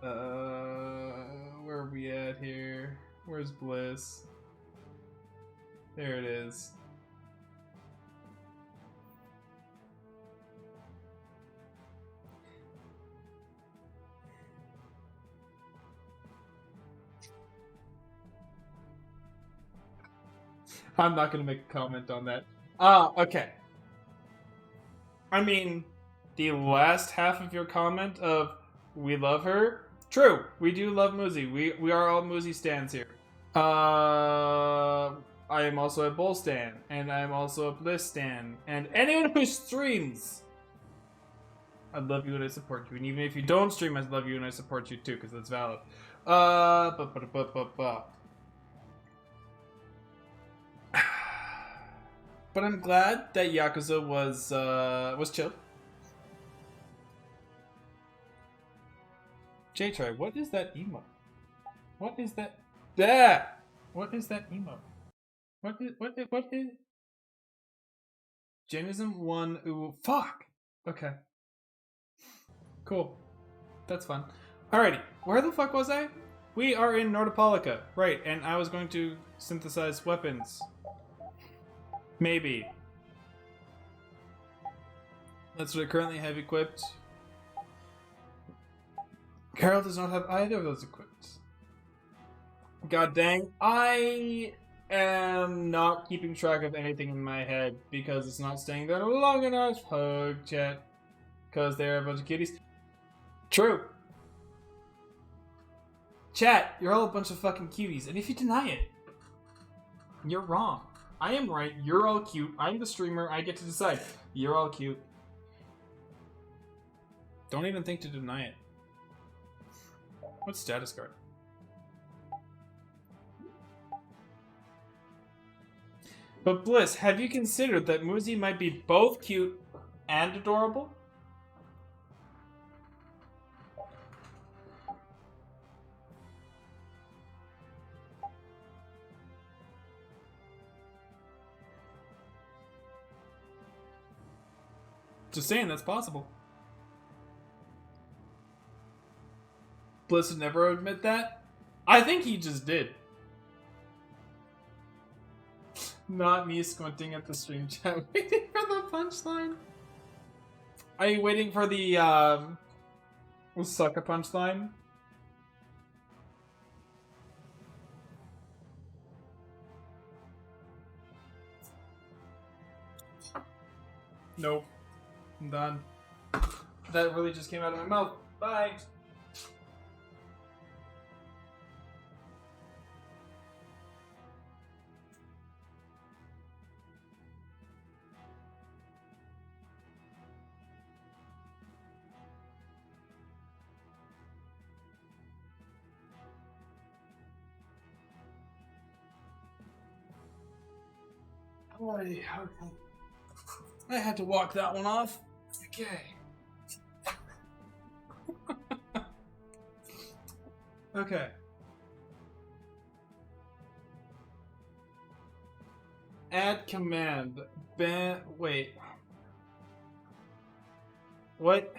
Where are we at here? Where's Bliss? There it is. I'm not gonna make a comment on that. Okay. I mean, the last half of your comment of we love her. True, we do love Muzi. We are all Muzi stans here. I am also a Bull stan, and I am also a Bliss stan, and anyone who streams, I love you and I support you. And even if you don't stream, I love you and I support you too, because that's valid. But I'm glad that Yakuza was chill. J-Try, what is that emote? What is that? That! What is that emote? What is? Jainism 1, ooh, fuck! Okay. Cool. That's fun. Alrighty, where the fuck was I? We are in Nordopolica. Right, and I was going to synthesize weapons. Maybe. That's what I currently have equipped. Carol does not have either of those equipped. God dang. I am not keeping track of anything in my head because it's not staying there long enough. Hug chat. Because they're a bunch of kitties. True. Chat, you're all a bunch of fucking cuties. And if you deny it, you're wrong. I am right. You're all cute. I'm the streamer. I get to decide. You're all cute. Don't even think to deny it. What's status card? But Bliss, have you considered that Muzi might be both cute and adorable? Just saying, that's possible. Bliss would never admit that? I think he just did. Not me squinting at the stream chat waiting for the punchline. Are you waiting for the sucker punchline? Nope. I'm done. That really just came out of my mouth. Bye. Okay. I had to walk that one off. Okay. Okay. Add command. Wait. What?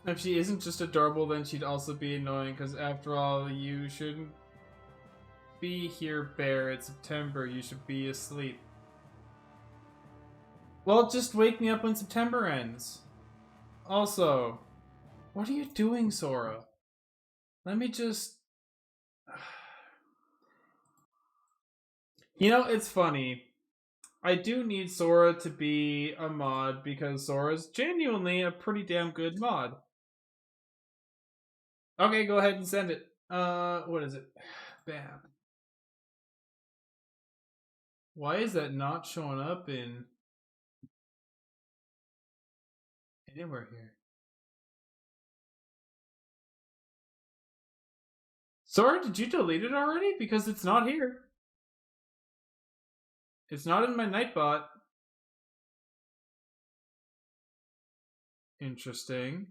If she isn't just adorable, then she'd also be annoying, because after all, you shouldn't be here, Bear. It's September. You should be asleep. Well, just wake me up when September ends. Also, what are you doing, Sora? Let me just... You know, it's funny. I do need Sora to be a mod, because Sora's genuinely a pretty damn good mod. Okay, go ahead and send it. What is it? Bam. Why is that not showing up in anywhere here? Sora, did you delete it already? Because it's not here. It's not in my Nightbot. Interesting.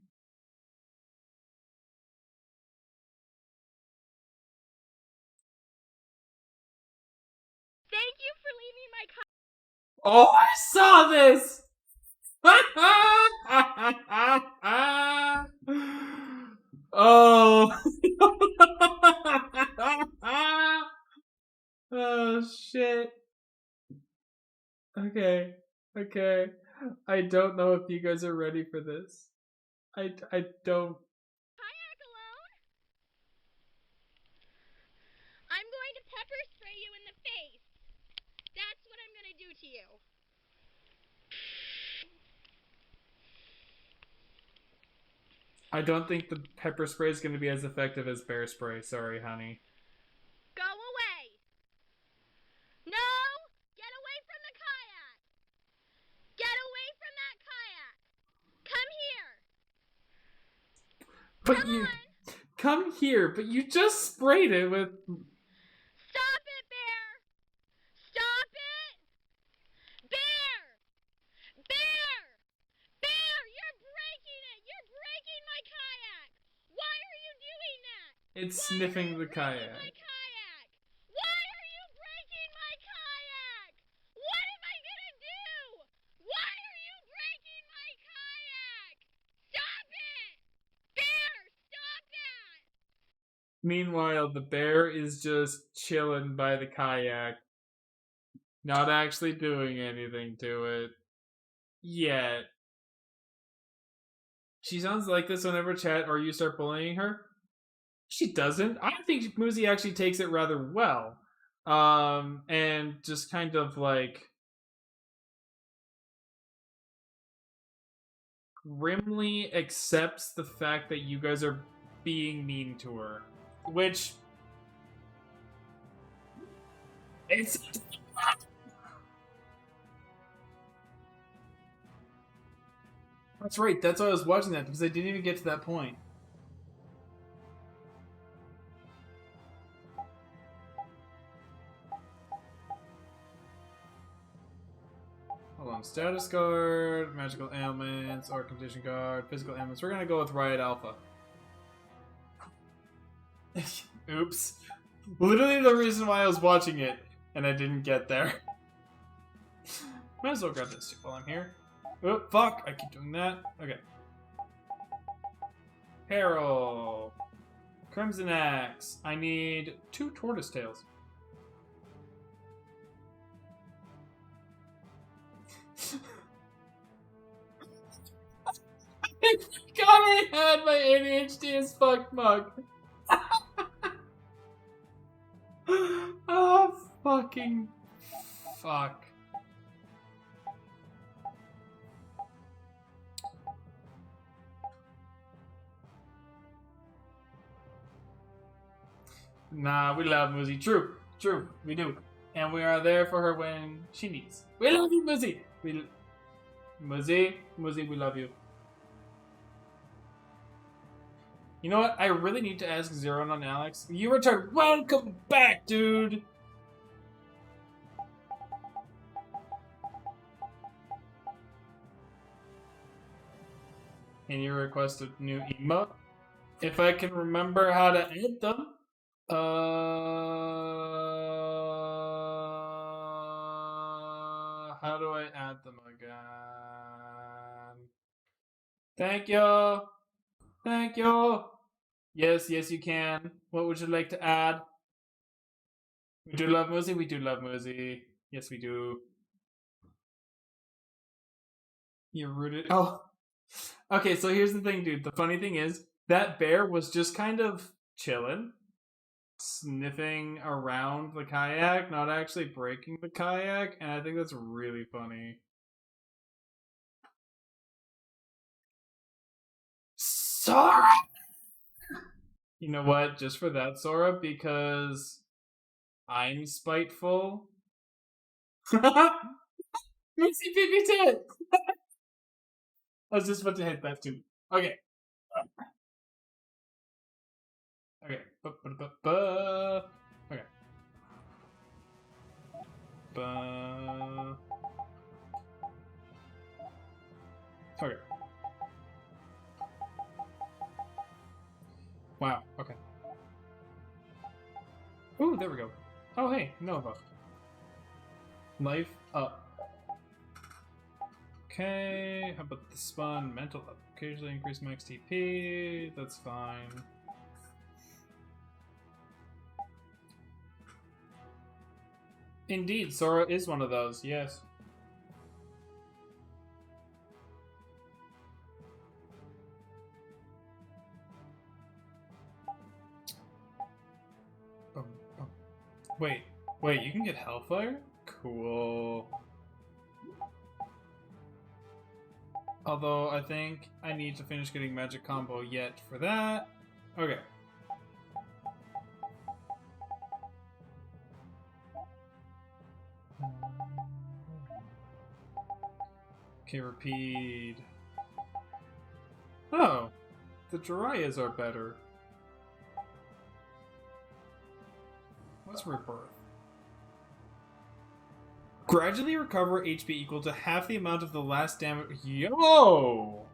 you for leaving my Oh, I saw this! Oh. Oh, shit. Okay. Okay. I don't know if you guys are ready for this. I don't. kayak alone? I'm going to pepper spray you in the face. That's what I'm going to do to you. I don't think the pepper spray is going to be as effective as bear spray. Sorry, honey. Go away. No! Get away from the kayak. Get away from that kayak. Come here. But come here, but you just sprayed it with. Stop it, Bear. Stop it. Bear. Bear. Bear, you're breaking it. You're breaking my kayak. Why are you doing that? It's sniffing the kayak. Why are you breaking my kayak? What am I gonna do? Why are you breaking my kayak? Stop it! Bear, stop that! Meanwhile, the bear is just chilling by the kayak, not actually doing anything to it yet. She sounds like this whenever chat or you start bullying her. She doesn't. I think Muzi actually takes it rather well. And just kind of like grimly accepts the fact that you guys are being mean to her. Which it's That's right, that's why I was watching that, because I didn't even get to that point. Hold on, status card, magical ailments, or condition card, physical ailments. We're gonna go with Riot Alpha. Oops. Literally the reason why I was watching it, and I didn't get there. Might as well grab this too while I'm here. Oh, fuck! I keep doing that. Okay. Peril. Crimson Axe. I need 2 tortoise tails. God, I had my ADHD as fuck mug. Oh, fucking fuck. Nah, we love Muzi. True, true, we do. And we are there for her when she needs. We love you, Muzi! Muzi, we love you. You know what? I really need to ask Zeron on Alex. You returned. Welcome back, dude! And you requested new emote? If I can remember how to add them. How do I add them again? Thank you! Thank you! Yes, yes you can. What would you like to add? We do love Muzi, we do love Muzi. Yes we do. You're rooted. Oh! Okay, so here's the thing, dude. The funny thing is, that bear was just kind of chilling. Sniffing around the kayak, not actually breaking the kayak, and I think that's really funny. Sora! You know what? Just for that, Sora, because I'm spiteful. Mixie Pee Tit! I was just about to hit that too. Okay. Okay. Okay. Okay. Wow. Okay. Ooh, there we go. Oh, hey, Nova. Life up. Okay, how about the spawn? Mental up. Occasionally increase max TP. That's fine. Indeed, Sora is one of those, yes. Wait, you can get Hellfire? Cool. Although, I think I need to finish getting Magic Combo yet for that. Okay. Okay, repeat. Oh, the Jiraiya's are better. What's Rebirth? Gradually recover HP equal to half the amount of the last damage. Yo!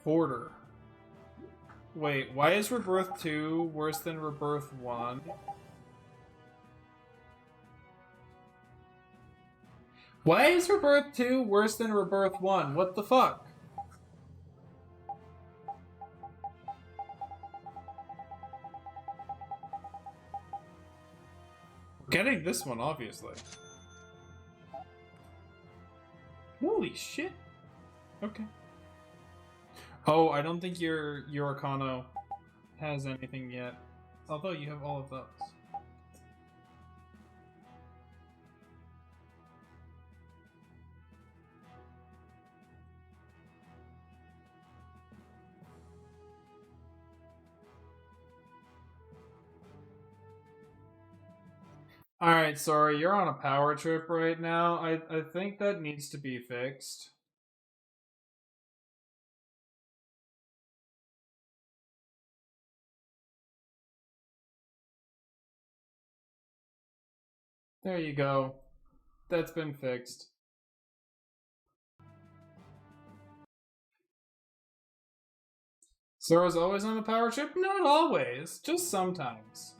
Hoarder. Wait, why is Rebirth 2 worse than Rebirth 1? Why is Rebirth 2 worse than Rebirth 1? What the fuck? Getting this one, obviously. Holy shit. Okay. Oh, I don't think your Arcano has anything yet. Although you have all of those. Alright, sorry, you're on a power trip right now. I think that needs to be fixed. There you go. That's been fixed. Sora's always on a power trip? Not always, just sometimes.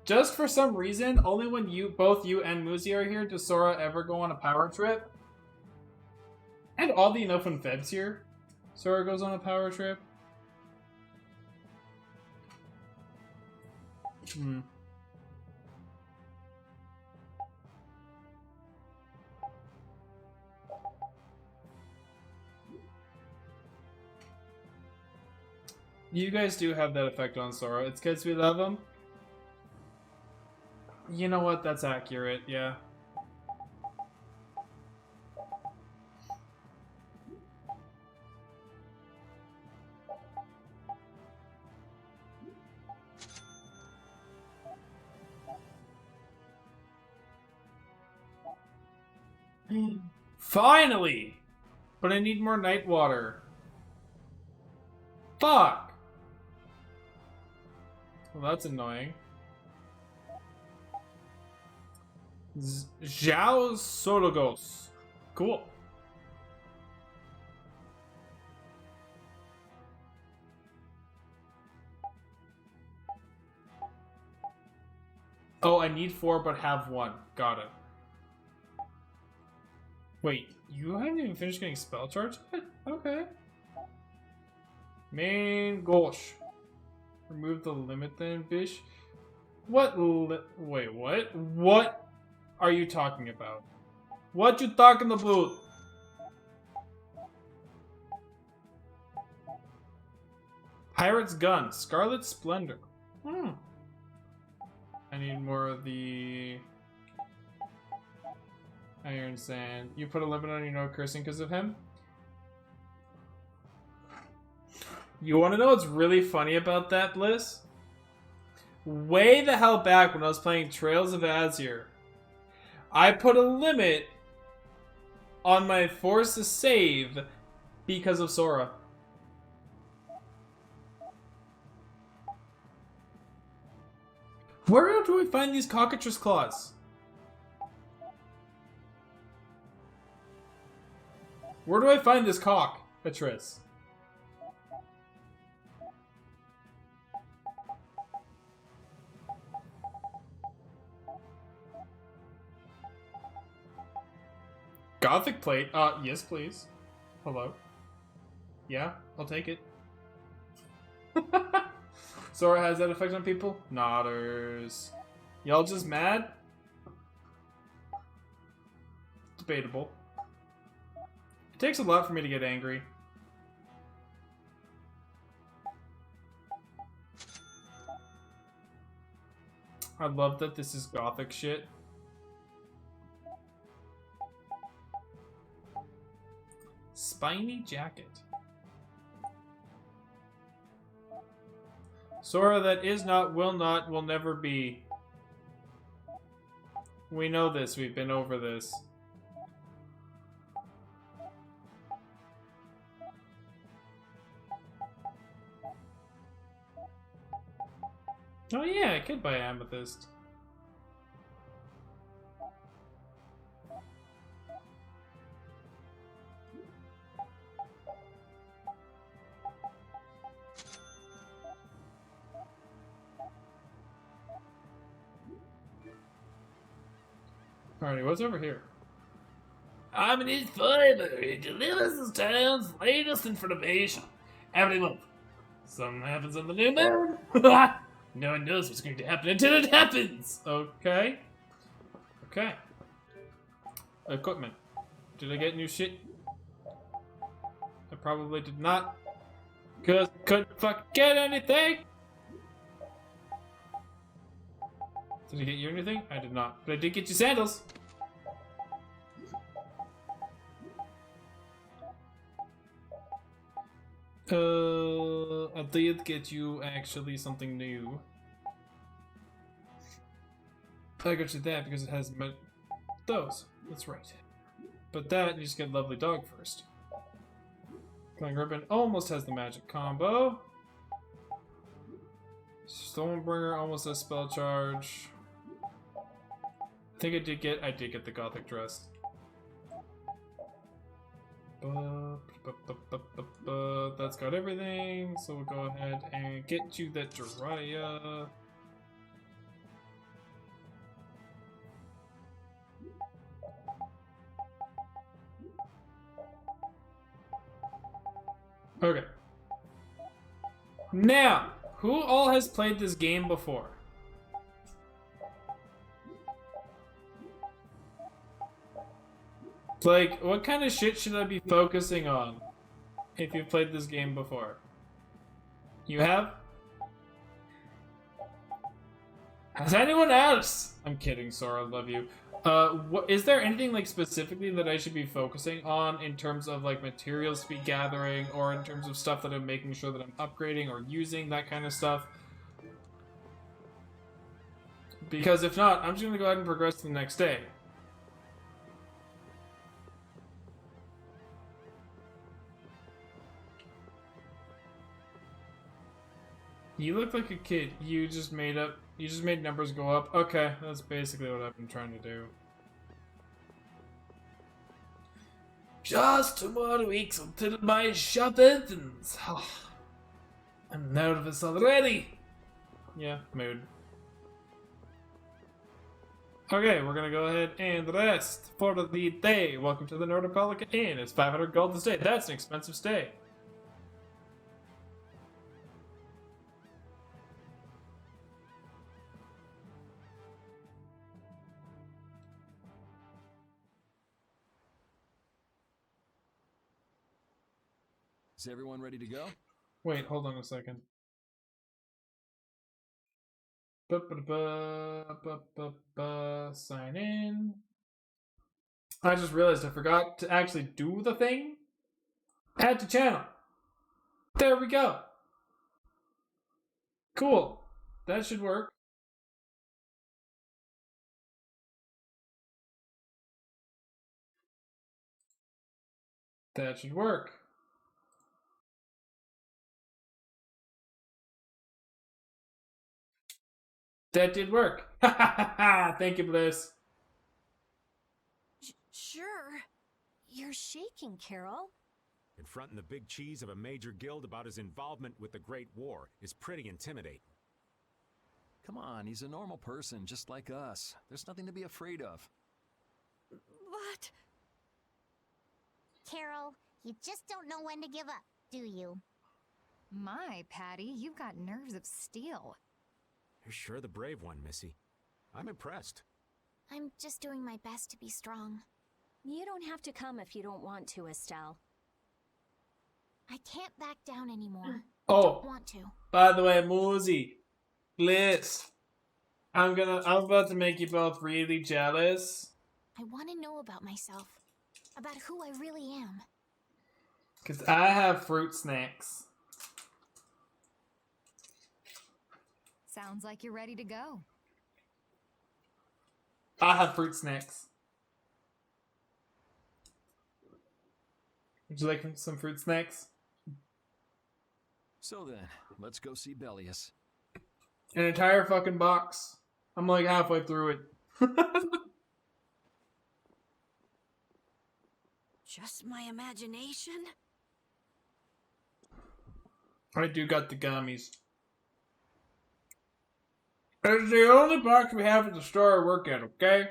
Just for some reason, only when both you and Muzi are here does Sora ever go on a power trip. And oddly enough, when Fed's here, Sora goes on a power trip. You guys do have that effect on Sora. It's because we love him. You know what? That's accurate, yeah. Finally! But I need more night water. Fuck! Well, that's annoying. Zhao Sologos. Cool. Oh, I need 4 but have 1. Got it. Wait, you haven't even finished getting spell charge yet? Okay. Main gosh. Remove the limit then, bish. What wait, what? What are you talking about? What you talking about? Pirate's Gun, Scarlet Splendor. I need more of the Iron Sand. You put a limit on your no cursing because of him? You want to know what's really funny about that, Bliss? Way the hell back when I was playing Trails of Azure, I put a limit on my force to save because of Sora. Where do I find these cockatrice claws? Where do I find this cockatrice? Gothic plate? Yes, please. Hello? Yeah, I'll take it. Sora has that effect on people? Nodders. Y'all just mad? Debatable. It takes a lot for me to get angry. I love that this is Gothic shit. Spiny jacket. Sora that is not, will not, will never be. We know this, we've been over this. Oh yeah, I could buy amethyst. Alrighty, what's over here? I'm an informer. He delivers his town's latest information. Every month. Something happens on the new moon. No one knows what's going to happen until it happens. Okay. Okay. Equipment. Did I get new shit? I probably did not. Cause I couldn't fucking get anything. Did I get you anything? I did not. But I did get you sandals. I did get you actually something new. I got you that because it has those. That's right. But that, you just get Lovely Dog first. Flying Ribbon almost has the magic combo. Stonebringer almost has spell charge. I think I did get the Gothic dress. That's got everything, so we'll go ahead and get you that Jiraiya. Okay. Now, who all has played this game before? Like, what kind of shit should I be focusing on if you've played this game before? You have? Has anyone else? I'm kidding, Sora, I love you. Is there anything, like, specifically that I should be focusing on in terms of, like, materials to be gathering, or in terms of stuff that I'm making sure that I'm upgrading or using, that kind of stuff? Because if not, I'm just gonna go ahead and progress to the next day. You look like a kid. You just made numbers go up. Okay, that's basically what I've been trying to do. Just 2 more weeks until my shop opens. I'm nervous already. Yeah, mood. Okay, we're gonna go ahead and rest for the day. Welcome to the Nordopolica Inn. It's 500 gold to stay. That's an expensive stay. Is everyone ready to go? Wait, hold on a second. Sign in. I just realized I forgot to actually do the thing. Add to channel. There we go. Cool. That should work. That should work. That did work. Ha ha ha! Thank you, Bliss. Sure. You're shaking, Carol. Confronting the big cheese of a major guild about his involvement with the Great War is pretty intimidating. Come on, he's a normal person, just like us. There's nothing to be afraid of. But... Carol. You just don't know when to give up, do you? My, Patty, you've got nerves of steel. You're sure the brave one, Missy. I'm impressed. I'm just doing my best to be strong. You don't have to come if you don't want to, Estelle. I can't back down anymore. Oh, I don't want to. by the way, Mosey, Bliss, I'm about to make you both really jealous. I want to know about myself, about who I really am. Cause I have fruit snacks. Sounds like you're ready to go. I have fruit snacks. Would you like some fruit snacks? So then, let's go see Bellius. An entire fucking box. I'm like halfway through it. Just my imagination? I do got the gummies. It's the only box we have at the store I work at, okay?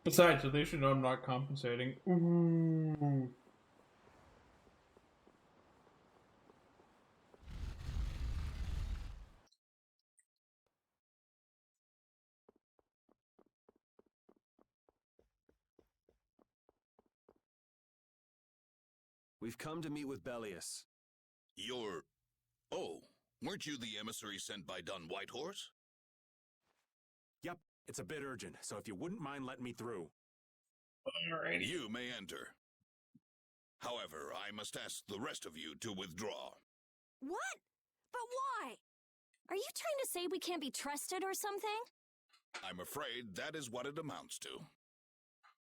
Besides, at least you know I'm not compensating. Ooh. We've come to meet with Bellius. You're... Oh, weren't you the emissary sent by Don Whitehorse? Yep, it's a bit urgent, so if you wouldn't mind letting me through. Alrighty. You may enter. However, I must ask the rest of you to withdraw. What? But why? Are you trying to say we can't be trusted or something? I'm afraid that is what it amounts to.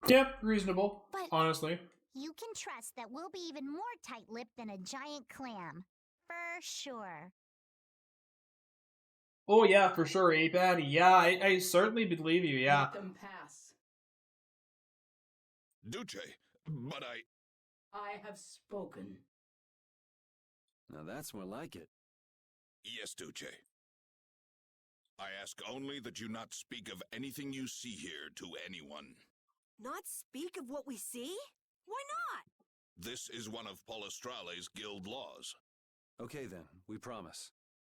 Yep, reasonable. But honestly. You can trust that we'll be even more tight-lipped than a giant clam. For sure. Oh yeah, for sure, Patty. Yeah, I certainly believe you, yeah. Let them pass. Duce, but I have spoken. Now that's more like it. Yes, Duce. I ask only that you not speak of anything you see here to anyone. Not speak of what we see? Why not? This is one of Palestrale's guild laws. Okay then, we promise.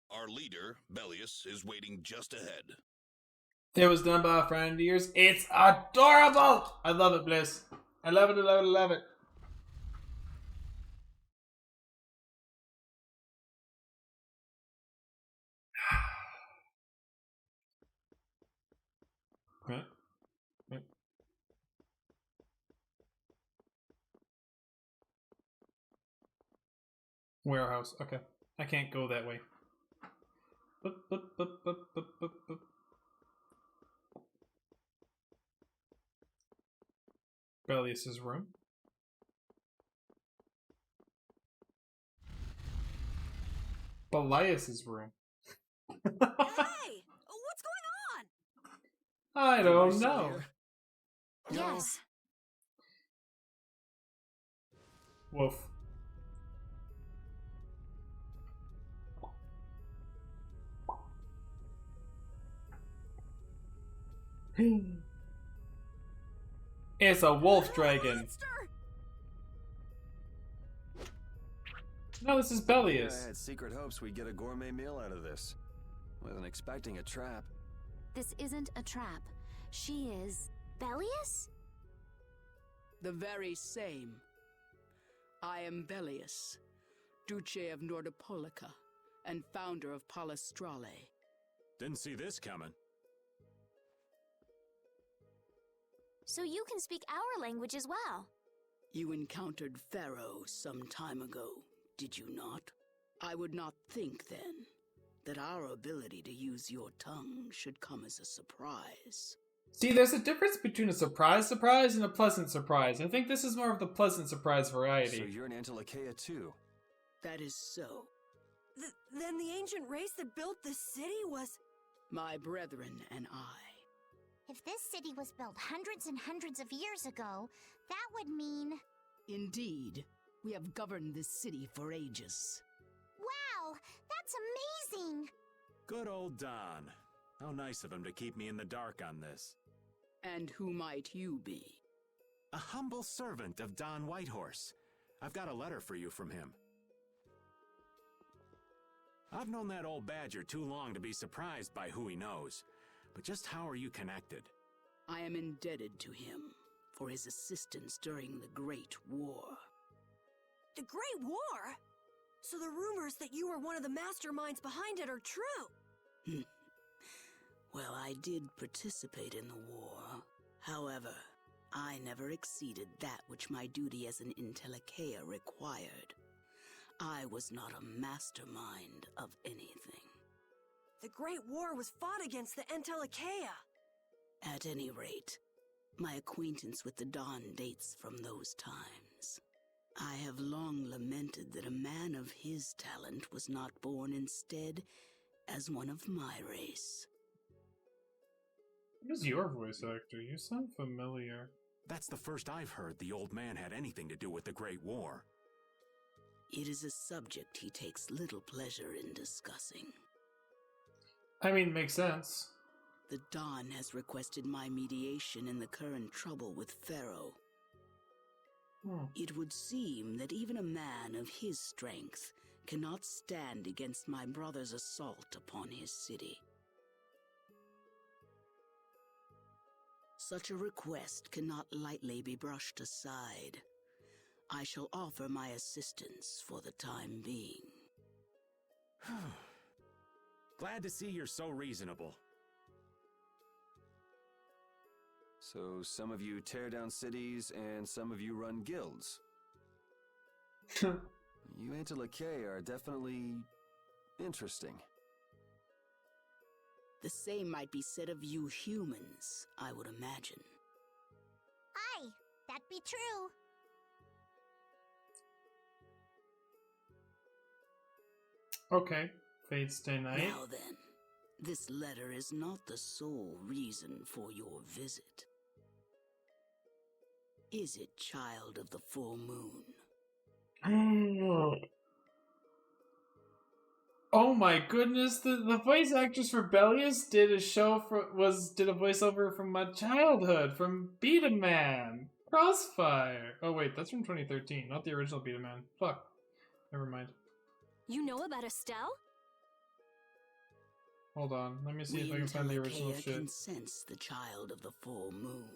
Our leader, Bellius, is waiting just ahead. It was done by a friend of yours. It's adorable! I love it, Bliss. I love it, I love it, I love it. Okay. Okay. Warehouse. Okay. I can't go that way. Boop, boop, boop, boop, boop, boop, boop. Bellius's room. Bellius's room. Hey! What's going on? I don't know. Yes. Woof. It's a wolf dragon. No, this is Bellius. I had secret hopes we'd get a gourmet meal out of this. Wasn't expecting a trap. This isn't a trap. She is... Bellius? The very same. I am Bellius, Duce of Nordopolica, and founder of Palestrale. Didn't see this coming. So you can speak our language as well. You encountered Pharaoh some time ago, did you not? I would not think then that our ability to use your tongue should come as a surprise. See, there's a difference between a surprise and a pleasant surprise. I think this is more of the pleasant surprise variety. So you're an Antilocheia too? That is so. Then the ancient race that built this city was... My brethren and I. If this city was built hundreds and hundreds of years ago, that would mean... Indeed. We have governed this city for ages. Wow, that's amazing! Good old Don. How nice of him to keep me in the dark on this. And who might you be? A humble servant of Don Whitehorse. I've got a letter for you from him. I've known that old badger too long to be surprised by who he knows. But just how are you connected? I am indebted to him for his assistance during the Great War. The Great War? So the rumors that you were one of the masterminds behind it are true? Well, I did participate in the war. However, I never exceeded that which my duty as an Intellicaea required. I was not a mastermind of anything. The Great War was fought against the Intellicaea. At any rate, my acquaintance with the Dawn dates from those times. I have long lamented that a man of his talent was not born instead as one of my race. Who's your voice actor? You sound familiar. That's the first I've heard the old man had anything to do with the Great War. It is a subject he takes little pleasure in discussing. I mean, makes sense. The Dawn has requested my mediation in the current trouble with Pharaoh. It would seem that even a man of his strength cannot stand against my brother's assault upon his city. Such a request cannot lightly be brushed aside. I shall offer my assistance for the time being. Glad to see you're so reasonable. So some of you tear down cities and some of you run guilds. You Intellicaea are definitely interesting. The same might be said of you humans, I would imagine. Aye, that be true. Okay, Fate Stay Night. Now then, this letter is not the sole reason for your visit. Is it, child of the full moon? Oh my goodness, the voice actress for Bellius did a voiceover from my childhood, from Beat 'em Man, Crossfire. Oh wait, that's from 2013, not the original Beat 'em Man. Fuck. Never mind. You know about Estelle? Hold on, let me see if I can find the original shit. Can sense the child of the full moon.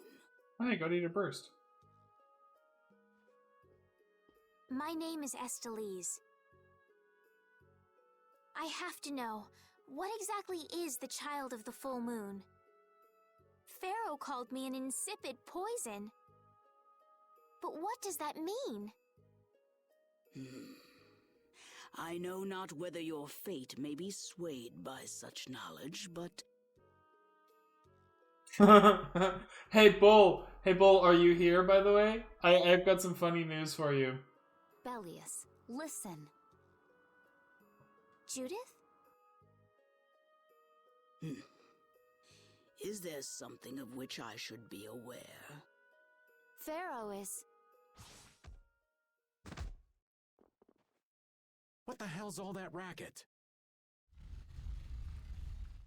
Hey, go to your burst. My name is Estelise. I have to know, what exactly is the child of the full moon? Pharaoh called me an insipid poison. But what does that mean? I know not whether your fate may be swayed by such knowledge, but... Hey, Bull, are you here, by the way? I've got some funny news for you. Bellius, listen. Judith? Is there something of which I should be aware? Pharaoh is... What the hell's all that racket?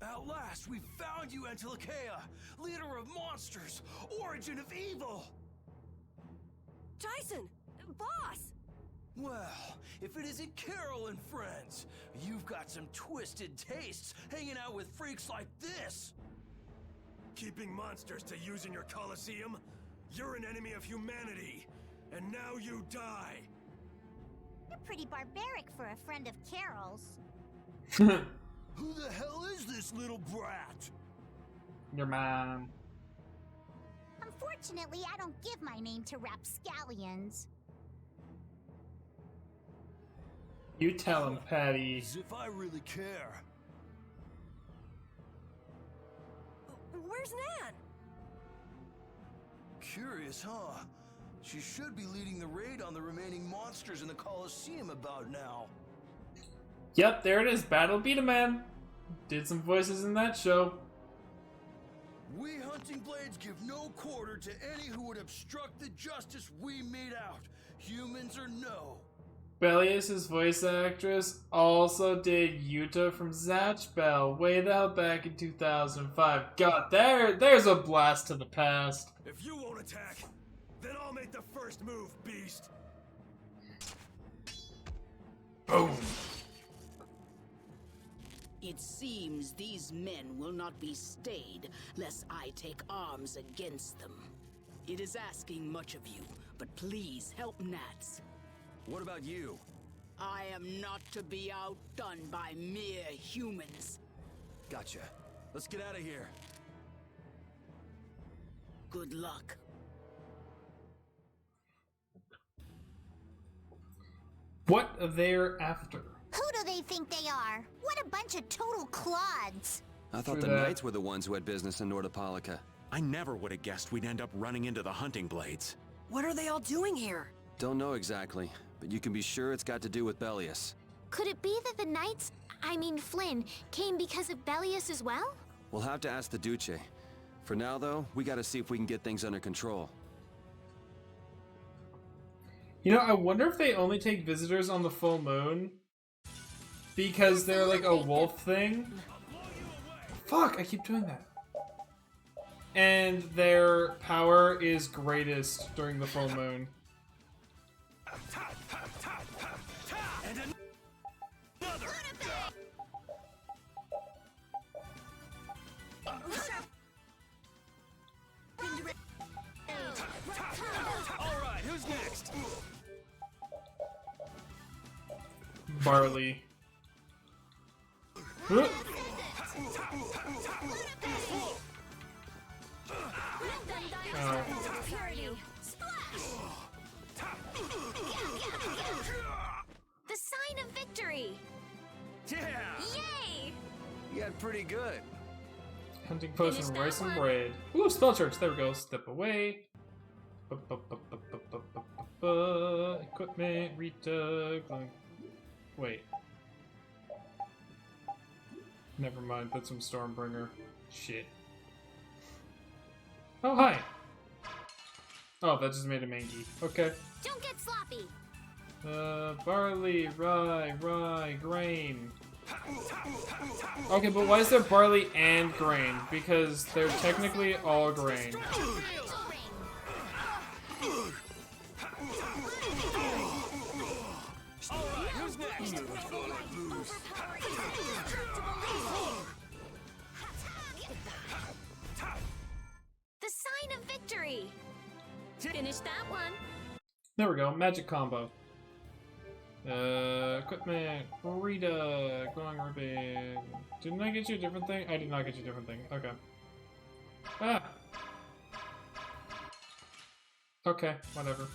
At last, we found you, Intellicaea, leader of monsters, origin of evil! Tyson! Boss! Well, if it isn't Carol and friends, you've got some twisted tastes hanging out with freaks like this! Keeping monsters to use in your Colosseum? You're an enemy of humanity, and now you die! You're pretty barbaric for a friend of Carol's. Who the hell is this little brat? Your mom. Unfortunately, I don't give my name to rapscallions. You tell him, Patty. As if I really care. Where's Nan? Curious, huh? She should be leading the raid on the remaining monsters in the Colosseum about now. Yep, there it is. Battle Beat 'em Man. Did some voices in that show. We Hunting Blades give no quarter to any who would obstruct the justice we mete out. humans or no. Bellius' voice actress also did Yuta from Zatch Bell way the hell back in 2005. God, there's a blast to the past. If you won't attack, then I'll make the first move, beast. Boom. It seems these men will not be stayed lest I take arms against them. It is asking much of you, but please help Nats. What about you? I am not to be outdone by mere humans. Gotcha. Let's get out of here. Good luck. What they're after? Who do they think they are? What a bunch of total clods. I thought the Knights were the ones who had business in Nordopolica. I never would have guessed we'd end up running into the hunting blades. What are they all doing here? Don't know exactly, but you can be sure it's got to do with Bellius. Could it be that the Knights, I mean Flynn, came because of Bellius as well? We'll have to ask the Duce. For now, though, we gotta see if we can get things under control. You know, I wonder if they only take visitors on the full moon because they're like a wolf thing. Fuck, I keep doing that. And their power is greatest during the full moon. Alright, who's next? Barley. Huh? Oh. The sign of victory! Yeah! Yay! You got pretty good. Hunting potion, rice and bread. Ooh, spell church. There we go. Step away. Equipment, Rita. Wait. Never mind. That's some Stormbringer. Shit. Oh, hi. Oh, that just made a mangy. Okay. Don't get sloppy. Barley, rye, grain. Okay, but why is there barley and grain? Because they're technically all grain. Alright, who's next? The sign of victory! Finish that one! There we go, magic combo. Equipment, Rita, glowing ribbon. Didn't I get you a different thing? I did not get you a different thing. Okay. Ah! Okay, whatever.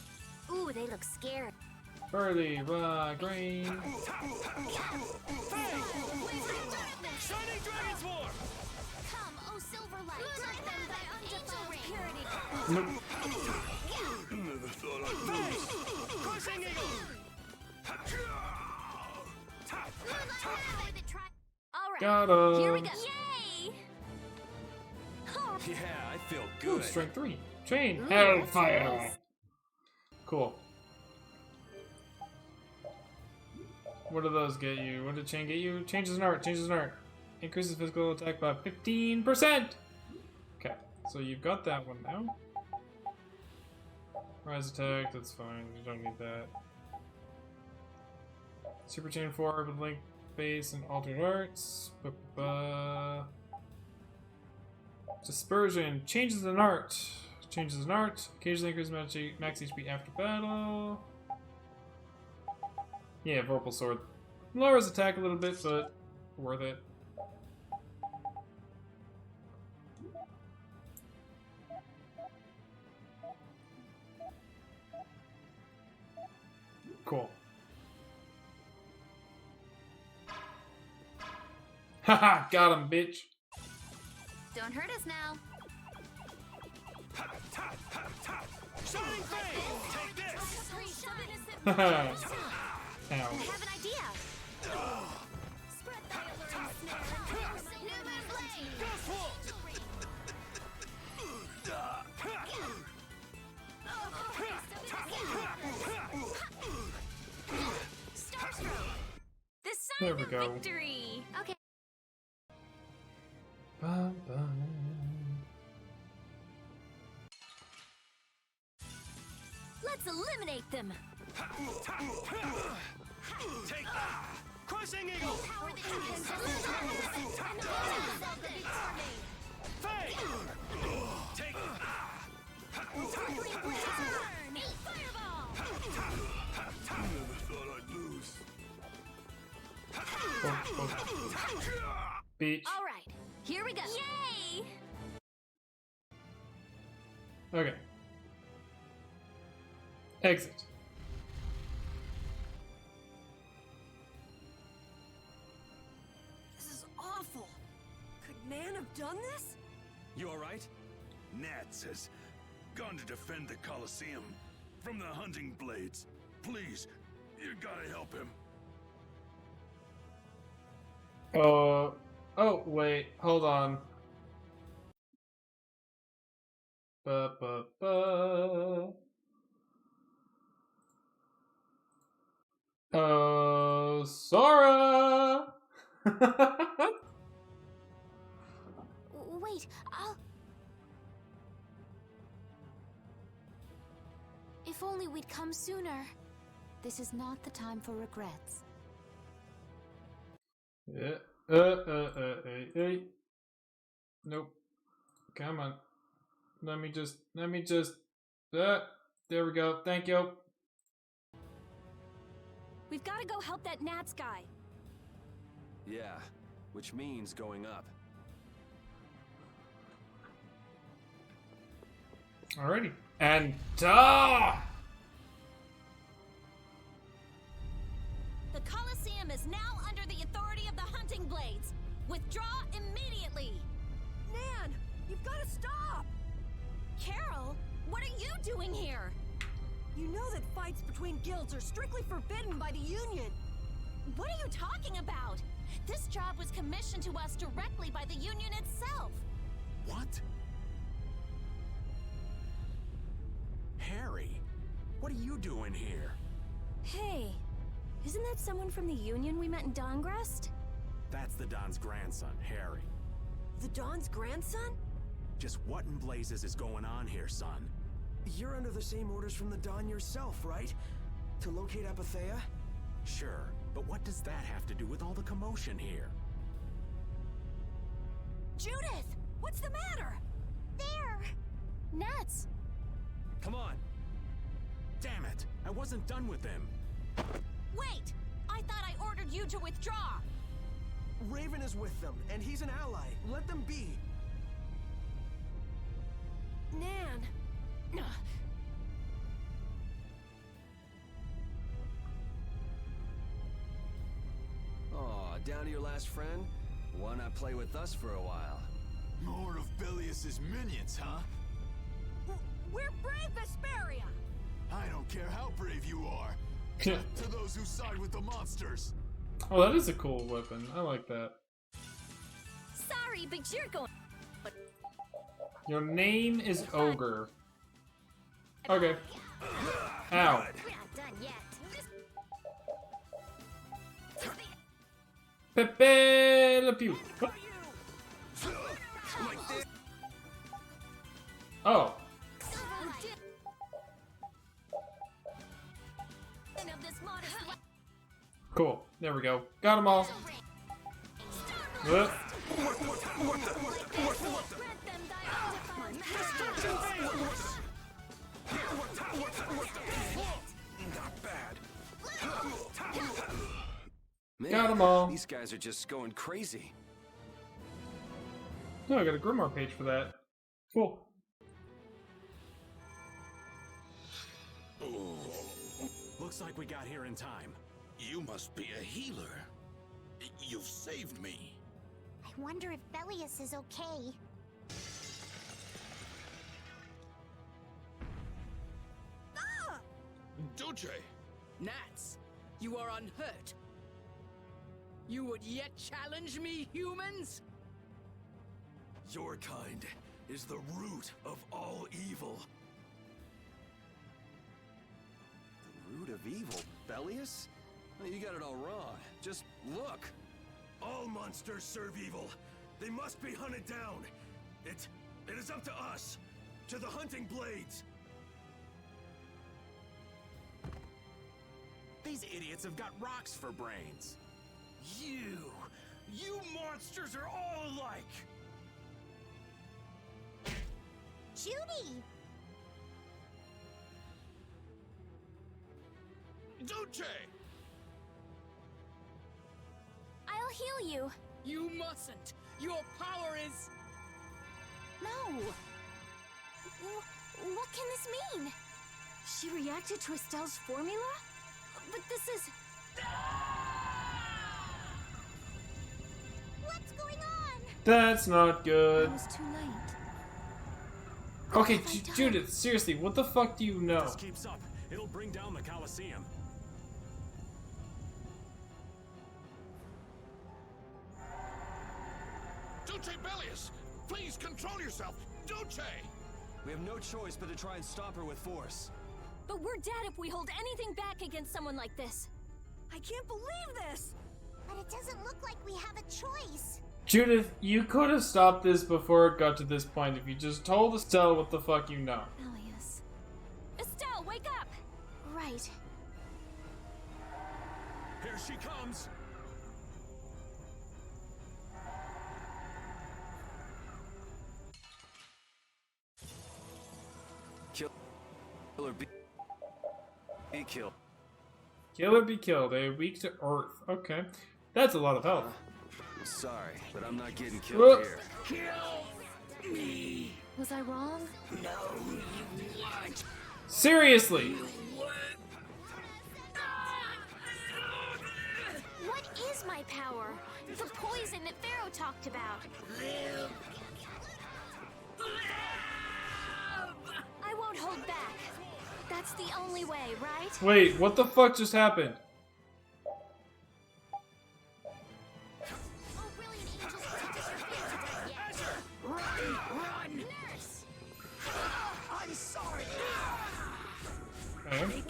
Ooh, they look scared. Barley, rye, grain. Shining Dragon Swarm! Come, oh Silverlight. Let them thy undefiled purity. Nope. Never thought I'd lose. Crushing Eagle! Alright, Got him. here we go. Yay! Yeah, I feel Ooh, good. strength 3. Chain. Ooh, Hellfire. nice. Cool. What do those get you? What did chain get you? Changes an art. Changes an art. Increases physical attack by 15%. Okay, so you've got that one now. Rise attack. That's fine. You don't need that. Super chain 4 with link base and altered arts. Dispersion. Changes an art. Changes an art. Occasionally increases max HP after battle. Yeah, Vorpal Sword. Lowers attack a little bit, but worth it. Cool. Haha, got him, bitch. Don't hurt us now. Shining Flame! Take this! Haha. I Ow. have an idea. Spread thy alluring snare. New Moon Blade! Ghost Wolf! There we go. Victory! Okay. Bum, bum. Let's eliminate them! Take that! Crushing Eagle! Fade! Take Never thought I'd lose. Beach. All right, here we go. Yay! Okay. Exit. This is awful. Could Nan have done this? You alright? Nats has gone to defend the Colosseum from the hunting blades. Please, you gotta help him. Oh, wait, hold on. Sora! Wait, I'll... If only we'd come sooner. This is not the time for regrets. Yeah. Nope. Come on. Let me just, there we go. Thank you. We've got to go help that Nats guy. Yeah, which means going up. Alrighty. And, The Colosseum is now under the authority of the hunting blades. Withdraw immediately. Nan, you've got to stop. Carol, what are you doing here? You know that fights between guilds are strictly forbidden by the Union. What are you talking about? This job was commissioned to us directly by the Union itself. What? Harry, what are you doing here? Hey, isn't that someone from the Union we met in Dongrest? That's the Don's grandson, Harry. The Don's grandson? Just what in blazes is going on here, son? You're under the same orders from the Don yourself, right? To locate Apathea? Sure, but what does that have to do with all the commotion here? Judith, what's the matter? There! Nats! Come on! Damn it! I wasn't done with them! Wait! I thought I ordered you to withdraw! Raven is with them, and he's an ally. Let them be. Nan! Aw, down to your last friend? Why not play with us for a while? More of Belius's minions, huh? We're brave Vesperia! I don't care how brave you are. To those who side with the monsters. Oh, that is a cool weapon. I like that. Sorry, but you're going... Your name is Ogre. Okay. Ow. We're not done yet. Pepe Le Pew. Oh. Cool. There we go. Got them all. Not bad. Man, Got 'em all. These guys are just going crazy. No, I got a Grimoire page for that. Cool. Looks like we got here in time. You must be a healer. You've saved me. I wonder if Belius is okay. Duce! Nats, you are unhurt. You would yet challenge me, humans? Your kind is the root of all evil. The root of evil? Belius? You got it all wrong. Just look. All monsters serve evil. They must be hunted down. It is up to us. To the hunting blades. These idiots have got rocks for brains. You monsters are all alike. Judy! Duce! I'll heal you. You mustn't. Your power is... No. What can this mean? She reacted to Estelle's formula? But this is... What's going on? That's not good. I was too late. Okay, Judith, seriously, what the fuck do you know? If this keeps up, it'll bring down the Colosseum. Duce Bellius! Please control yourself! Duce! We have no choice but to try and stop her with force. But we're dead if we hold anything back against someone like this. I can't believe this! But it doesn't look like we have a choice. Judith, you could have stopped this before it got to this point if you just told Estelle what the fuck you know. Elias. Estelle, wake up! Right. Here she comes. Kill or be killed. Kill or be killed. They are weak to earth. Okay. That's a lot of health. Sorry, but I'm not getting killed here. Kill me. Was I wrong? No, you weren't. Seriously! What is my power? The poison that Pharaoh talked about. Live. I won't hold back. That's the only way, right? Wait, what the fuck just happened? Run! Nurse! I'm sorry. Okay.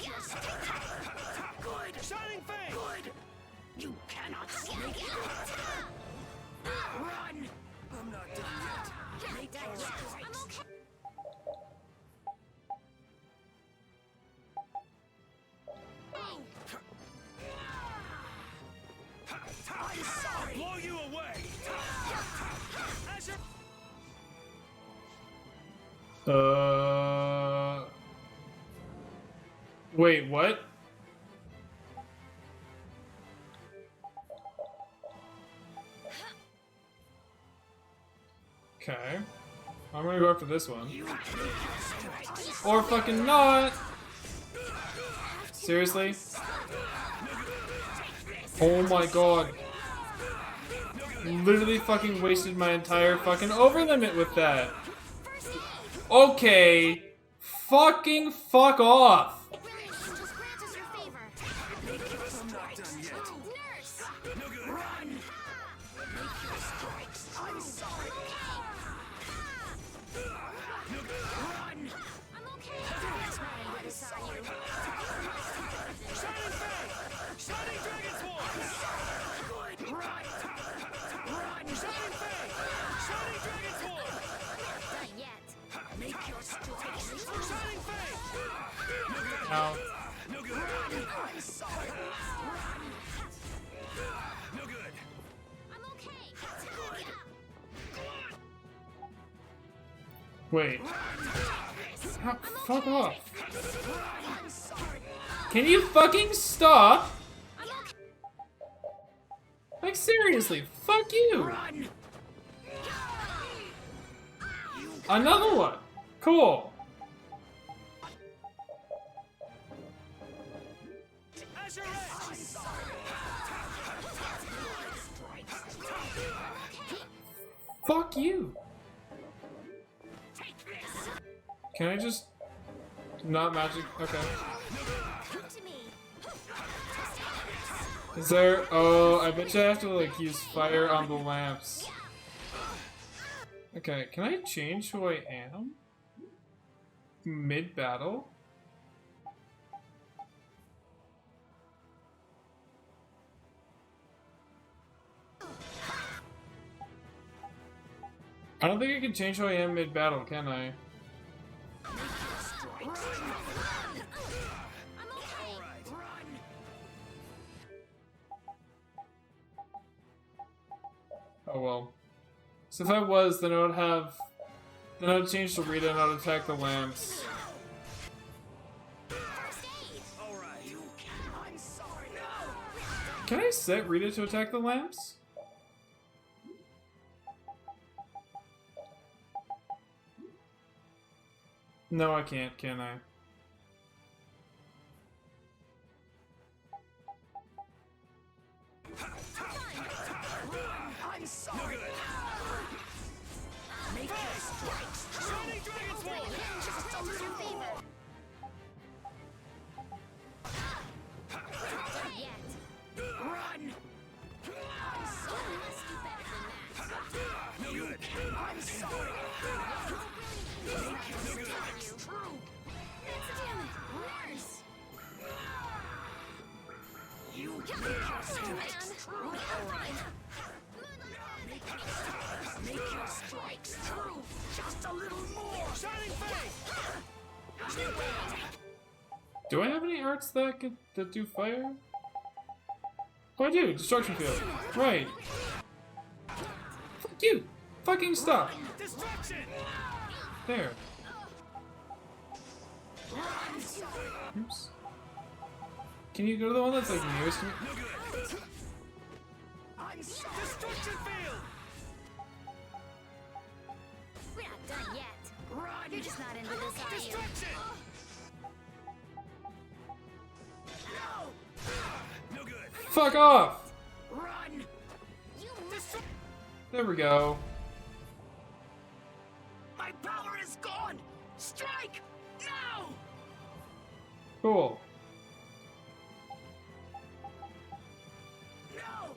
Good. Shining Fang. Good. You cannot sneak out. Run! I'm not done yet. Make your strikes. I'm sorry. Blow you away. Wait, what? Okay. I'm gonna go after this one. Or fucking not! Seriously? Oh my god. Literally fucking wasted my entire fucking over limit with that. Okay. Fucking fuck off. Ow. Wait. Fuck off. Can you fucking stop? Like seriously, fuck you. Another one. Cool. Fuck you. Can I just not magic? Okay. Is there? Oh, I bet you I have to like use fire on the lamps. Okay, can I change who I am? Mid-battle? I don't think I can change who I am mid-battle, can I? Oh well. So if I was, then I would have... Then I would change to Rita and I would attack the lamps. Can I set Rita to attack the lamps? No, I can't, can I? I'm sorry. Make your strikes true. Shining Dragon's Ward. Just a little more. Run. I'm sorry. Let's do better than that. No good. I'm sorry. Make your strikes true. That's worse. You make your strikes true. Make your strikes true. Just a little more. Shining Face. Do I have any arts that do fire? Oh, I do. Destruction Field. Right. Fuck you. Fucking stop. Destruction. There. Oops. Can you go to the one that's like nearest to me? Destruction Field. We're not done yet. Run. You're just not into this, are you? Destruction. No. No good. Fuck off! Run. There we go. My power is gone. Strike now. Cool. No.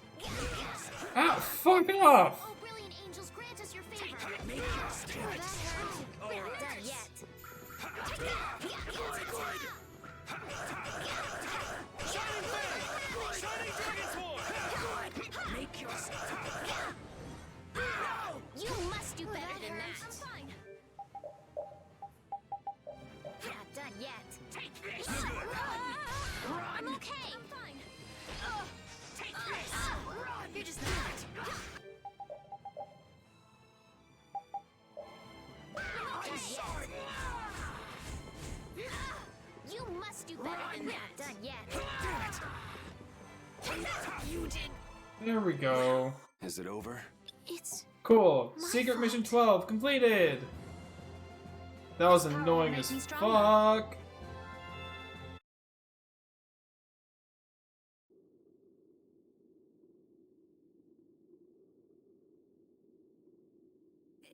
Ah, fuck off! Oh, brilliant angels, grant us your favor. Make your strikes true. We're not done yet. Shining Face. Shining Dragon's Ward. Make your You must do better than that. I'm fine. We're not done yet. Take this. Run. Run. I'm okay. I'm fine. Take this. Run. You're just not. I'm sorry. You must do better than We're that. not done yet. You did. There we go. Is it over? It's Cool. Secret Mission 12 completed! That was annoying as fuck.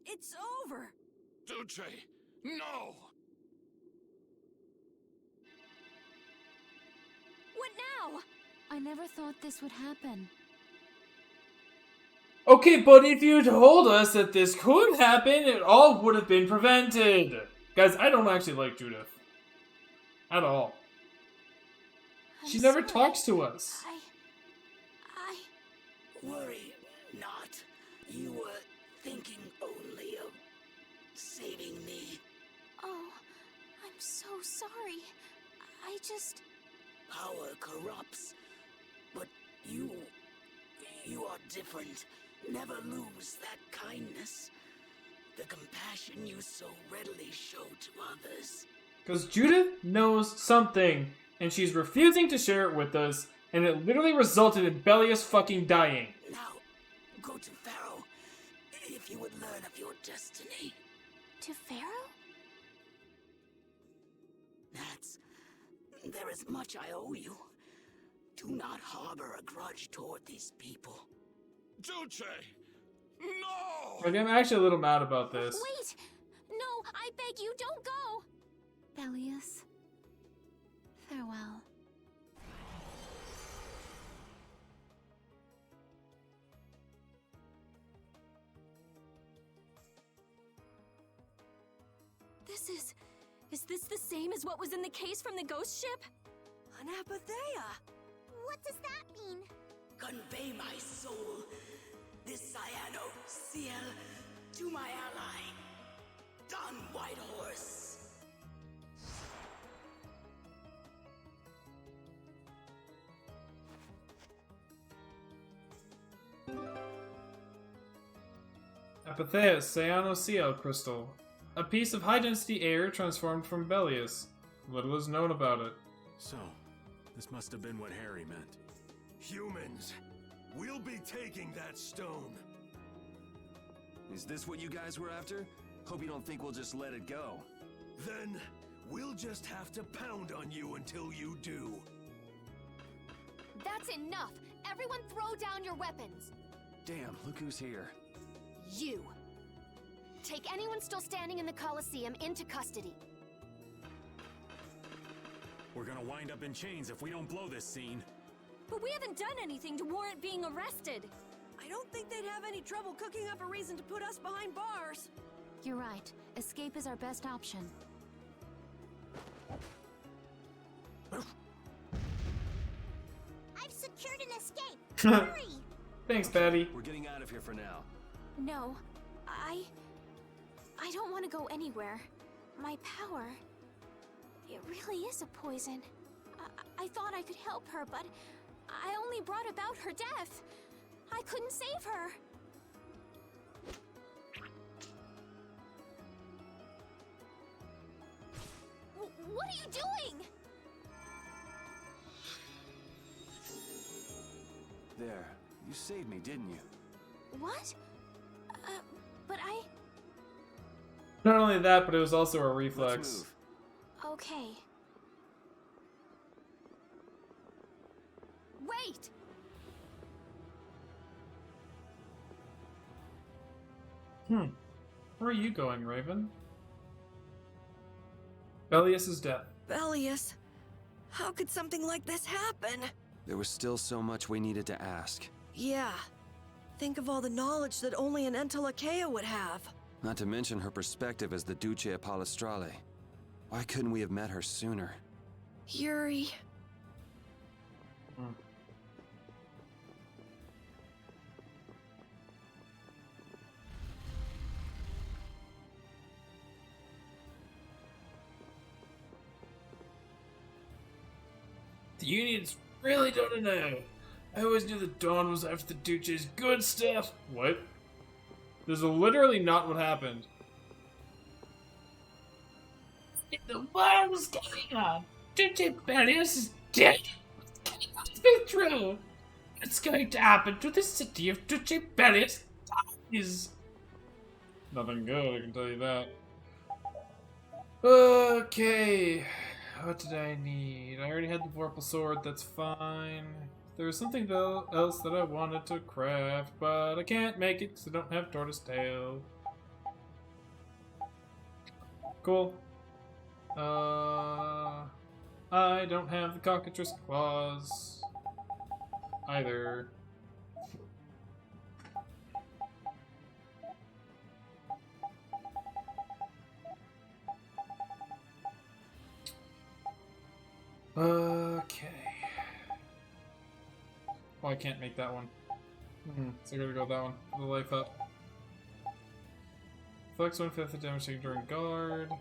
It's over. Duce, no! What now? I never thought this would happen. Okay, but if you told us that this could happen, it all would have been prevented. Guys, I don't actually like Judith. At all. She never talks to us. Worry not. You were thinking only of saving me. Oh, I'm so sorry. I just... Power corrupts, but you are different. Never lose that kindness. The compassion you so readily show to others. Because Judith knows something, and she's refusing to share it with us, and it literally resulted in Bellius fucking dying. Now, go to Pharaoh, if you would learn of your destiny. To Pharaoh? There is much I owe you. Do not harbor a grudge toward these people. Duce! No! Like, I'm actually a little mad about this. Wait! No, I beg you, don't go! Bellius, farewell. Is this the same as what was in the case from the ghost ship? Anapathea! What does that mean? Convey my soul, this cyano, Ciel, to my Apatheus Cyanoceal Crystal. A piece of high-density air transformed from Bellius. Little is known about it. So, this must have been what Harry meant. Humans, we'll be taking that stone. Is this what you guys were after? Hope you don't think we'll just let it go. Then, we'll just have to pound on you until you do. That's enough! Everyone throw down your weapons! Damn, look who's here. You! Take anyone still standing in the Colosseum into custody. We're gonna wind up in chains if we don't blow this scene. But we haven't done anything to warrant being arrested. I don't think they'd have any trouble cooking up a reason to put us behind bars. You're right. Escape is our best option. I've secured an escape. Hurry! Thanks, Patty. We're getting out of here for now. No, I don't want to go anywhere. My power, it really is a poison. I thought I could help her, but I only brought about her death. I couldn't save her. What are you doing? There. You saved me, didn't you? What? But I... Not only that, but it was also a reflex. Okay. Wait! Where are you going, Raven? Bellius' death. Bellius, how could something like this happen? There was still so much we needed to ask. Yeah. Think of all the knowledge that only an Entelakea would have. Not to mention her perspective as the Duce Palestrale. Why couldn't we have met her sooner? Yuri. The Unions really don't know. I always knew the Dawn was after the Duce's good stuff. What? This is literally not what happened. What was going on? Duce Bellius is dead. It can't be true. What's going to happen to the city if Duce Bellius dies? Nothing good, I can tell you that. Okay. What did I need? I already had the Vorpal Sword, that's fine. There was something else that I wanted to craft, but I can't make it because I don't have Tortoise Tail. Cool. I don't have the Cockatrice Claws either. Okay. Well, I can't make that one. So I gotta go with that one. The life up. Flex 1/5 of damage taken during guard.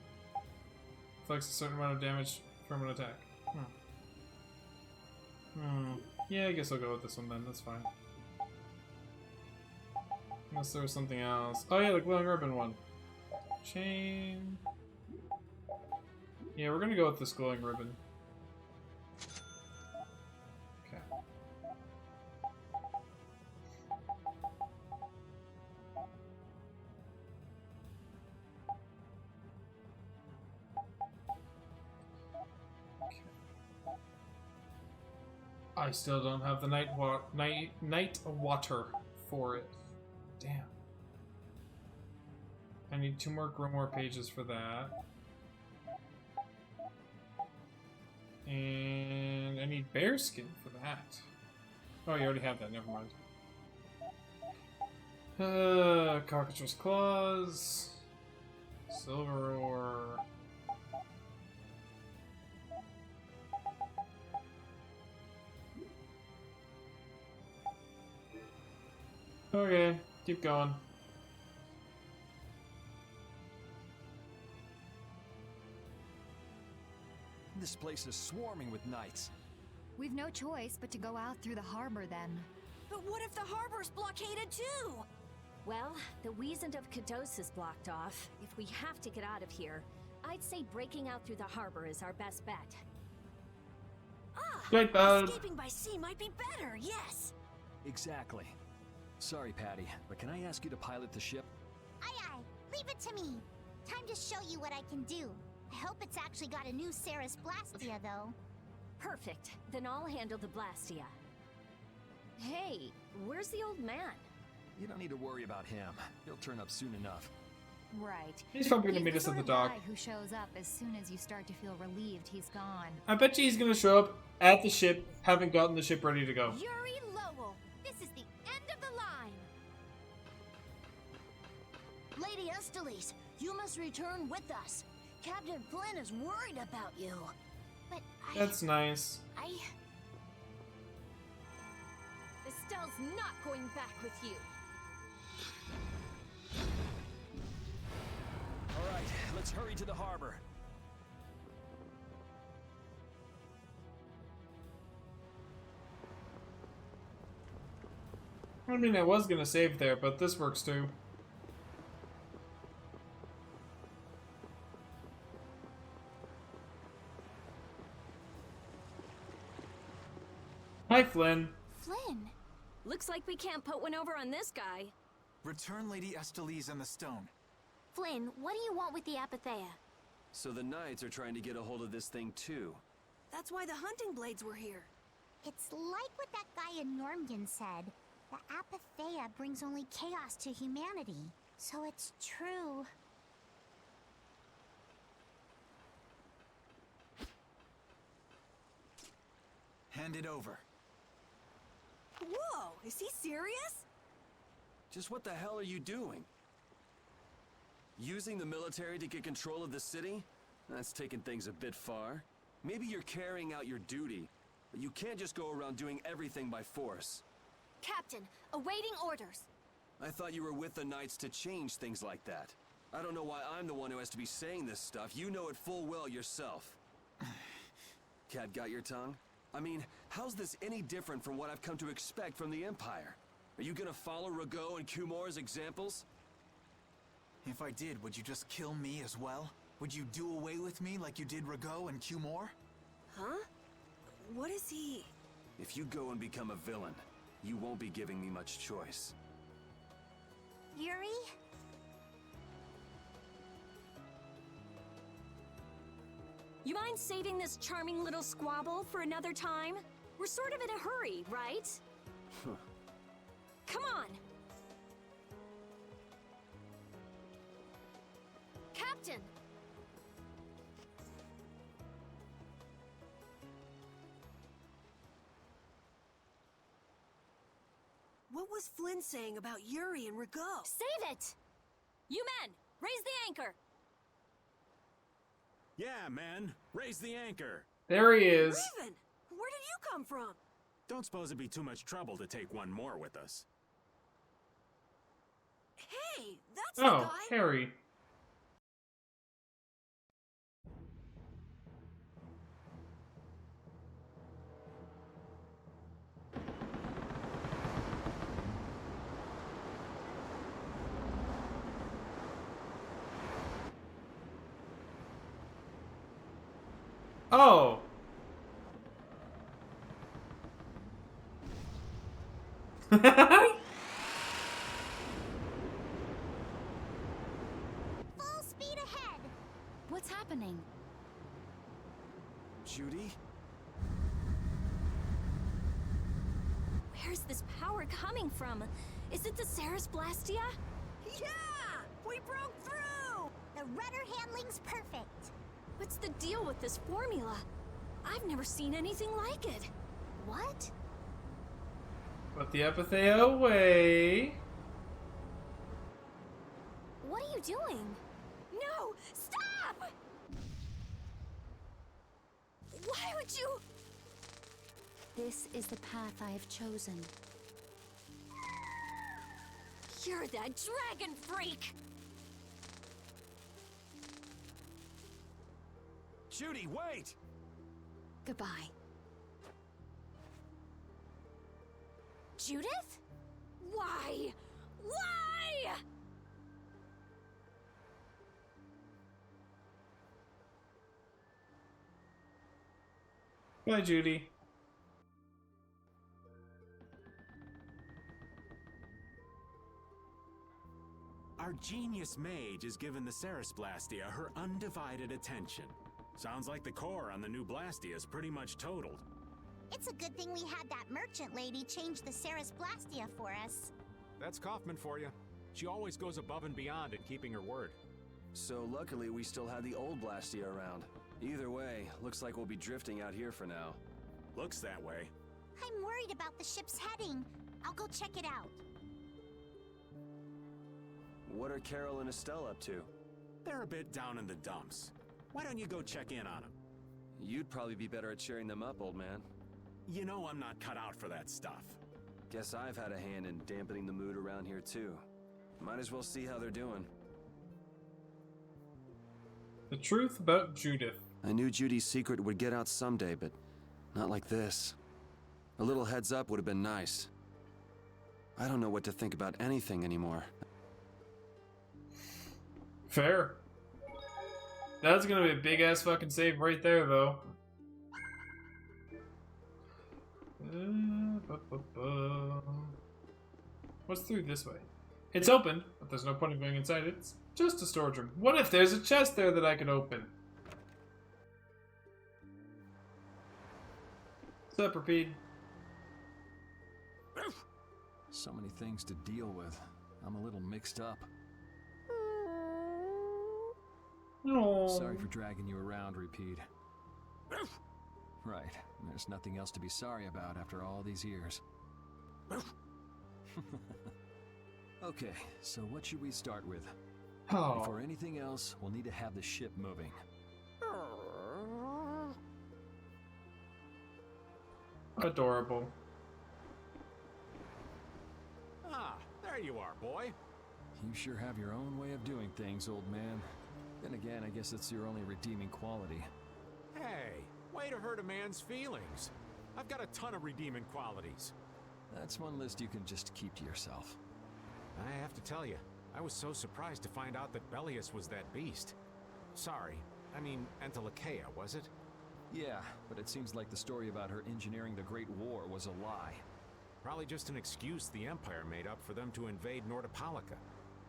Flex a certain amount of damage from an attack. Yeah, I guess I'll go with this one then. That's fine. Unless there was something else. Oh yeah, the glowing ribbon one. Chain. Yeah, we're gonna go with this glowing ribbon. Okay. I still don't have the night water for it. Damn. I need 2 more Grimoire pages for that. And I need bearskin for that. Oh, you already have that, never mind. Cockatrice Claws. Silver ore. Okay, keep going. This place is swarming with knights. We've no choice but to go out through the harbor then. But what if the harbor's blockaded too? Well, the Wiesent of Kados is blocked off. If we have to get out of here, I'd say breaking out through the harbor is our best bet. Great, bud. Escaping by sea might be better, yes! Exactly. Sorry, Patty, but can I ask you to pilot the ship? Aye, leave it to me. Time to show you what I can do. I hope it's actually got a new Ceres Blastia, though. Perfect. Then I'll handle the Blastia. Hey, where's the old man? You don't need to worry about him. He'll turn up soon enough. Right. He's probably gonna meet us at the dock. Guy who shows up as soon as you start to feel relieved he's gone. I bet you he's gonna show up at the ship, having gotten the ship ready to go. Yuri Lowell, this is the end of the line. Lady Estellise, you must return with us. Captain Flynn is worried about you. But That's nice. Estelle's not going back with you. All right, let's hurry to the harbor. I mean, I was gonna save there, but this works too. Hi, Flynn. Flynn? Looks like we can't put one over on this guy. Return Lady Estellise and the stone. Flynn, what do you want with the Apatheia? So the Knights are trying to get a hold of this thing too. That's why the hunting blades were here. It's like what that guy in Normgan said. The Apatheia brings only chaos to humanity. So it's true. Hand it over. Whoa, is he serious? Just what the hell are you doing? Using the military to get control of the city? That's taking things a bit far. Maybe you're carrying out your duty, but you can't just go around doing everything by force. Captain, awaiting orders. I thought you were with the Knights to change things like that. I don't know why I'm the one who has to be saying this stuff. You know it full well yourself. Cat got your tongue? I mean, how's this any different from what I've come to expect from the Empire? Are you gonna follow Rago and Kumor's examples? If I did, would you just kill me as well? Would you do away with me like you did Rago and Kumor? Huh? What is he? If you go and become a villain, you won't be giving me much choice. Yuri? You mind saving this charming little squabble for another time? We're sort of in a hurry, right? Come on! Captain! What was Flynn saying about Yuri and Rago? Save it! You men, raise the anchor! Yeah, men, raise the anchor. There he is. Raven, where did you come from? Don't suppose it'd be too much trouble to take one more with us. Hey, that's Oh, the guy. Harry. Oh. Full speed ahead! What's happening? Judy? Where's this power coming from? Is it the Ceres Blastia? Yeah! We broke through! The rudder handling's perfect. What's the deal with this formula? I've never seen anything like it. What? Put the Apatheia away. What are you doing? No! Stop! Why would you... This is the path I have chosen. You're that dragon freak! Judy, wait! Goodbye. Judith? Why? Why? Bye, Judy. Our genius mage has given the Ceres Blastia her undivided attention. Sounds like the core on the new Blastia is pretty much totaled. It's a good thing we had that merchant lady change the Ceres Blastia for us. That's Kaufman for you. She always goes above and beyond in keeping her word. So luckily we still had the old Blastia around. Either way, looks like we'll be drifting out here for now. Looks that way. I'm worried about the ship's heading. I'll go check it out. What are Carol and Estelle up to? They're a bit down in the dumps. Why don't you go check in on them? You'd probably be better at cheering them up, old man. You know I'm not cut out for that stuff. Guess I've had a hand in dampening the mood around here too. Might as well see how they're doing. The truth about Judith. I knew Judy's secret would get out someday, but not like this. A little heads up would have been nice. I don't know what to think about anything anymore. Fair. That's gonna be a big ass fucking save right there, though. What's through this way? It's open, but there's no point in going inside. It's just a storage room. What if there's a chest there that I could open? What's up, Repeat? So many things to deal with. I'm a little mixed up. No. Sorry for dragging you around, Repeat. Right. There's nothing else to be sorry about after all these years. Okay, so what should we start with? Oh. Before anything else, we'll need to have the ship moving. Adorable. Ah, there you are, boy. You sure have your own way of doing things, old man. Then again, I guess it's your only redeeming quality. Hey, way to hurt a man's feelings. I've got a ton of redeeming qualities. That's one list you can just keep to yourself. I have to tell you, I was so surprised to find out that Bellius was that beast. Sorry, I mean Entelakea, was it? Yeah, but it seems like the story about her engineering the Great War was a lie. Probably just an excuse the Empire made up for them to invade Nordopolica.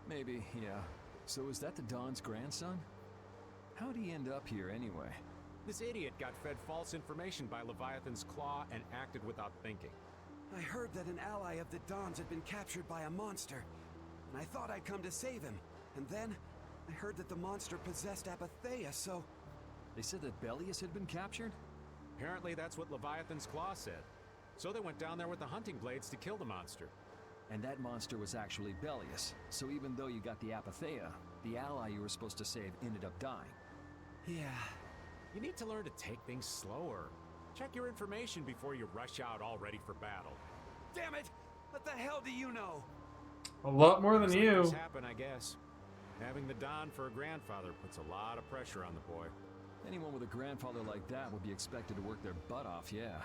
Maybe, yeah. So is that the Don's grandson? How'd he end up here anyway? This idiot got fed false information by Leviathan's Claw and acted without thinking. I heard that an ally of the Don's had been captured by a monster, and I thought I'd come to save him. And then, I heard that the monster possessed Apatheia, so... They said that Bellius had been captured? Apparently that's what Leviathan's Claw said. So they went down there with the hunting blades to kill the monster. And that monster was actually Bellius, so even though you got the Apatheia, the ally you were supposed to save ended up dying. Yeah. You need to learn to take things slower. Check your information before you rush out all ready for battle. Damn it! What the hell do you know? A lot more than you. Things happen, I guess. Having the Don for a grandfather puts a lot of pressure on the boy. Anyone with a grandfather like that would be expected to work their butt off, yeah.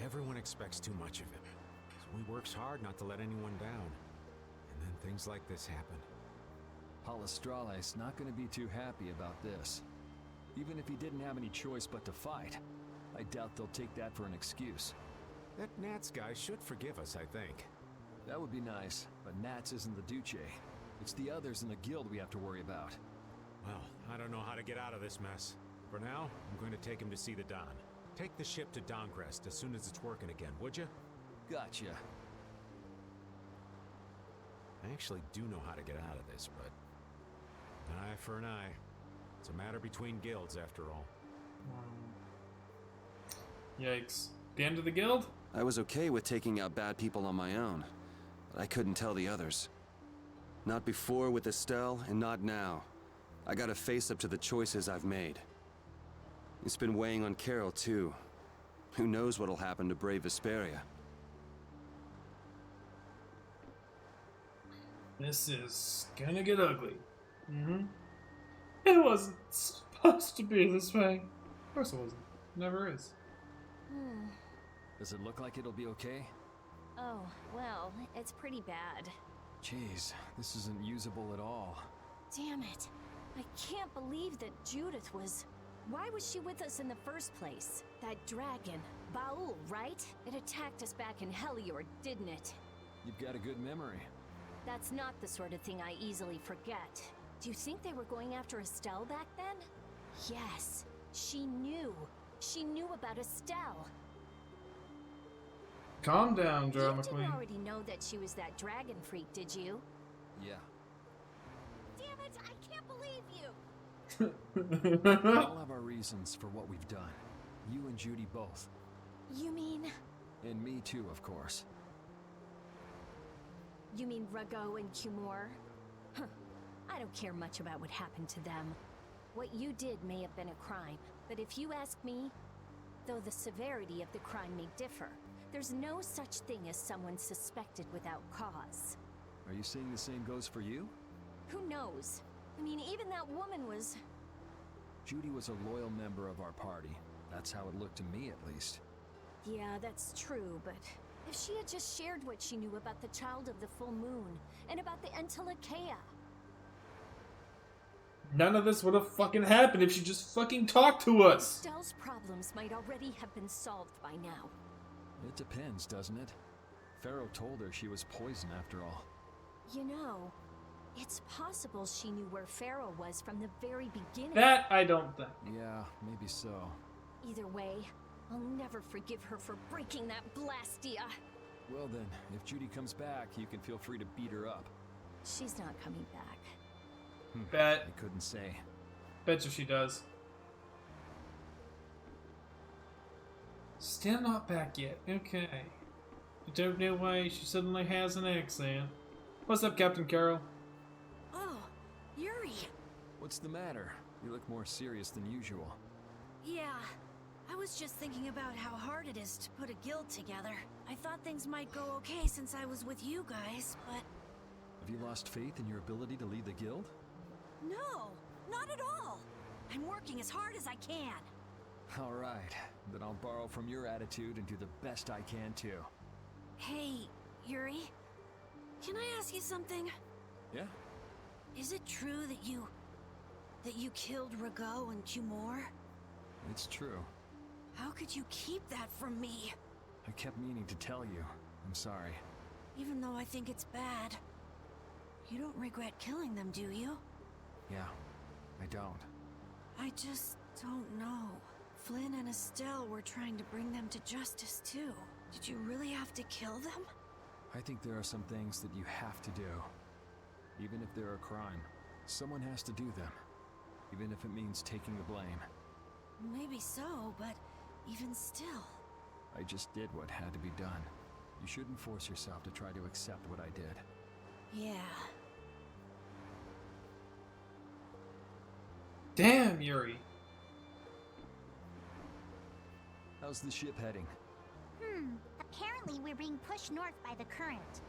Everyone expects too much of him. So he works hard not to let anyone down. And then things like this happen. Palestrale's not going to be too happy about this. Even if he didn't have any choice but to fight, I doubt they'll take that for an excuse. That Nats guy should forgive us, I think. That would be nice, but Nats isn't the Duce. It's the others in the guild we have to worry about. Well, I don't know how to get out of this mess. For now, I'm going to take him to see the Don. Take the ship to Dongrest as soon as it's working again, would you? Gotcha. I actually do know how to get out of this, but... an eye for an eye. It's a matter between guilds, after all. Yikes. The end of the guild? I was okay with taking out bad people on my own, but I couldn't tell the others. Not before with Estelle, and not now. I gotta face up to the choices I've made. It's been weighing on Carol, too. Who knows what'll happen to brave Vesperia? This is gonna get ugly. It wasn't supposed to be this way. Of course it wasn't. Never is. Does it look like it'll be okay? Oh, well, it's pretty bad. Jeez, this isn't usable at all. Damn it. I can't believe that Judith was... Why was she with us in the first place? That dragon, Baul, right? It attacked us back in Heliord, didn't it? You've got a good memory. That's not the sort of thing I easily forget. Do you think they were going after Estelle back then? Yes, she knew. She knew about Estelle. Calm down, Joel You McQueen. didn't already know that she was that dragon freak, did you? Yeah. Damn it, I can't believe you! We all have our reasons for what we've done. You and Judy both. You mean... And me too, of course. You mean Rago and Cumor? Huh. I don't care much about what happened to them. What you did may have been a crime, but if you ask me, though the severity of the crime may differ, there's no such thing as someone suspected without cause. Are you saying the same goes for you? Who knows? I mean, even that woman was... Judy was a loyal member of our party. That's how it looked to me, at least. Yeah, that's true, but if she had just shared what she knew about the Child of the Full Moon, and about the Entelekea... None of this would have fucking happened if she just fucking talked to us. Estelle's problems might already have been solved by now. It depends, doesn't it? Pharaoh told her she was poison after all. You know, it's possible she knew where Pharaoh was from the very beginning. That I don't think. Yeah, maybe so. Either way, I'll never forgive her for breaking that Blastia. Well then, if Judy comes back, you can feel free to beat her up. She's not coming back. Bet. I couldn't say. Betcha she does. Still not back yet. Okay. I don't know why she suddenly has an accent. What's up, Captain Carol? Oh, Yuri. What's the matter? You look more serious than usual. Yeah, I was just thinking about how hard it is to put a guild together. I thought things might go okay since I was with you guys, but... Have you lost faith in your ability to lead the guild? No, not at all. I'm working as hard as I can. Alright, then I'll borrow from your attitude and do the best I can too. Hey, Yuri. Can I ask you something? Yeah? Is it true that you killed Rago and Cumor? It's true. How could you keep that from me? I kept meaning to tell you. I'm sorry. Even though I think it's bad. You don't regret killing them, do you? Yeah, I don't. I just don't know. Flynn and Estelle were trying to bring them to justice too. Did you really have to kill them? I think there are some things that you have to do. Even if they're a crime, someone has to do them. Even if it means taking the blame. Maybe so, but even still. I just did what had to be done. You shouldn't force yourself to try to accept what I did. Yeah. Damn, Yuri. How's the ship heading? Apparently we're being pushed north by the current.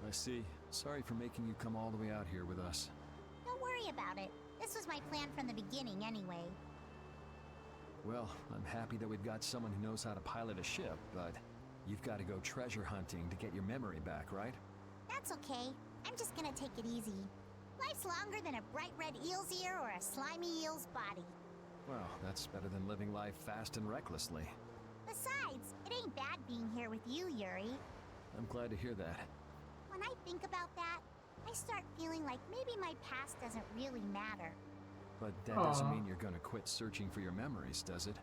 I see. Sorry for making you come all the way out here with us. Don't worry about it. This was my plan from the beginning anyway. Well, I'm happy that we've got someone who knows how to pilot a ship, but you've got to go treasure hunting to get your memory back, right? That's okay. I'm just gonna take it easy. Life's longer than a bright red eel's ear or a slimy eel's body. Well, that's better than living life fast and recklessly. Besides, it ain't bad being here with you, Yuri. I'm glad to hear that. When I think about that, I start feeling like maybe my past doesn't really matter. But that doesn't mean you're gonna quit searching for your memories, does it?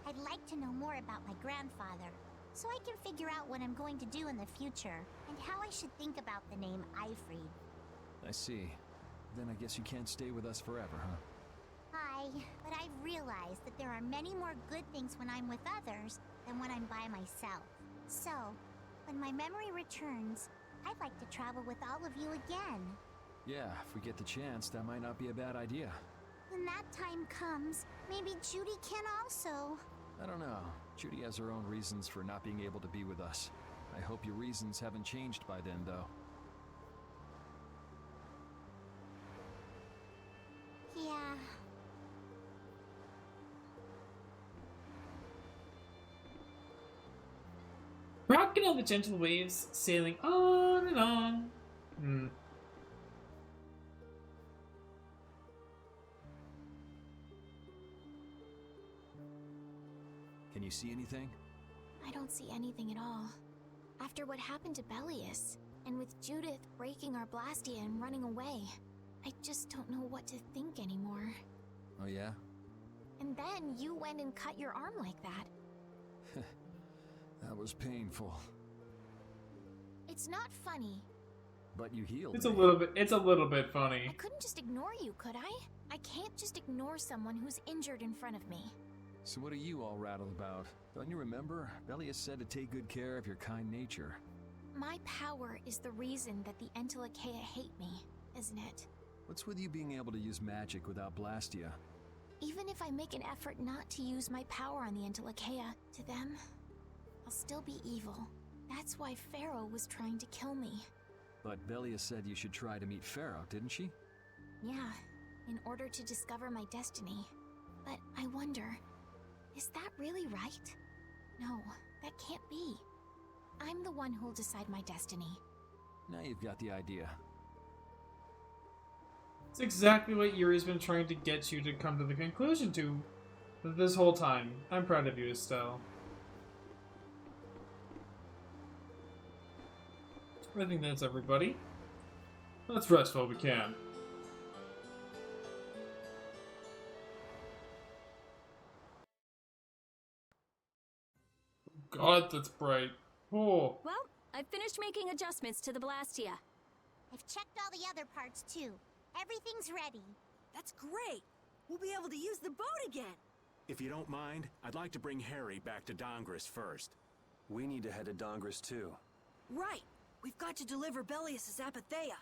I'd like to know more about my grandfather, so I can figure out what I'm going to do in the future, and how I should think about the name Eifried. I see. Then I guess you can't stay with us forever, huh? But I've realized that there are many more good things when I'm with others than when I'm by myself. So, when my memory returns, I'd like to travel with all of you again. Yeah, if we get the chance, that might not be a bad idea. When that time comes, maybe Judy can also. I don't know. Judy has her own reasons for not being able to be with us. I hope your reasons haven't changed by then, though. Yeah. Rocking on the gentle waves, sailing on and on. Can you see anything? I don't see anything at all. After what happened to Belius, and with Judith breaking our Blastia and running away, I just don't know what to think anymore. Oh yeah? And then you went and cut your arm like that. That was painful. It's not funny. But you healed It's me. a little bit funny. I couldn't just ignore you, could I? I can't just ignore someone who's injured in front of me. So what are you all rattled about? Don't you remember? Belius said to take good care of your kind nature. My power is the reason that the Entelekea hate me, isn't it? What's with you being able to use magic without Blastia? Even if I make an effort not to use my power on the Entelekea, to them, I'll still be evil. That's why Pharaoh was trying to kill me. But Belius said you should try to meet Pharaoh, didn't she? Yeah, in order to discover my destiny. But I wonder, is that really right? No, that can't be. I'm the one who'll decide my destiny. Now you've got the idea. It's exactly what Yuri's been trying to get you to come to the conclusion to this whole time. I'm proud of you, Estelle. I think that's everybody. Let's rest while we can. God, that's bright. Oh. Well, I've finished making adjustments to the Blastia. I've checked all the other parts too. Everything's ready. That's great. We'll be able to use the boat again. If you don't mind, I'd like to bring Harry back to Dongris first. We need to head to Dongris too. Right. We've got to deliver Belius' Apatheia.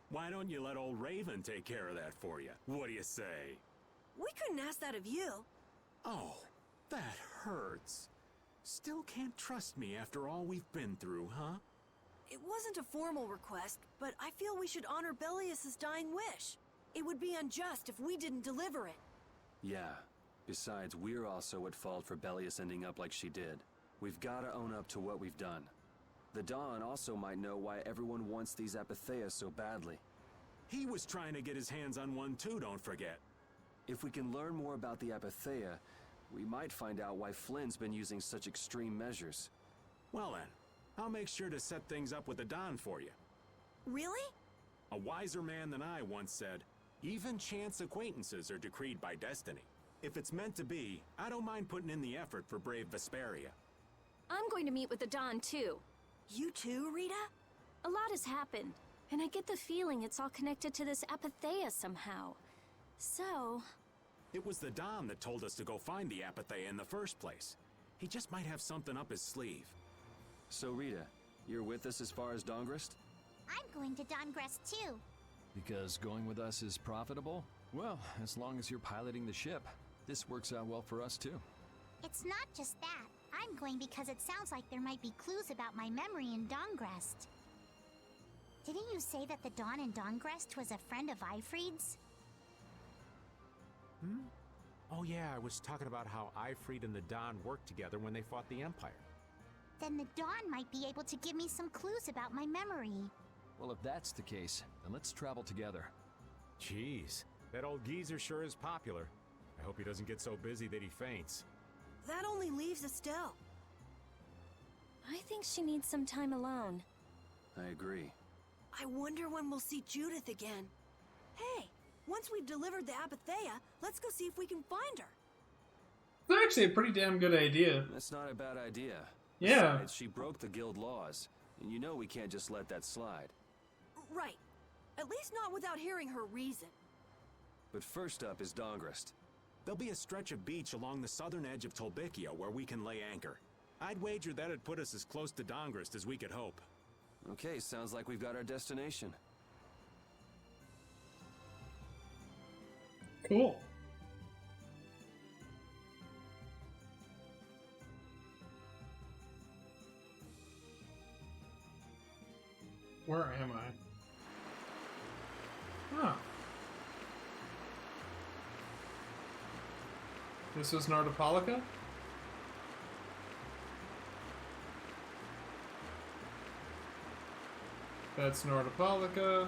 Why don't you let old Raven take care of that for you? What do you say? We couldn't ask that of you. Oh, that hurts. Still can't trust me after all we've been through, huh? It wasn't a formal request, but I feel we should honor Belius' dying wish. It would be unjust if we didn't deliver it. Yeah. Besides, we're also at fault for Belius ending up like she did. We've gotta own up to what we've done. The Dawn also might know why everyone wants these Apatheias so badly. He was trying to get his hands on one too, don't forget. If we can learn more about the Apatheia, we might find out why Flynn's been using such extreme measures. Well then, I'll make sure to set things up with the Don for you. Really? A wiser man than I once said, even chance acquaintances are decreed by destiny. If it's meant to be, I don't mind putting in the effort for brave Vesperia. I'm going to meet with the Don too. You too, Rita? A lot has happened, and I get the feeling it's all connected to this Apatheia somehow. So... It was the Don that told us to go find the Apatheia in the first place. He just might have something up his sleeve. So Rita, you're with us as far as Dongrist? I'm going to Dongres too. Because going with us is profitable? Well, as long as you're piloting the ship, this works out well for us too. It's not just that. I'm going because it sounds like there might be clues about my memory in Dongrest. Didn't you say that the Dawn in Dongrest was a friend of Ifried's? Hmm? Oh yeah, I was talking about how Ifried and the Don worked together when they fought the Empire. Then the Dawn might be able to give me some clues about my memory. Well, if that's the case, then let's travel together. Jeez, that old geezer sure is popular. I hope he doesn't get so busy that he faints. That only leaves Estelle. I think she needs some time alone. I agree. I wonder when we'll see Judith again. Hey, once we've delivered the Apatheia, let's go see if we can find her. That's actually a pretty damn good idea. That's not a bad idea. Yeah. Besides, she broke the guild laws, and you know we can't just let that slide. Right. At least not without hearing her reason. But first up is Dongrist. There'll be a stretch of beach along the southern edge of Tolbikia where we can lay anchor. I'd wager that'd put us as close to Dongrist as we could hope. Okay, sounds like we've got our destination. Cool. Where am I? Huh. This was Nordopolica? That's Nordopolica.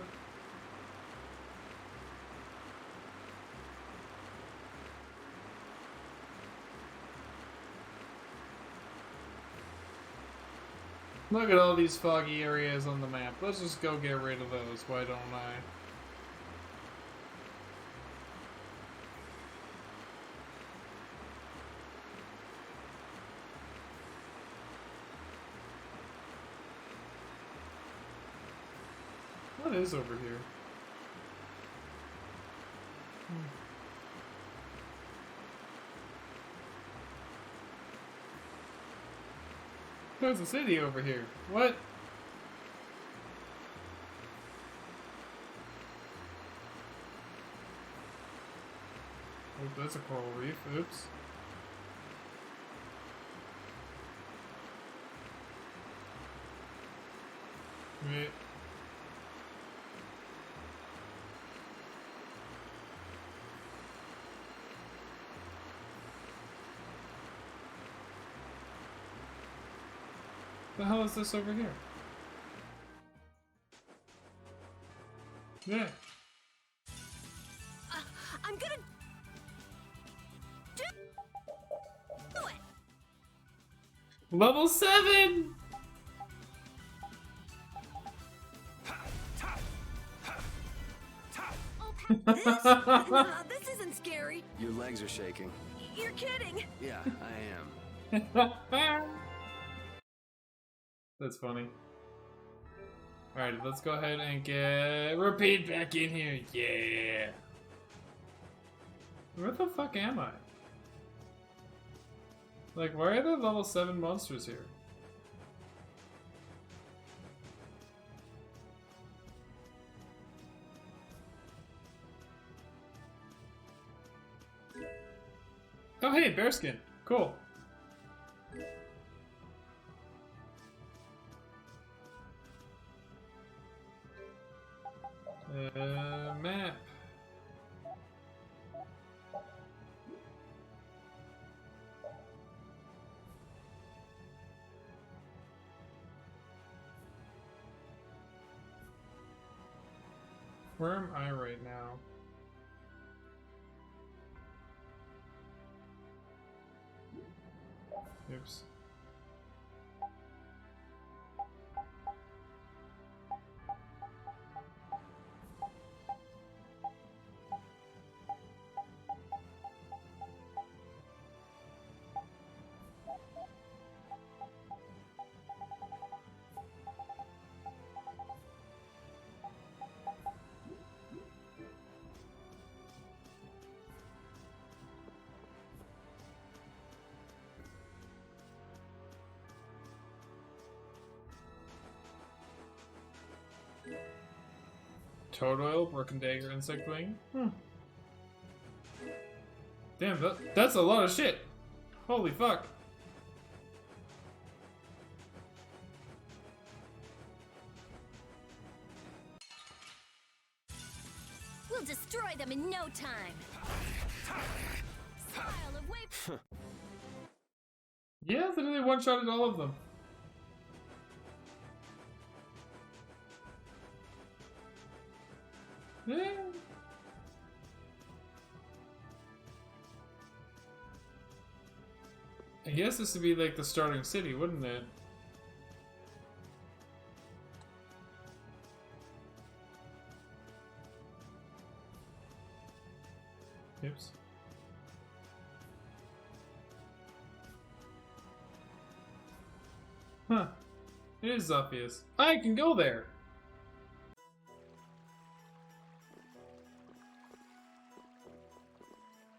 Look at all these foggy areas on the map. Let's just go get rid of those, why don't I? What is over here? There's a city over here. What? Oh, that's a coral reef. Oops. Wait. The hell is this over here? Yeah. I'm gonna do it. Level 7! This isn't scary. Your legs are shaking. You're kidding. Yeah, I am. That's funny. Alright, let's go ahead and get Repeat back in here. Yeah. Where the fuck am I? Like, why are there level 7 monsters here? Oh hey, bearskin. Cool. Map. Where am I right now? Oops. Toad oil, broken dagger, insect wing. Damn, that's a lot of shit. Holy fuck. We'll destroy them in no time. Style of wave. Yeah, literally one-shotted all of them. Yeah. I guess this would be like the starting city, wouldn't it? Oops. Huh. It is obvious. I can go there!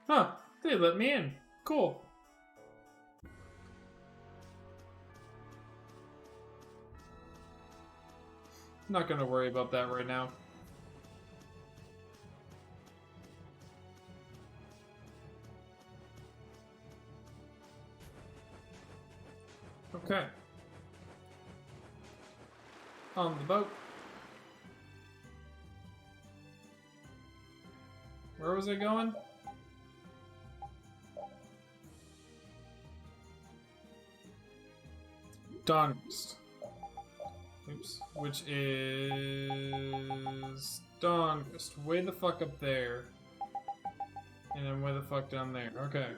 Huh. They let me in. Cool. Not gonna worry about that right now. Okay. On the boat. Where was I going? Dawnquist. Oops. Which is Dawnquist. Way the fuck up there. And then way the fuck down there. Okay.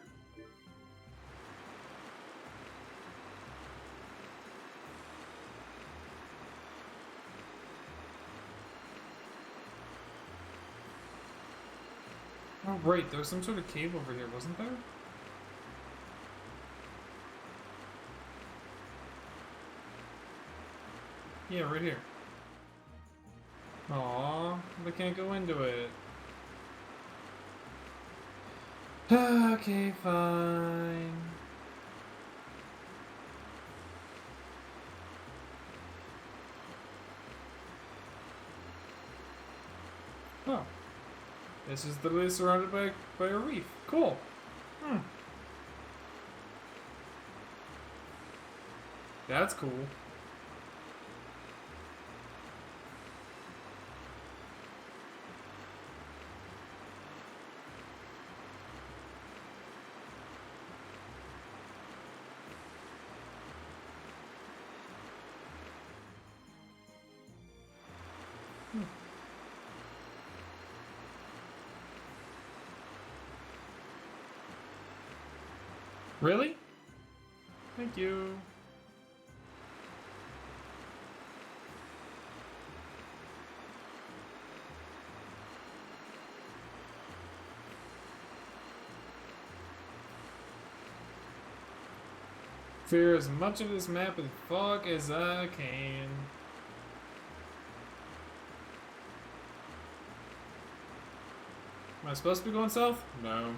Oh, right, there was some sort of cave over here, wasn't there? Yeah, right here. Aww, they can't go into it. Okay, fine. Oh. This is literally surrounded by a reef. Cool. Hmm. That's cool. Really? Thank you. Clear as much of this map with fog as I can. Am I supposed to be going south? No.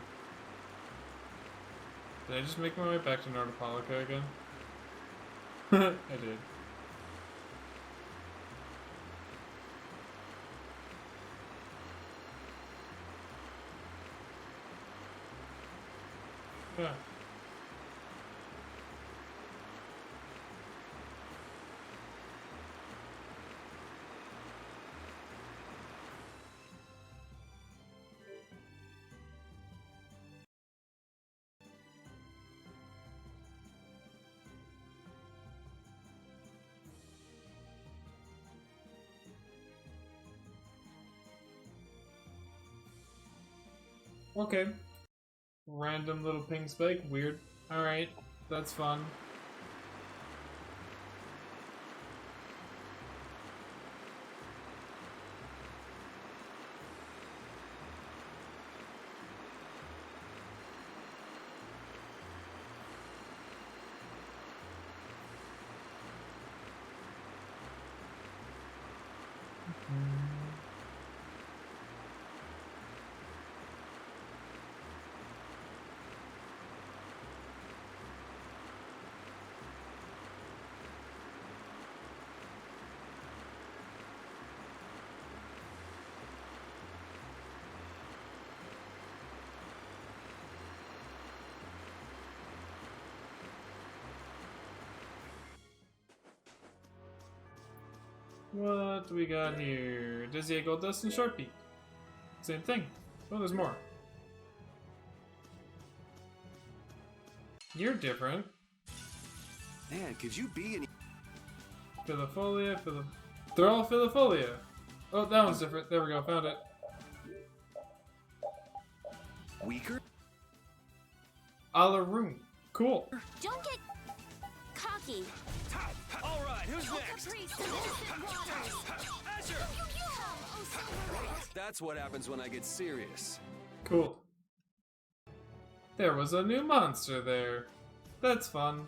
Did I just make my way back to Nordopolica again? I did. Yeah. Okay. Random little ping spike. Weird. Alright. That's fun. What do we got here? Dizzy Gold Dust and Sharp Peak. Same thing. Oh, there's more. You're different. Man, could you be any... Filifolia, they're all Filifolia. Oh, that one's different. There we go, found it. Weaker? Alaroon. Cool. Don't get cocky. All right, who's next? That's what happens when I get serious. Cool. There was a new monster there. That's fun.